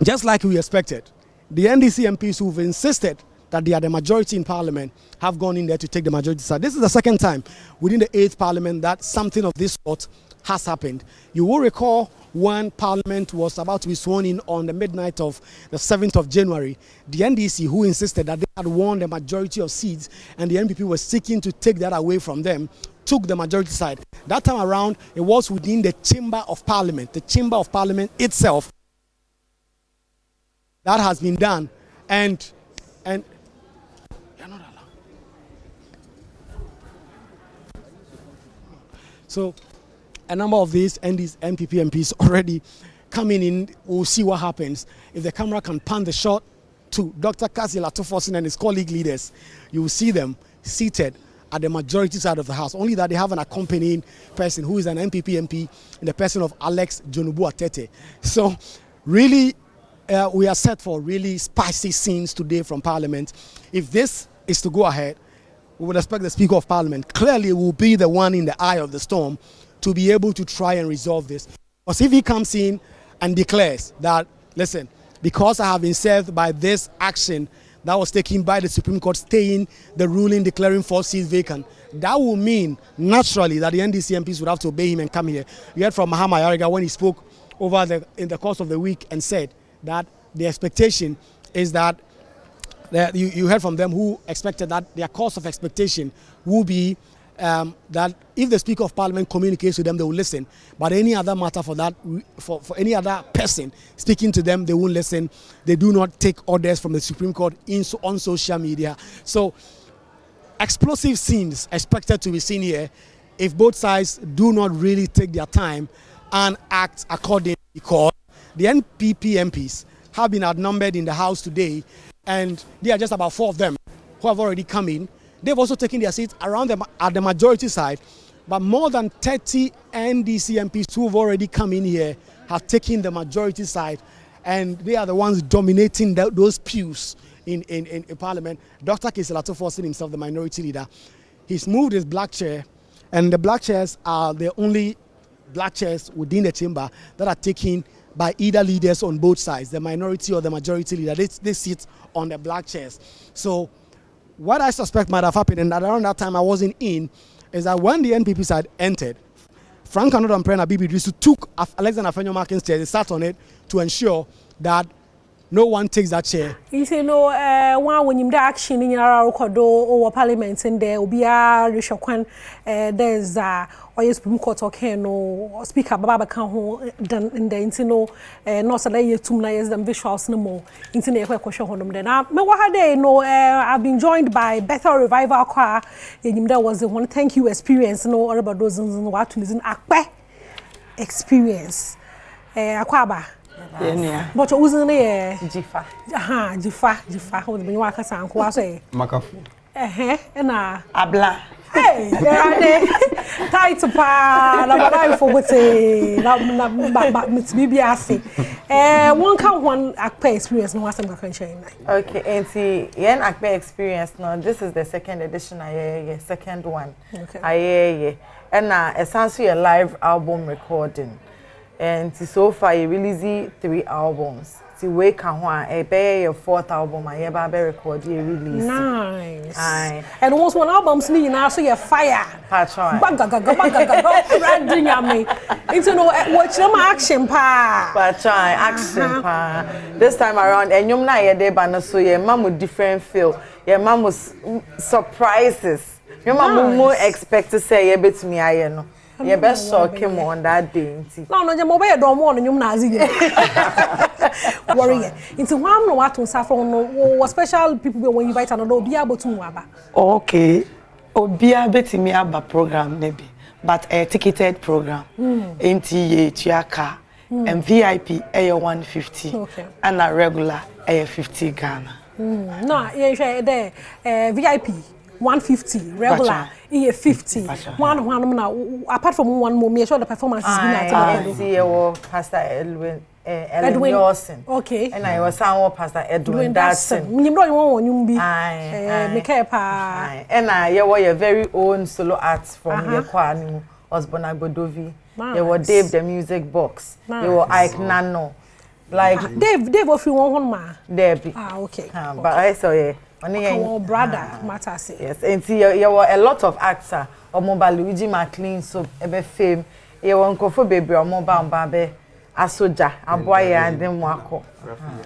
just like we expected, the NDC MPs who've insisted that they are the majority in parliament have gone in there to take the majority side. This is the second time within the 8th parliament that something of this sort has happened. You will recall when parliament was about to be sworn in on the midnight of the 7th of January, the NDC, who insisted that they had won the majority of seats and the NPP was seeking to take that away from them, took the majority side. That time around, it was within the chamber of parliament, itself, that has been done. And you're not allowed. So a number of these NPP MPs already coming in. We'll see what happens. If the camera can pan the shot to Dr. Kasi Latofosin and his colleague leaders, you will see them seated at the majority side of the house. Only that they have an accompanying person who is an NPP MP in the person of Alex Jonubu Atete. So really, we are set for really spicy scenes today from Parliament. If this is to go ahead, we would expect the Speaker of Parliament clearly will be the one in the eye of the storm to be able to try and resolve this. Because if he comes in and declares that, listen, because I have been served by this action that was taken by the Supreme Court staying the ruling declaring 4 seats vacant, that will mean naturally that the NDC MPs would have to obey him and come here. You heard from Mahama Yariga when he spoke in the course of the week and said that the expectation is that you heard from them who expected that their course of expectation will be that if the Speaker of Parliament communicates with them, they will listen. But any other matter for that, for any other person speaking to them, they won't listen. They do not take orders from the Supreme Court on social media. So explosive scenes expected to be seen here if both sides do not really take their time and act accordingly, because the NPP MPs have been outnumbered in the House today, and there are just about 4 of them who have already come in. They've also taken their seats around them at the majority side, but more than 30 NDC MPs who have already come in here have taken the majority side, and they are the ones dominating those pews in Parliament. Dr. Keselato Forson himself, the minority leader, he's moved his black chair, and the black chairs are the only black chairs within the chamber that are taken by either leaders on both sides, the minority or the majority leader. They sit on the black chairs. So what I suspect might have happened, and around that time I wasn't in, is that when the NPP side entered, Frank Anodam and Bibi Idrisu took Alexander Afenyo-Markin's chair, they sat on it to ensure that no one takes that chair. You say no, when you action in your or parliament in there, Obia Rishokwan, there's or Supreme Court okay, no Speaker Baba Kanho in the Intino, no Salay 2 years than visuals no more. Internet question on them. Then I've been joined by Bethel Revival Choir. There was the one thank you experience, no or about those and what to listen experience. Akwaba. Yeah. But you wasn't there. Jifa. Jifa. How do you want to say? Makafu. And Abla. Hey, tight pa. Na baba for what say. Na maybe I say. One akpe experience no wasam can share. Okay, and see, yen akpe experience no. This is the second edition. Second one. Okay. And essentially a live album recording. And so far, you released 3 albums. To wake and your 4th album, I ever record you release. Nice. Aye. And once one album's new, now so you fire. That's right. It's watch them action pa. That's right, action pa. This time around, and you're not your day, but so your mom with different feel. Your mom was surprises. Your mom more expect to say a bit to me, I know. You best shock him on that day. No, you mobile don't want you Nazi. Worry. Into one no what on Saffron or special people when you invite another be able to waba. Okay. Obia beti me aba program maybe, but a ticketed program. NTA Tiaka and VIP a 150 and a regular a 50 Ghana. No, yeah, there VIP 150 regular. 50. One apart from one more, make sure the performance is been at see Pastor Edwin Dawson. Okay. And I was someone Pastor Edwin Dawson. You know you want you be. And I were your very own solo acts from your Kwani, Osborne Agbodovi. You were Dave the Music Box. You were Ike Nano. Like Dave of you one ma. Debbie. Okay. But I saw yeah. Brother matter say. Yes, and see you were a lot of actors. Omoba Luigi McLean so ebe fame. You won kofo baby omoba mbabe asoja aboye adem wako.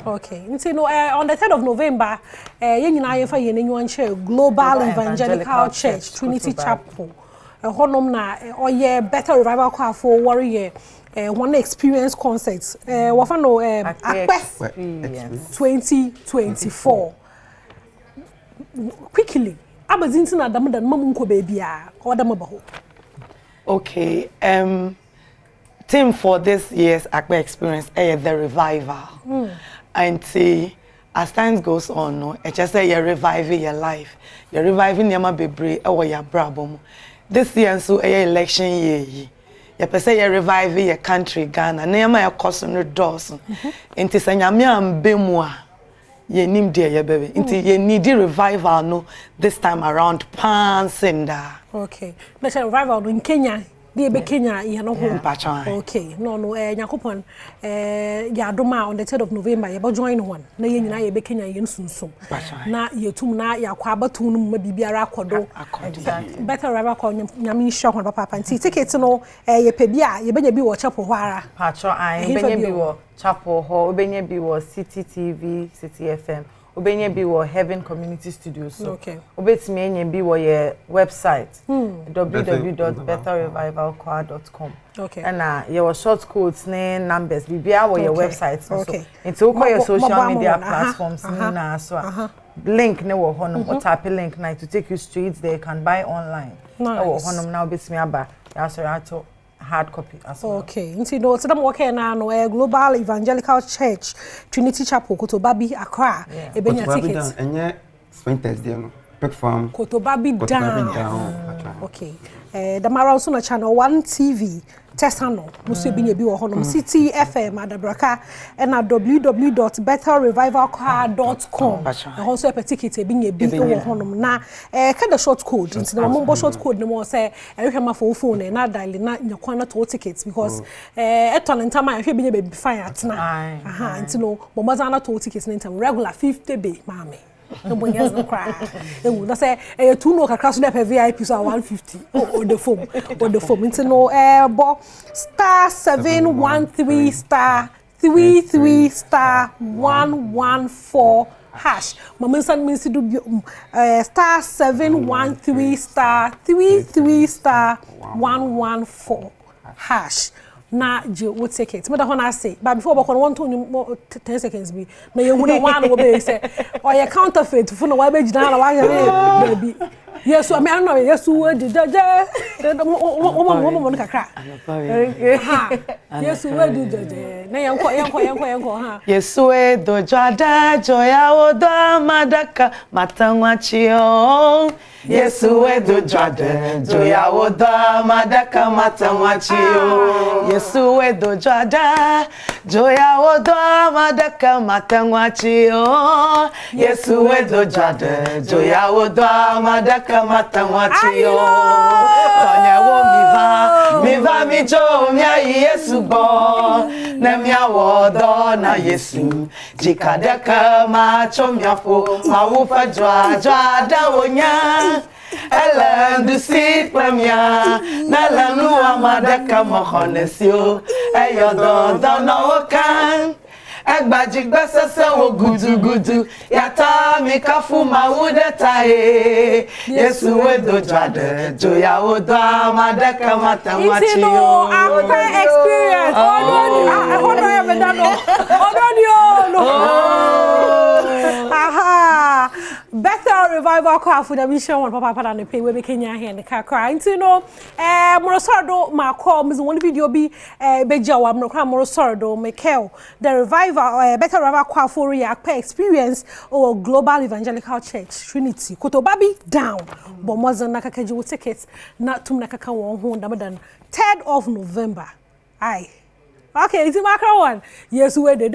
Okay. You know on the 3rd of November, you nyina ye fa ye nenwan share Global Evangelical Church Trinity Chapel. Honom na oye better revival kwa for warrior one experience concerts. Wafano Akpe 2024. Quickly. Abazinti na damu dan mamunko baby a odam baho. Okay, theme for this year's Akpe experience is the revival. And see, as time goes on, no, it just say you're reviving your life. You're reviving your baby or your brabum. This year so election year. You say you're reviving your country, Ghana. Nema your cousin no dozen. Inti say nyame ambemwa. Ye nim dear your baby. Inti ye need revival no this time around Pansenda. Okay. Let's revival in Kenya. Be Kenya you know okay no Nyakopon ya doma on the 3rd of November you join one na ye nyina ye be Kenya ye nsunsun na ye tum na ya kwa batun no ma bibiara akodo better rival call nyame hwa hon papa nti ticket no ye pe bia ye benya bi wo chapel ho ara pacho an benya bi wo chapel ho benya bi wo City TV City FM Obenye bi wo Heaven Community Studios so obetimi enye bi wo ye website www.betterrevivalchoir.com and your short codes ne numbers bibia wo your website so into ko your social media platforms na so link ne wo honom tap link na to take you straight there you can buy online wo honom na obetimi aba ya so ato hard copy as well. Okay. Nti no tedam work na no Global Evangelical Church Trinity Chapel Kotobabi Accra. Ebenya tickets. Enye spring Thursday no. Platform Kotobabi down. Okay. Damara also na channel 1 TV Tesano musu ebenya bi wo honom City FM Adabraka and na www.betterrevivalchoir.com. Also a ticket ebenya bi wo honom na kind of short code nti na mo short code no mo say ehwe ma for phone na dial na nyakwana to tickets because etonenta ma ehwe benya be fine atena nti no mo mazana to tickets ntam regular 50 be mame no boys no cry na say two no kakra so na VIP so 150 on the phone nti no bo star 713 star 33 star 114 hash mama san min si do star 713 star 33 star 114 hash na je wo ticket me da hona say but before we want to 10 seconds be na ye hu na one wo be say o ye counterfeit fu na wa be gina na wa baby yes I mean I know yes we did wo kakra yes we did na yanko ha yes we do jada joya odo madaka matanwachio yes we do jada joya odo madaka matanwachio yes we do jada joya odo madaka matanwachio yes we do jada joya odo madaka matanwachio tonya wo miva mijo mia yesu bo na mia wodo na yesu jikadaka macho miafo mawufa jwa da wonya ela ndusi plamia na lanu amadaka mohonesio eyodo no kan agbaji gbasese wo gudugudu yata mi kafu mawude tae yesu wedo jade joya odo amadaka matamwachi yo after experience aha better revival choir for the mission one papa na pay we be Kenya here in the car into no morosordo ma call me one video be bejawa morosordo Michael the revival better revival choir for Akpe experience or Global Evangelical Church Trinity Kotobabi down but moza na kakaji wo tickets na tum na kaka won ho damadan 3rd of November aye okay it's macro one yes we dey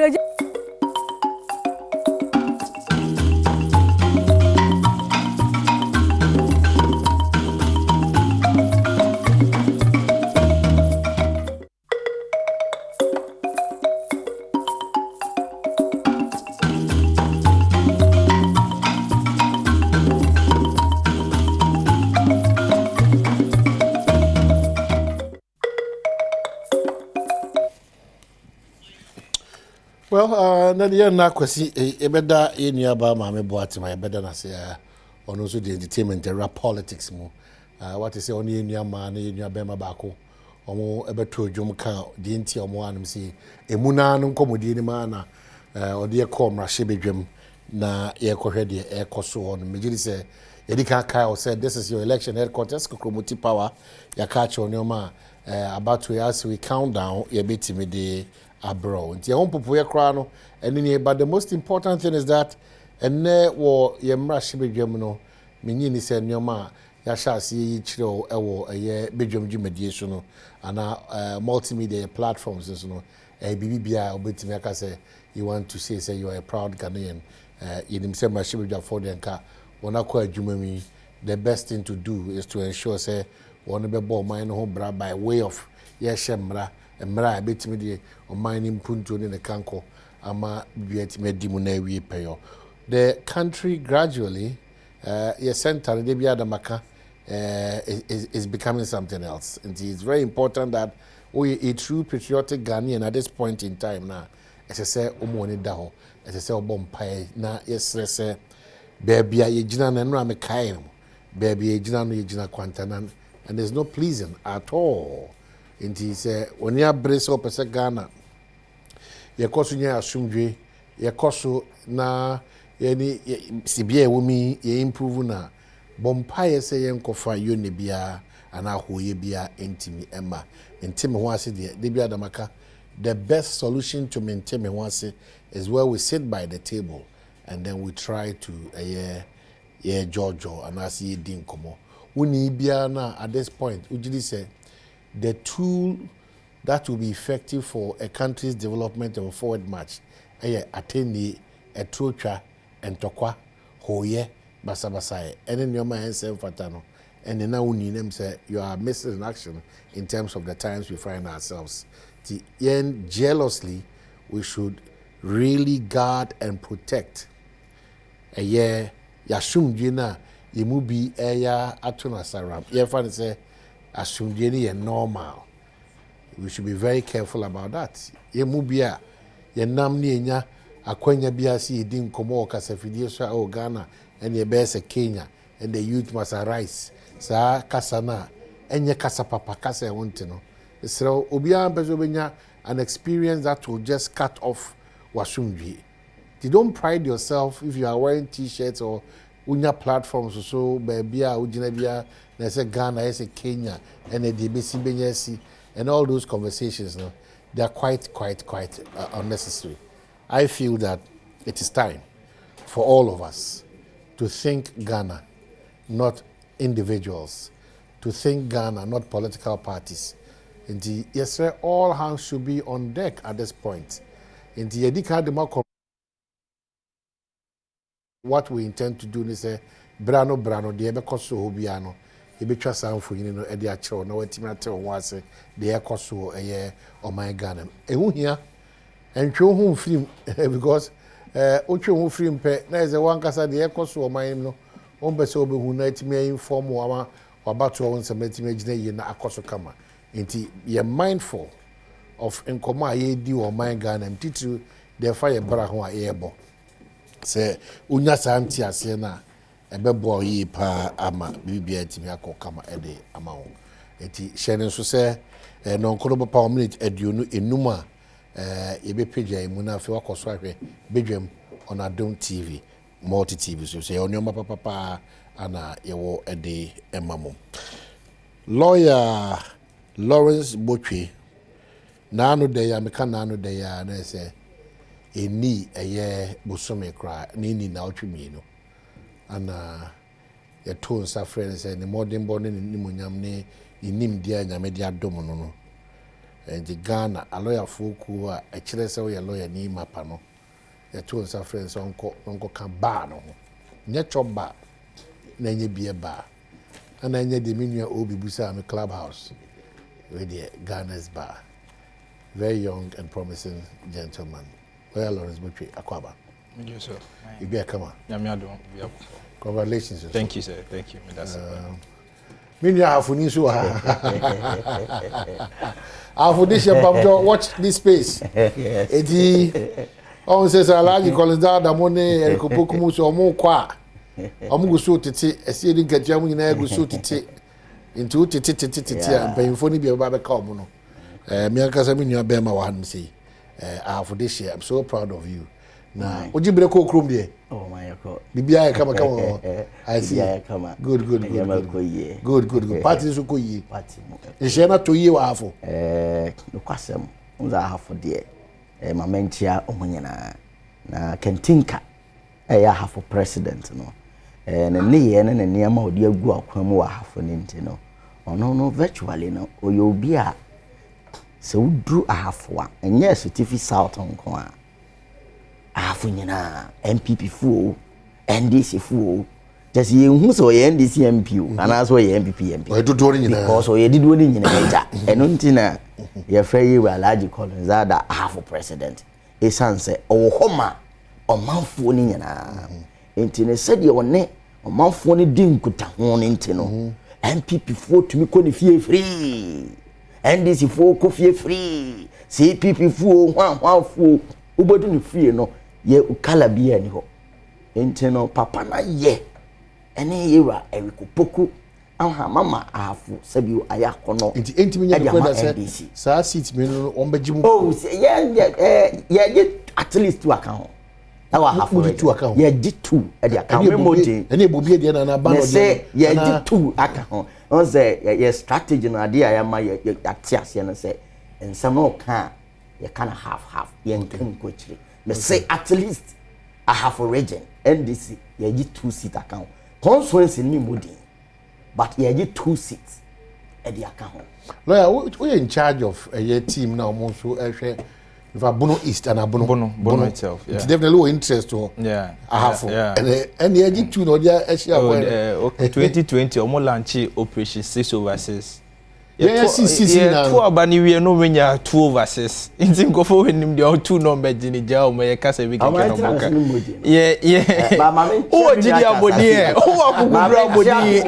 Well, na the na kwesi ebeda enua ba ma me boatima ebeda na se ono so the entertainment era politics mu. What is say oni enua ma na enua be ma ba ko. Omo ebeto dwom kan de nti omo anum se emuna no nkomodi ni ma na ode ye kom ra hye bedwam na ye kohwe de e koso on megiri se Yedika Kyle said this is your election headquarters Kokromoti Power ya catch on your ma about to as we count down ye beti me de abroad nti hon popo ye kra no eni but the most important thing is that enne wo ye mra hye bedwam no menyi ni se nyoma ya sha ase yi chiro ewo ye bedwam dwumadie so no ana multimedia platforms so no bibia obeti me aka say you want to say you are a proud Ghanaian yenim se mra hye bedwam for the nka the best thing to do is to ensure say one be ball mine no bra by way of yeshemra emra betimi o mine punto ne kanko ama bietime dimu na wi peyo the country gradually your center de bia da maka is becoming something else and it's very important that we a true patriotic Ghanaian at this point in time now as I say omoni da ho as I say obompai na yes baby ye jina na no amekae baby ye jina no ye jina kwantanan and there's no pleasing at all inti say oni abrese opese Ghana ye koso nya asumdwe ye koso na ye ni sibia wumi ye improve na bompaye say ye nkofa yo ne bia ana hoye bia intimi emma intimi ho ase de bia damaka the best solution to maintain me ho ase is where we sit by the table and then we try to Giorgio and I see din komo. Uni bia na at this point, Ujidi say the tool that will be effective for a country's development and forward march, attend a trocha and tokwa hoye basabasai. And then your man say fatano. And then now uni them say you are missing in action in terms of the times we find ourselves. The end jealously, we should really guard and protect. Ya asumdwe na ye mu bi ya atuna saram ye fa say asumdwe ni ye normal. We should be very careful about that. Ye mu bi a ye nam ni enya akwanya bi asi ye din komo kasafidie so o Ghana and ye be se Kenya and the youth must arise sa kasana enye kasa papa kasa wonte no so obi an bezo benya an experience that will just cut off wasumdwe. You don't pride yourself if you are wearing t-shirts or unya platforms so baby ujina bia na say Ghana say Kenya and the DBC Benyasi and all those conversations no they are quite unnecessary. I feel that it is time for all of us to think Ghana, not individuals, to think Ghana, not political parties. Indeed, yes sir, all hands should be on deck at this point. Indeed, what we intend to do is say brano de ebe koso obiano ebe twa sanfo yin no e de akyew na watimi ate wo ase de e koso eye o my Ghana ehu hia entwe hu film because otwe hu film pe na eze wankasa de e koso o my no on be se obehu na atimi inform wa wabato won se matimi agina yi na akoso kama enti ye mindful of enkomo aye di o my Ghana mtitru de fa ye bra ho aye bo se unya santi ase na ebebo yi pa ama bibia timi akokama ede ama ho eti hyene so se no nkono pa minute aduonu enum a ebe page emu na afi wakoso ahwe bedwam on Adom TV multi TV so se onyoma papa ana yewo ede emamo lawyer Lawrence Botwe nanu de ya meka nanu de ya na se eni eye bosome kra ni na otwemi no ana ye to nsa friends ne modern born ni munyam ne nim dia nyame dia dom no no the Ghana a lawyer foku a kire se we lawyer ni mapa no ye to nsa friends onko kan ba no nye choba na nye bie ba ana nye de minua obi busa am clubhouse with the Ghana's bar, very young and promising gentleman. Well, Lawrence Butchie, Akwaba. Yes, sir. You be a come on. Congratulations. Sir. Thank you, sir. Thank you. Watch this space. On says Alaji Colinda, the money, and Kopokumus or more qua. Omugusu titi, a seeding Kajamu in Agusu titi, into titi, and paying for me about the common. Miakasamina Bema one say, for this year, I'm so proud of you. Now, would you be a cook room there? Oh, my God. BBI come on. I see. Good. Party is good. Is she not to you? Half no question. I have for dear. My mentia, Omunana. Na Kentinka. I have for president, no. And a near and near more dear go up from what half an intino. Oh, no, virtually, no. Or you'll be a. So drew a half one. And yes, it is South on Kwan. Afunyina MPP fool NDC fool just you who so NDC MP and as well MPP because we did one in major and untina your free were large columns that half a president a son say oh homa or mouth phone in said your ne or mouth phone didn't put one intino MPP fool to me couldn't feel free NDC fool could feel free CPP fool one fool who free no ye ukala bia ni ho enteno papa na ye ene yewa ewikopoku aha mama afu sabi ayakono entimi nya ko say sa seat me no ombajimu oh ye at least two account na wa hafu two account ye di two e di account memoji ene ebobie de na ba no de ye di two account on say ye strategy na de ayama ye atiase na say ensam no ka ye kana half ye nkan ko chiri. Me say at least I have a region NDC ye 2-seat account constituency ni modi but ye 2 seats at the account. Lawyer, we in charge of a team now so if Bono East and Bono itself, yeah. It's definitely low interest to I have and the AG 2 no there 2020 omo launch operation 6/6. Yes, two abani we no menya 2/6. Inti nkofo wenim de 2 number gini ja o me kasa we keke no boka. Yeah. O jidi abodi e. O akugudura abodi.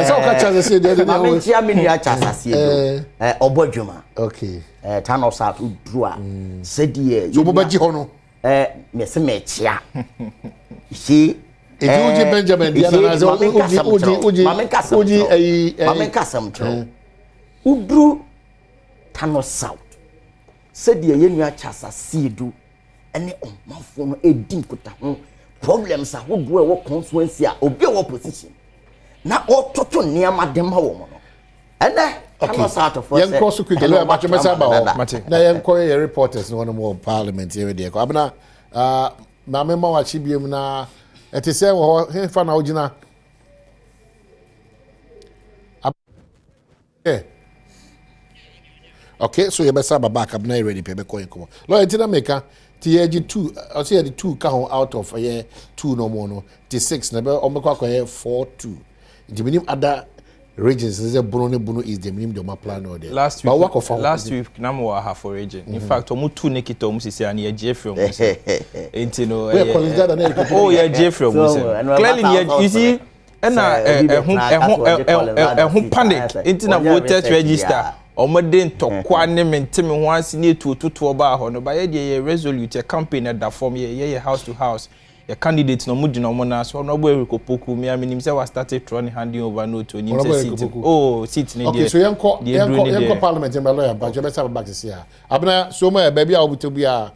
So ka chance say dey na we tia me nia chance say obodwuma. Okay. Turn of south udrua. Sedi e. So bobaji ho no. Me se me chia. She Uji Benjamin Diana Mame kasam cho udru Tano South said ye nua chasa siedu ene omafo no edin kuta ho problems a wogo e wo constituency a obi wo position na ototo niam adema wo mo no ene Tano South for yen cross quick le ma chemesa ba ho na yen ko ye reporters no one more parliament here dey ko abna mame ma wa chibiem na it is say wo he fa na ogina okay so you better back up now ready pe be coin come lo entina meka ti age 2 I say the 2 ka out of 2 no more no ti 6 na be o mekwa kwa 4-2 the minimum other regions is a Bono is the minimum the plan or there last week na mo half a region in fact omo 2 nekito omo sisi ani ya Jeffrey omo say entino oh yeah Jeffrey omo say clearly you see ehun panic entina voters register omode ntokwa ne menteme ho ase ne tututu ba ho no ba ye de resolute campaign at that form ye house to house your candidate no mudi no mo na so no bo Kopoku me aminim say we started trying handing over no to nim say seat oh seat ne okay so yanko parliament and lawyer but you better back to see her abna so my baby a obuto bia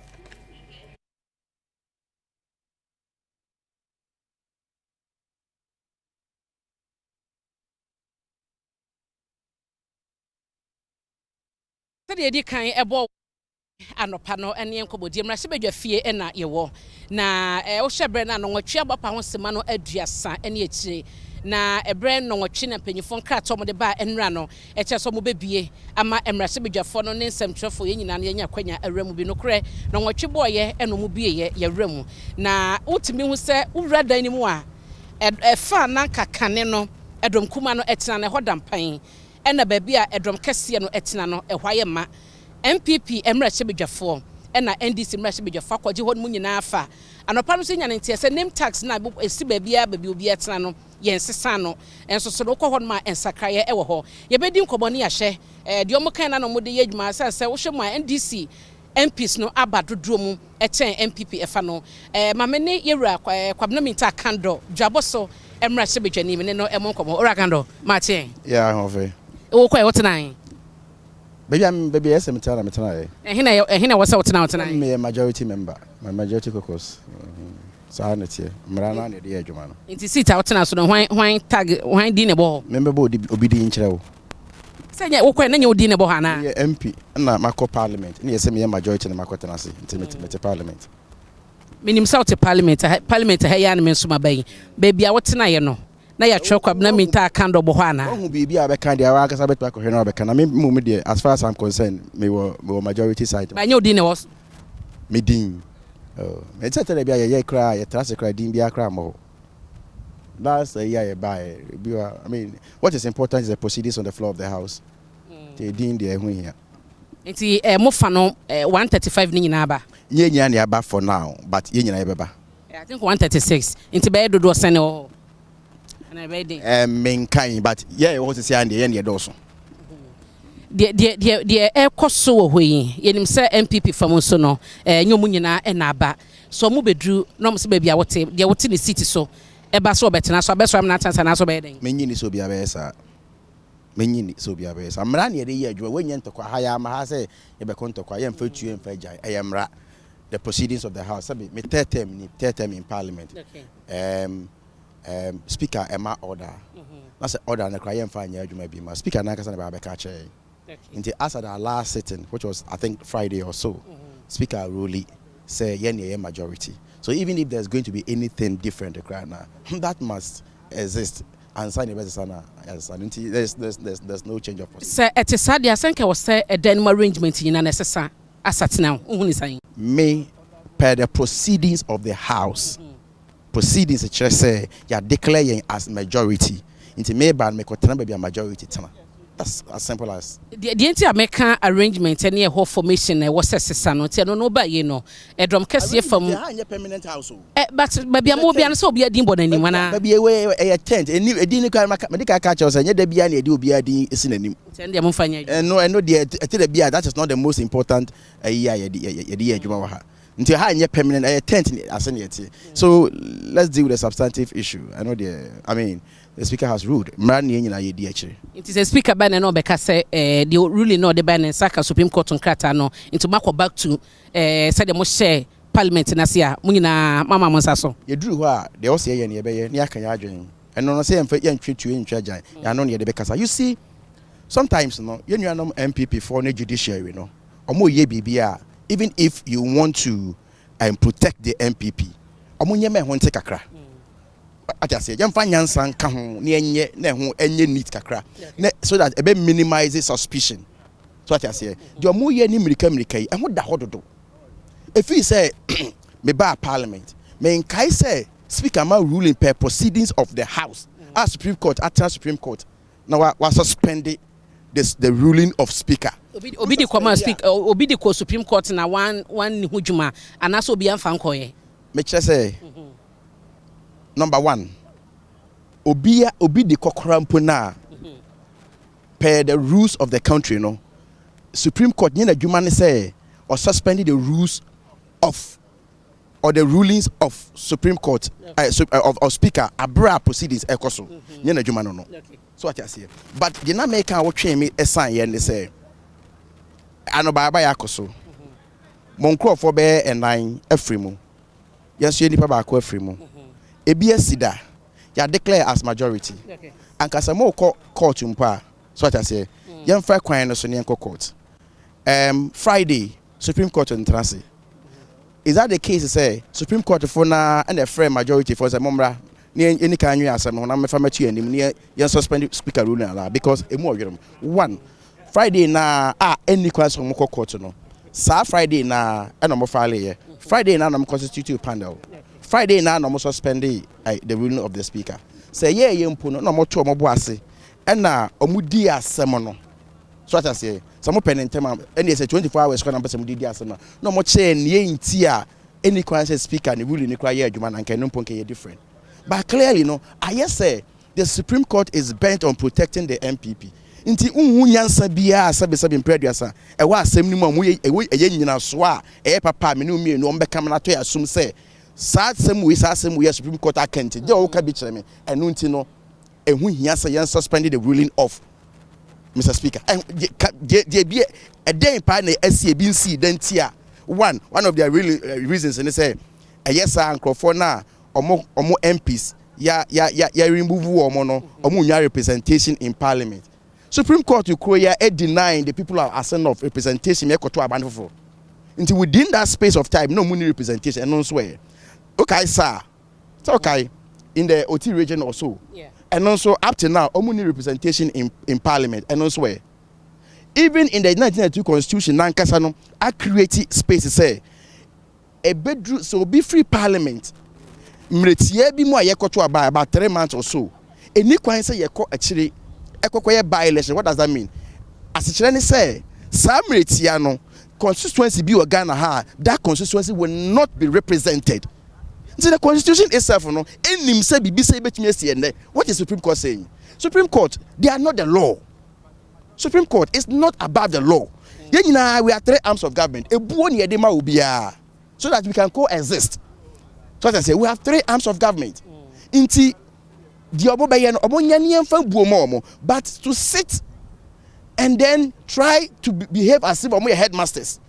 Said the kind ebo anopa no ene nkobodi mra se bedwa fie na yewo na o hyebre na no nwatwe abapa ho sema no aduasa ene akire na ebre no nwatwe na panyifo nkrato mo de ba enra no eche so mo bebie ama emra se bedwafo no ne nsemtwefo ye nyina na yenya kwanya awramu bi no kre no nwatwe boye eno mo bie ye wramu na utimi hu se wura dan ni mu a efa na kakane no edom kuma no etena na hodampan ena baby a edom kese no etena no ehwaye ma MPP emra chebedwafo ena NDC emra chebedwafo akwaje ho mu nyina afa anopa no se nya ntia se name tax na esi baby a baby obi etena no yensesa no enso so ko ho ma ensakraye ewo ho ye bedi nkomo ne yahye de omo kan na no mo de yedwuma se wo hwe mu NDC MPs no aba dodoɔ mu MPP efa no mame ne yewura kwabna minta kando dwaboso emra se bedwani me no emonkomo ora kando Martin yeah hofe wo kwa wotenan baby yes metana ehina wasa wotenan me a majority member my majority caucus sanity mrana ne de adwuma no inti sita wotenan so no hwan tag hwan di ne bo member bo obidi nkyerɛ wo senya wo kwa na nya odi ne bo ha na MP na mako parliament ne yese me majority na mako tenase intimate parliament minim south parliament ha ya na me nsoma bayi baby a wotena ye no na ya twerɛ kwabna minta kando bo ha na ohu bibi a beka dia wa kasa beto akɔhwɛ na beka na me mu de as far as I'm concerned me were majority side ba nya odi ne was me din me tete bia ye kra ye trase kra din bia kra mo last year by I mean what is important is the proceedings on the floor of the house they din there hu here nti mo fa no 135 ni nyina ba ye nyina ne aba for now but ye nyina ye beba I think 136 nti be dodo sene o na be din men kan but ye what is here and ye ne do so de ekoso wo hoyi yenim se MPP fam so no nyomu nyina na aba so mo bedru no mo se ba bia wote de wote ne city so eba so betena so abeso am na tansa na so be den menyi ni so bia be sa menyi ni so bia be sa mra ne de ye adwo wenye ntokwa ha ya ma ha se ye be kontokwa ye mfa tue mfa jai mra the proceedings of the house sabi me third term in parliament speaker ema order na say order na kra ye mfa anya adwuma bi ma speaker na kasa na ba be ka che into as at our last sitting which was I think Friday or so speaker Ruli say ye majority. So even if there's going to be anything different right now, that must exist. And sign there's no change of policy. Sir, at a sad, I think I was say a Denmark arrangement in an SSR as at now. May per the proceedings of the house, proceedings the church say you are declaring as majority. Into May ban make be a majority. That's as simple as the anti-American arrangement and your whole formation was a session. No, but you know, a drum case from a permanent household. But maybe I'm more than so be a dimbo anyone. Maybe a tent, and a dinner medical catchers, and yet the beer do be a synonym. And no, I know the beer that is not the most important year. Until high permanent a tent as any. So let's deal with the substantive issue. I know the speaker has ruled. It is a speaker ban and no because the ruling no the ban and Saka Supreme Court on Kratano into Marco back to said the most share parliament in Asia. Munina Mama Monsaso. You drew her, they all say any Kanyajin. And no say and young treat you in charge. I know near the Becasa. You see, sometimes no, you know MPP for the judiciary, no, or more ye BBR. Even if you want to protect the MPP, amunye me won't take a crack. I just say, young Fanyan can near any need kakra so that it minimizes suspicion. So what I say, your more ye nimrika, and what the hot do. If he say, me by parliament, may Kai say, speaker my ruling per proceedings of the house, as Supreme Court, at Supreme Court, now was suspended the ruling of speaker. Obi the command speak obi the Supreme Court na one hujuma and also be anfankoye. Me say number 1 obi the kokorampo na per the rules of the country no Supreme Court nyina adwuma ne say or suspended the rules of or the rulings of Supreme Court of speaker abra proceedings ekoso nyina adwuma no. So what I say but the na make an what me esan ye ne say ano baba yakoso monkro for be enan afrimu yes ye nipa ba ko afrimu ebi asida ya declare as majority and kasa mo court mpa so what I say yem fa kwan no so ne court Friday Supreme Court on transit is that the case say Supreme Court for na and a frame majority for say momra any kan you asem na me fa matu anim ne yen suspend speaker ruling ala because e mo odwere 1 Friday na any class from court no sa Friday na e no mo file here Friday na no constitute panel Friday na no mo suspend the ruling of the speaker say ye mpo no mo to mo bo ase e na omudi asem no so what I say some pen time any say 24 hours kwa na person di asem no mo che ne nti a any class speaker ne ruling ne kwa ye adwuma na nkan no mpo nkan ye different but clearly no I say the Supreme Court is bent on protecting the MPP. Inti unhu nyansa bia sabe mpreduasa. E wa asem ni mu amu ye nyina so a e papa me no mienu ombeka na to asum se sa asem we Supreme Court akenti. Je o ka bi kire me. Enu nti no ehu hiasa yan suspended the ruling of Mr. Speaker. And there be a day pa na SCBC dentia. One of their really reasons and they say yes sir Nkrofo na omo MPs ya remove omo no omo nya representation in parliament. Supreme Court you Korea denying the people are asking of representation me koto abanfo. Until within that space of time no money representation and no swear. Okay sir. It's okay in the OT region or so. Yeah. And also up to now omo representation in parliament and no swear. Even in the 1992 constitution, Nankasa no, I created space say a bedroom so be free parliament. Mretie bi mu ayekoto about 3 months or so. Eni kwan say yeko actually ekokoye by election. What does that mean? As it say, some mretie no constituency bi Ghana ha, that constituency will not be represented. So the constitution itself no enim say bibi say betumi esi ene. What is Supreme Court saying? Supreme Court, they are not the law. Supreme Court is not above the law. We are 3 arms of government. So that we can coexist. So as I say, we have 3 arms of government. But to sit and then try to behave as if we are headmasters.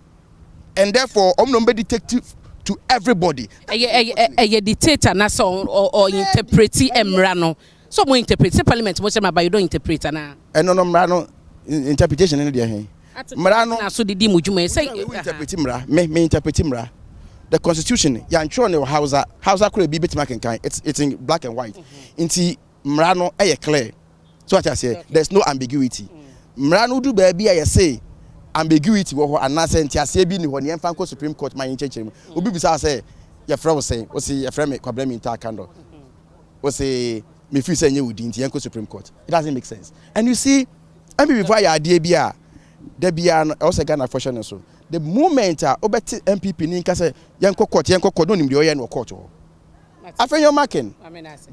And therefore, I'm detective to everybody. A dictator or interpreti emrano. So we interpret parliament, but you don't interpret na. No. Interpretation in there. Marano so did Mujuma say me interpret mra. The constitution, Yancho no Hausa could be betmaking. It's in black and white. Inti Mrano clear. So what I say, there's no ambiguity. Mrano do baby I say ambiguity wo anase ntia se bi ni ho ne emfa Supreme Court man chechim. Obi bisa say your friend was saying, o say your friend me kwabra me inter candle. O say me feel say nye wudi nti yanko Supreme Court. It doesn't make sense. And you see I mean, before you idea bia, there be an also Ghana fashion so. The moment obeti MPP ni say yanko court no nim de oye no court. After your marking,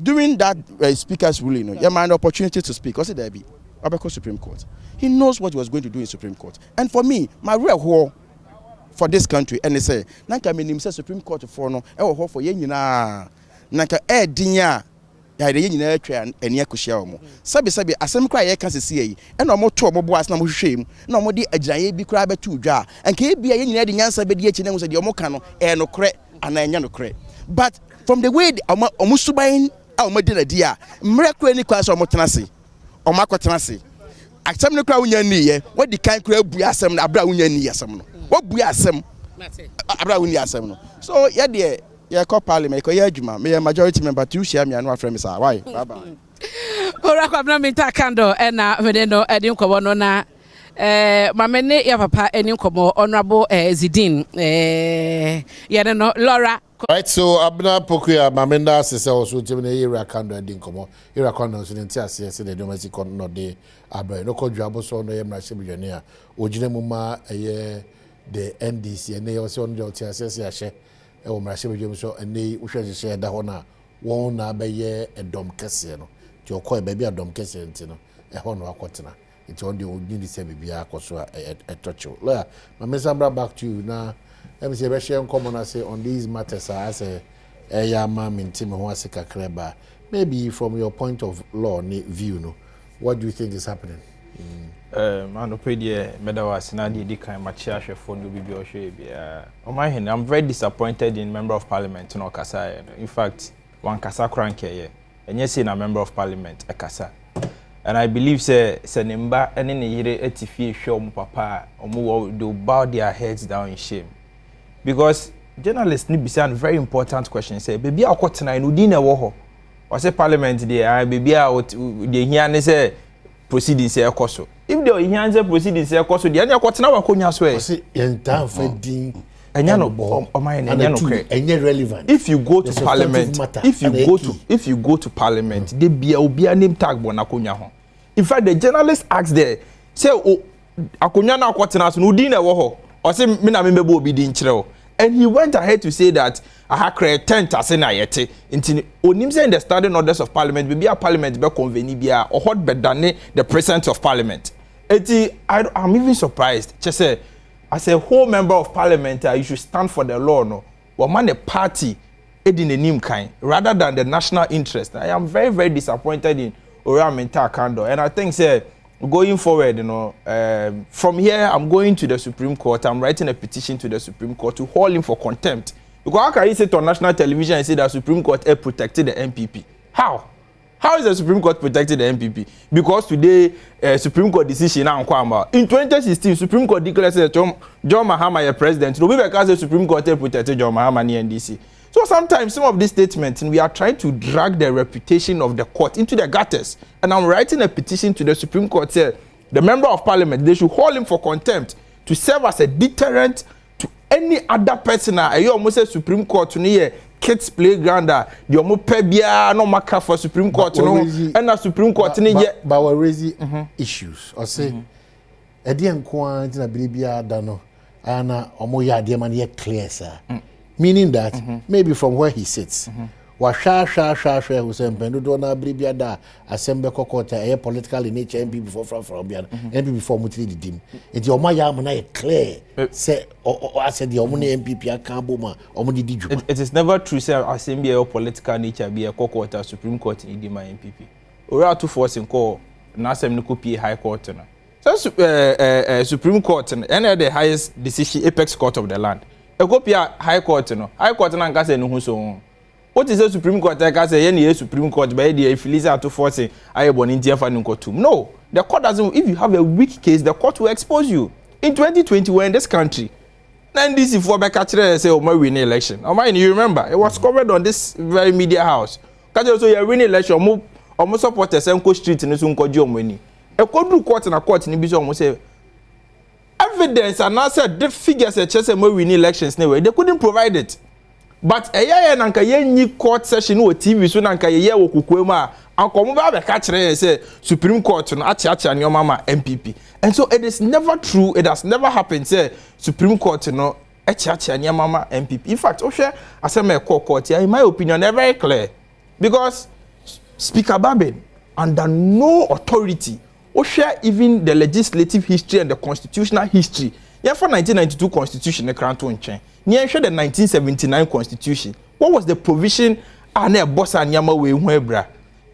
during that speaker's ruling, you had an opportunity to speak. Because there be Obeko Supreme Court. He knows what he was going to do in Supreme Court. And for me, my real war for this country, and they say, Nanka minim say Supreme Court for no, e for ye nyina. Nanka dinya. Ya de nyina atwa eni akohia omo sabe asem kra ye ka sese yi e na omo to omo boas na mo hwehwem na omo de agiraye bi kra betu dwa anka e bia ye nyina de nyansa be de achi na so de omo ka no e no kre ana enya no kre but from the way omo suban omo de na dia mre kra ni kwa so omo tenase omo akotena asem ne kra wonya ni ye wodi kan kra bu asem na abra wonya ni asem no wo bu asem abra wonya asem no so ye de yeah, call parliament, call Yajuma, me a majority member to share me and one friend, sir. Why? Bye bye. Ora kwa na minta kando na vedeno edi ko bono na mamene ya papa eni ko mo honorable Zidin ya no Laura. Right, so abna pokuya mamenda sese also timne ira kando edi ko ira kando so nti ase se de domestic no de abai no ko dwabo so no yemra shebiyane a ogine mu ma the NDC ene yo se on de ase ahye e wo mra shebiyam so ene wo hwehye da ho na won na abaye edom kese no ti okọ baabi adom kese nti no e ho no akotena nti on de ogini se bibia akoso a etocho lawyer mamesa bra back to you na let me say be share common say on these matters as a yama minti me ho ase kakreba maybe from your point of law view no what do you think is happening man opedie medawa sinadi di kan machia hwefo no bibi ohwe bia I'm very disappointed in member of parliament no kasa in fact one kasa krankeye enye say na member of parliament e kasa and I believe say nimba ene ne yire etifie hwe omo papa omo they bow their heads down in shame because journalists need be a very important question say baby akotena no di na wo ho o say parliament dey baby dey hia ne say proceedings ekoso if the enhance proceedings ekoso dey anya kwotena wakonya so e say enta fedin enya no o man enya no kre enya relevant if you go to parliament if you go to parliament dey bia obi a name tag bo na konya ho in fact the journalist asked there say akonya na kwotena so no di na wo ho o say me na me mebo obi di nkyere o and he went ahead to say that I create tent as na yete inti onim say the standing orders of parliament be a parliament be convene bia or hot better than the president of parliament I'm even surprised. Just say, as a whole member of parliament, you should stand for the law, no. Well, man, the party, in the name kind, rather than the national interest. I am very, very disappointed in Oriamenta Kando, and I think, say, going forward, from here, I'm going to the Supreme Court. I'm writing a petition to the Supreme Court to hold him for contempt. Because how can you sit on national television and say that Supreme Court protected the MPP? How? How is the Supreme Court protected the MPP? Because today, Supreme Court decision now in 2016, Supreme Court declared that John Mahama is president. No, because the Supreme Court protected John Mahama in NDC. So sometimes some of these statements, we are trying to drag the reputation of the court into the gutters. And I'm writing a petition to the Supreme Court, say the member of parliament, they should hold him for contempt to serve as a deterrent to any other person. You almost say Supreme Court to near kids playground. You almost pay no maka for Supreme Court, and the Supreme Court. But we're raising issues. Or say, Edian Kwan, Tina Bilibia Dano, Anna, Omoya, dear man, yet clear, sir. Meaning that maybe from where he sits, Washa who said Pendudona Bribiada, Assemble Cocota, a political in nature MP before from MP before Mutri Dim. It's your Maya Mana clear, say, or I said the Omni MPP, Kambuma, Omni Diju. It is never true, sir, Assembly or political nature be a Cocota Supreme Court in Idima MPP. We are to force and call Nasem Nukupi High Court. So, Supreme Court and any of the highest decision, apex court of the land. A copy High Court, High Court and Gasa no so. What is the Supreme Court? I say any Supreme Court by the Philisa to forcing I born in Tiafa. No, the court doesn't. If you have a weak case, the court will expose you. In 2020, we're in this country. Then this is for Becatcher say, "Oh, my winning election." Oh, my, you remember it was covered on this very media house. Because also your winning election, almost supporters and street in the Sunko Jomini. A court and a court in the almost say. Evidence and answer the figures at Chelsea winning elections anyway. They couldn't provide it. But a year and a court session or TV so nanka ye wo kukwema and come back the catch and say Supreme Court and Achacha and your mama MPP. And so it is never true, it has never happened, say Supreme Court no Achacha and your mama MPP. In fact, I say my court here, in my opinion, they're very clear. Because Speaker Babin, under no authority, or share even the legislative history and the constitutional history. Yeah, for 1992 constitution, the crown to unchain. Near the 1979 constitution. What was the provision? Ane boss and yama we webra.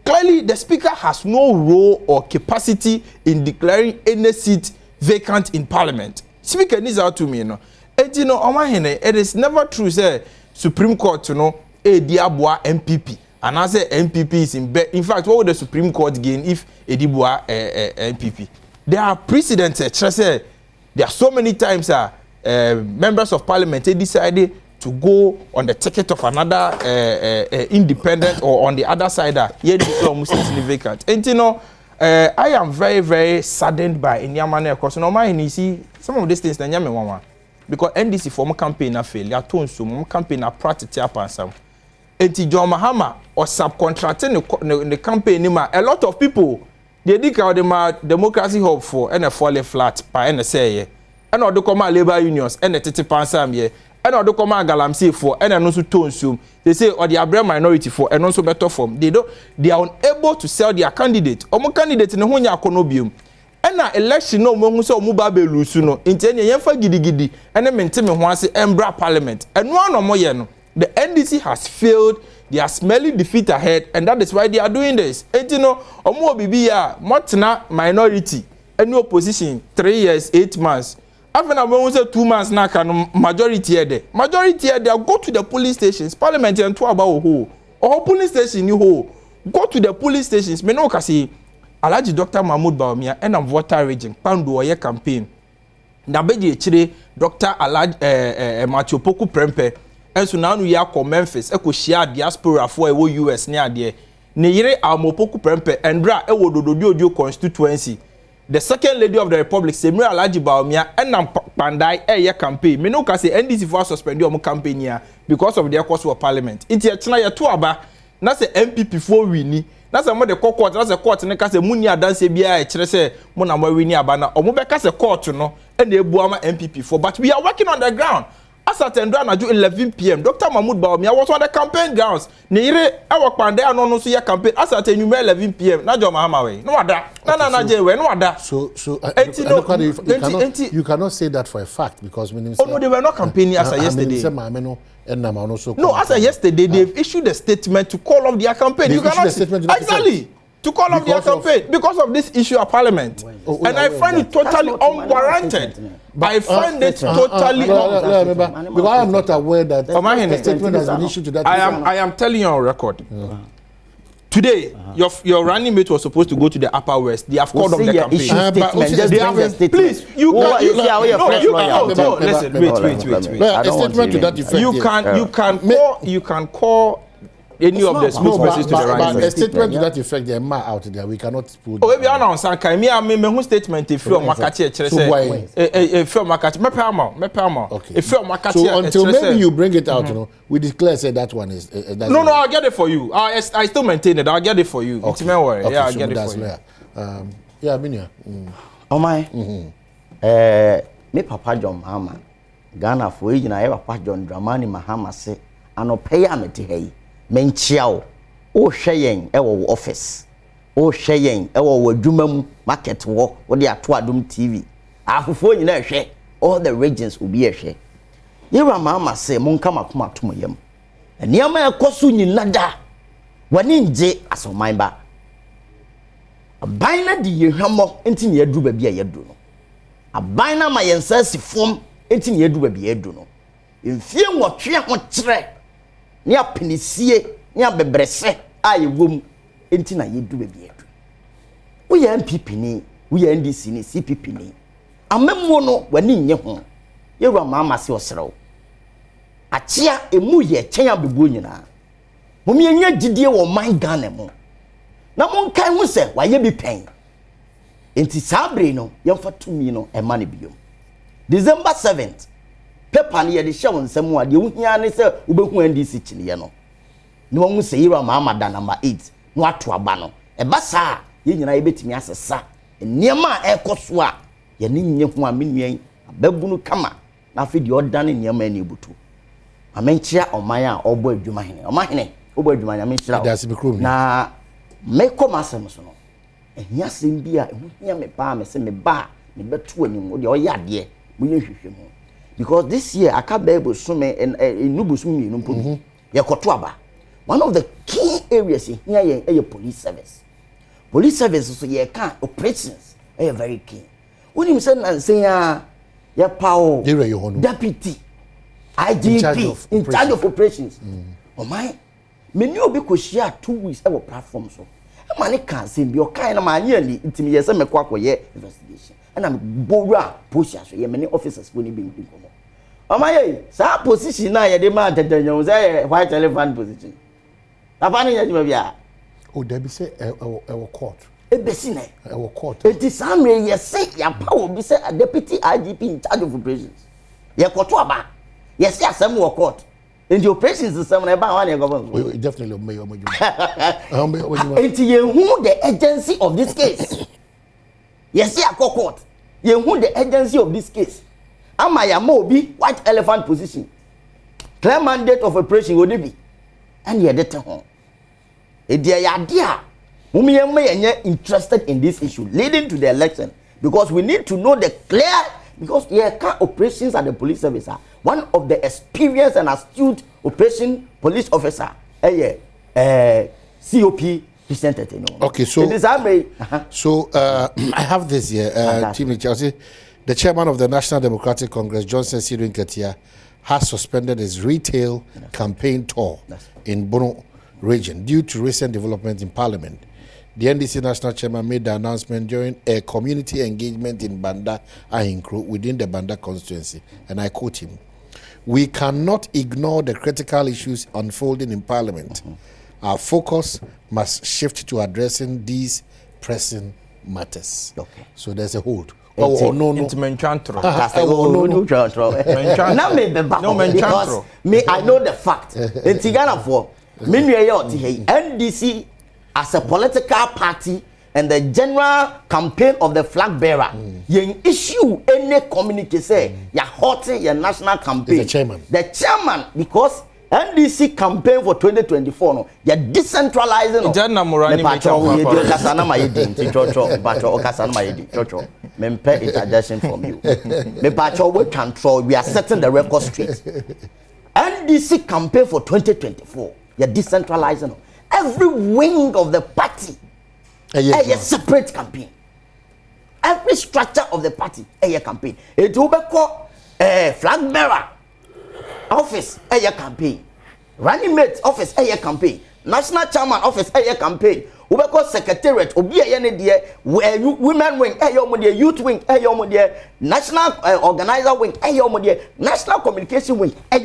Clearly, the speaker has no role or capacity in declaring any seat vacant in parliament. Speaker needs out to me, you know. And you know, it is never true, say Supreme Court, you know, a diabwa MPP. And I say MPP is in bed. In fact, what would the Supreme Court gain if Edibua MPP? There are precedents. There are so many times members of parliament decided to go on the ticket of another independent or on the other side. Here they almost vacant. And you know, I am very, very saddened by Inyamane because no man you see some of these things because NDC former campaign a fail. Your tone so my campaign a practice up some. Enti John Mahama or subcontracting the campaign a lot of people they did the democracy hope for and a falling flat by and say and or the command labor unions and the titi pansam ye and or the command galamsey for and also tone they say or the Abraham minority for and also better form they are unable to sell their candidate or more candidate in the Honya Konobium and na election no mo so mo ba be lusu no enti ene yemfa gidigidi and maintain me ho ase embra parliament and no more ye no. The NDC has failed. They are smelling defeat ahead, and that is why they are doing this. And you know, Omo Bibiya, Motna minority, any opposition, 3 years, 8 months. After na when we say 2 months, now can majority here there. Majority here there, go to the police stations, parliament and to about who or police station you who go to the police stations. Me no kasi Alaji Dr. Mahmoud Bawumia and I'm voter region Pandu Oye campaign. Na beji chire Dr. Alaji Machopoku Prempe. And so now we are come Memphis, eko share diaspora for a US near there. Ne yire Amopoku Prempe and bra e wododo constituency. The second lady of the republic, Semira Alaji Bawumia, and Pandai a campaign. Me no ka say NDC for suspend your campaign here because of their course for parliament. Inti achina ya to aba na say MPP for wini. Na say mo the court na say court ne ka say muni adanse bia e kire say mo na mo wini aba na omo be ka say court no and e buama MPP for but we are working on the ground. Asat and Rana do 11 p.m. Dr. Mahmoud Bawumia was on the campaign grounds. Nire, our pande no so your campaign. Asat and you 11 p.m. Na John Mahama way. No ada. Na jewe no ada. You cannot say that for a fact because oh no, they were not campaigning as yesterday. No, as yesterday they've issued a statement to call off their campaign. You cannot exactly. To call off their campaign because of this issue of parliament. And I find it totally unwarranted. I find it totally unwarranted. Because I am not aware that the statement has been issued to that. I am telling you on record. Today, your running mate was supposed to go to the Upper West. They have called off the campaign. Please, you can. Listen, wait. A statement to that effect. You can call any of the spokespersons to the right. But a statement to that effect, they are out there. We cannot put. Oh, we are now on Sankai. Me, who statement if you Makachi, a film Makachi, me okay. A film Makachi. So until maybe you bring it out, you know, we declare say that one is. No, I'll get it for you. I still maintain it. I'll get it for you. Okay. Yeah, I'll get it for you. Yeah, Minya. Oh my. Me Papa John Mahama. Ghana for you, na Papa John Dramani Mahama say, ano pay amete hey. Menchiao o hweyen e wo office o hweyen e wo adwuma mu market wo de ato Adom TV afofo nyina hwe all the regions will be hwe yera mama say mon kama kuma to yam eniama ekoso nyina da wani nje asoman ba aban na di yehwamo enti ne yadu ba bia yadu no aban na ma yensa sifom enti ne yadu ba bia yadu no mfie nwotwe ho kire ni apinisie ni abebrese ayewom enti na yedu be biedu wo ya MPP ni wo ya NDC ni CPP ni amemmo no wani nye ho yewa mama se osrew achia emu ye chen abebuo nyina momi enya gidie wo man Ghana mu na mon kan ho se wa ye bi pen enti sabre no yemfa tumi no e ma ne biom December 7th paper ne ye de hye wonsam a de ohia ne se obehu NDC chine no ne won se yira mama da number 8 no ato aba no e ba sa ye nyina ye betimi asesa niema ekoso a ye ne nye ho a menuen ababunu kama na afi de odane niema ne butu amenchia oman a obo adwuma hene oman hene obo adwuma nya menchira na meko masem so no ehia sem bia ehia me ba me se me ba me betu anim de oya de mo ye hwehwe mu because this year akabe so me enubu so mi numpo ye koto aba one of the key areas here is police service so ye can operations very key when you say nansen ya power deputy IGP in charge of operations oh my many obi ko share 2 weeks our platform so mani kan say bi o kan na ma anya ni intimi ye say me kwa koye investigation and am bowra posture so ye many officers go ni be komo oh my sa position na ye de ma tetanyo say white elephant position apani ya jima bia oh there be say e court e be si na e court it is am ye say ya power be say a deputy IGP in charge of operations ye koto aba ye say asem wo court in the operations system na ba wan ye government definitely me your until you who the agency of this case yes see a court you who the agency of this case ama ya ma obi white elephant position clear mandate of operation go be and ye dey home e dia ya dia mummy yenye interested in this issue leading to the election because we need to know the clear because operations at the police service are one of the experienced and astute operation police officer COP presented. Okay, so I have this here. Team Chelsea, the chairman of the National Democratic Congress, Johnson Sirin Katia, has suspended his retail campaign tour in Bono region due to recent developments in Parliament. The NDC national chairman made the announcement during a community engagement in Banda Ahinkro within the Banda constituency, and I quote him, "We cannot ignore the critical issues unfolding in Parliament. Our focus must shift to addressing these pressing matters." Okay. So there's a hold. No. Me, I know the fact. In Tigana for NDC as a political party and the general campaign of the flag bearer, you issue any communique say you're halting your national campaign. The chairman. The chairman, because NDC campaign for 2024, no, you're decentralizing. Interjection from you. We control. We are setting the record straight. NDC campaign for 2024, you're decentralizing. Every wing of the party. A separate campaign. Every structure of the party, a campaign. It will be called flag bearer office, a campaign. Running mate office, a campaign. National chairman office, a campaign. We will call secretariat, obi a women wing, a youth wing, a national organizer wing, a national communication wing, a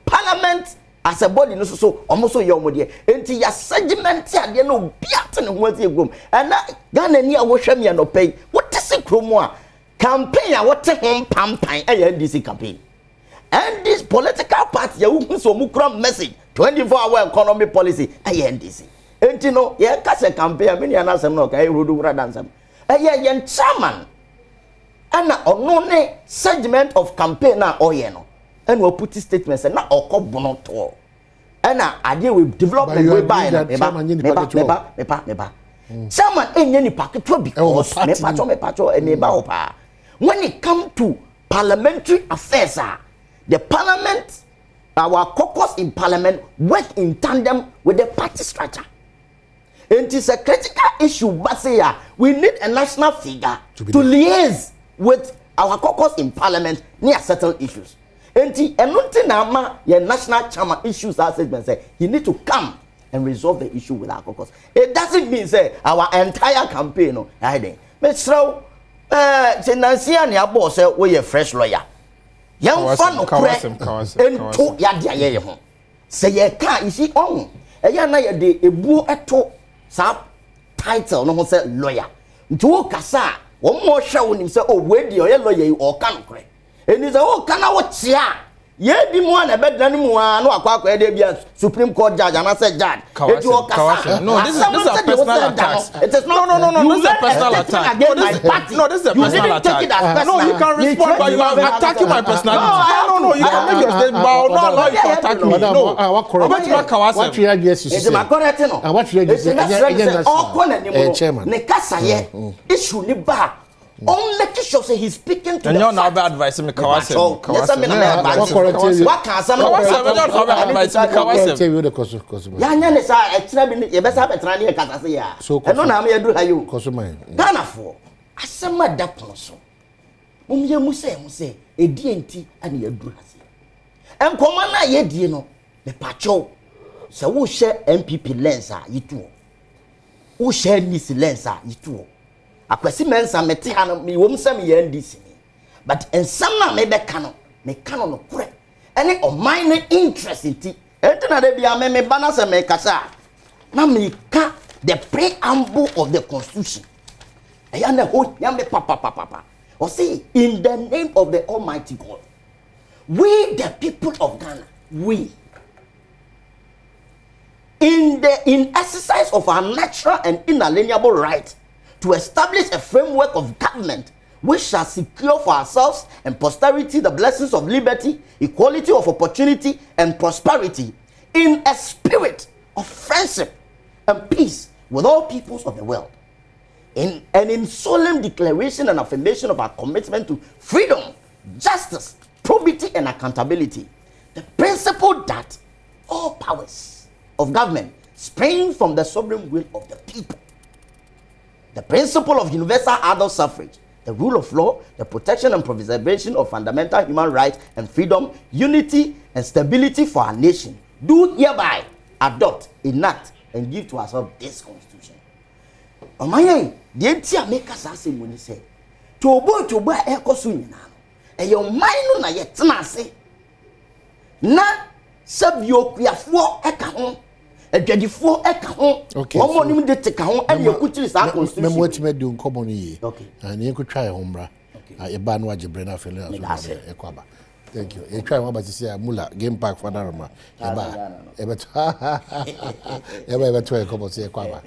parliament. As a body, no so almost so young with you. Until your segment, you know, beaten and what's your room. And that Ghana near wash me and no pay. What is it, Cromwell? Campaign, what a home campaign, NDC campaign. And this political party, you so mukram message 24-hour economy policy, NDC. And you know, yeah, cast a campaign, many and some no, I would do ransom. A young chairman. And on segment of campaign now, oh, yeah, no. And we'll put statements and not all bono to. And I deal with development way by Chairman ain't any packet because me when it comes to parliamentary affairs, the parliament, our caucus in parliament work in tandem with the party structure. It is a critical issue, but say we need a national figure to liaise with our caucus in parliament near certain issues. And your national chairman issues our statement say he need to come and resolve the issue with our caucus. It doesn't mean say our entire campaign no hiding. Mr. Nancy your boss say we a fresh lawyer. Young fan of and ya dia ho. Say ye can you see on. E ya na ye de ebu eto sa title no say lawyer. Nti kasa wo mo hwe wo nim say oh we de o lawyer o kan kure. And is oh can I watch ya? Ye di mo na be dan mu no akwa e de bia Supreme Court judge and I said judge. No, this is a personal attack. It is no, this is a personal attack. No, this is a personal attack. No, you can respond, but you are attacking my personality. No, you can make your statement, but I will not allow you to attack me. No, what you yes you say. And what you yes again all corner chairman. Ne kasa ye issue ni ba. On make sure say he's speaking to and you're not bad advice me kawase. Yes, I mean what can some ya nya ne sa etra bi ye be sa betra ne kasa say ya. And no na me do hayo. Ghana for asema da ponso. Ye mu say edi enti ane ya du hase. Enkoma na ye die no the pacho. Se wo share MPP lens a yitu. Wo share NDC lens a yitu. Akwasi mensa meti ha no me wom sam ye NDC but ensam na me be ka no no kure any o minor interest inti entina de bia me bana se me kasa na me ka the preamble of the constitution eya na ho ya me papa o say in the name of the Almighty God we the people of Ghana we in exercise of our natural and inalienable right to establish a framework of government which shall secure for ourselves and posterity the blessings of liberty, equality of opportunity, and prosperity in a spirit of friendship and peace with all peoples of the world. In solemn declaration and affirmation of our commitment to freedom, justice, probity, and accountability, the principle that all powers of government spring from the sovereign will of the people. The principle of universal adult suffrage, the rule of law, the protection and preservation of fundamental human rights and freedom, unity and stability for our nation, do hereby adopt, enact, and give to ourselves this constitution. Omaye, the entire make us say when he say, to buy a cosun, and your mind na yet say, na sub your for a cajon. Edwadifo eka ho omo nim de teka ho and you kutiri sa constitution memo wetima do nkomo no yi and you could try hombra e ba no agebre na fele aso e kwaba thank you e try one but say mula game park for darama e ba e ba to e kwaba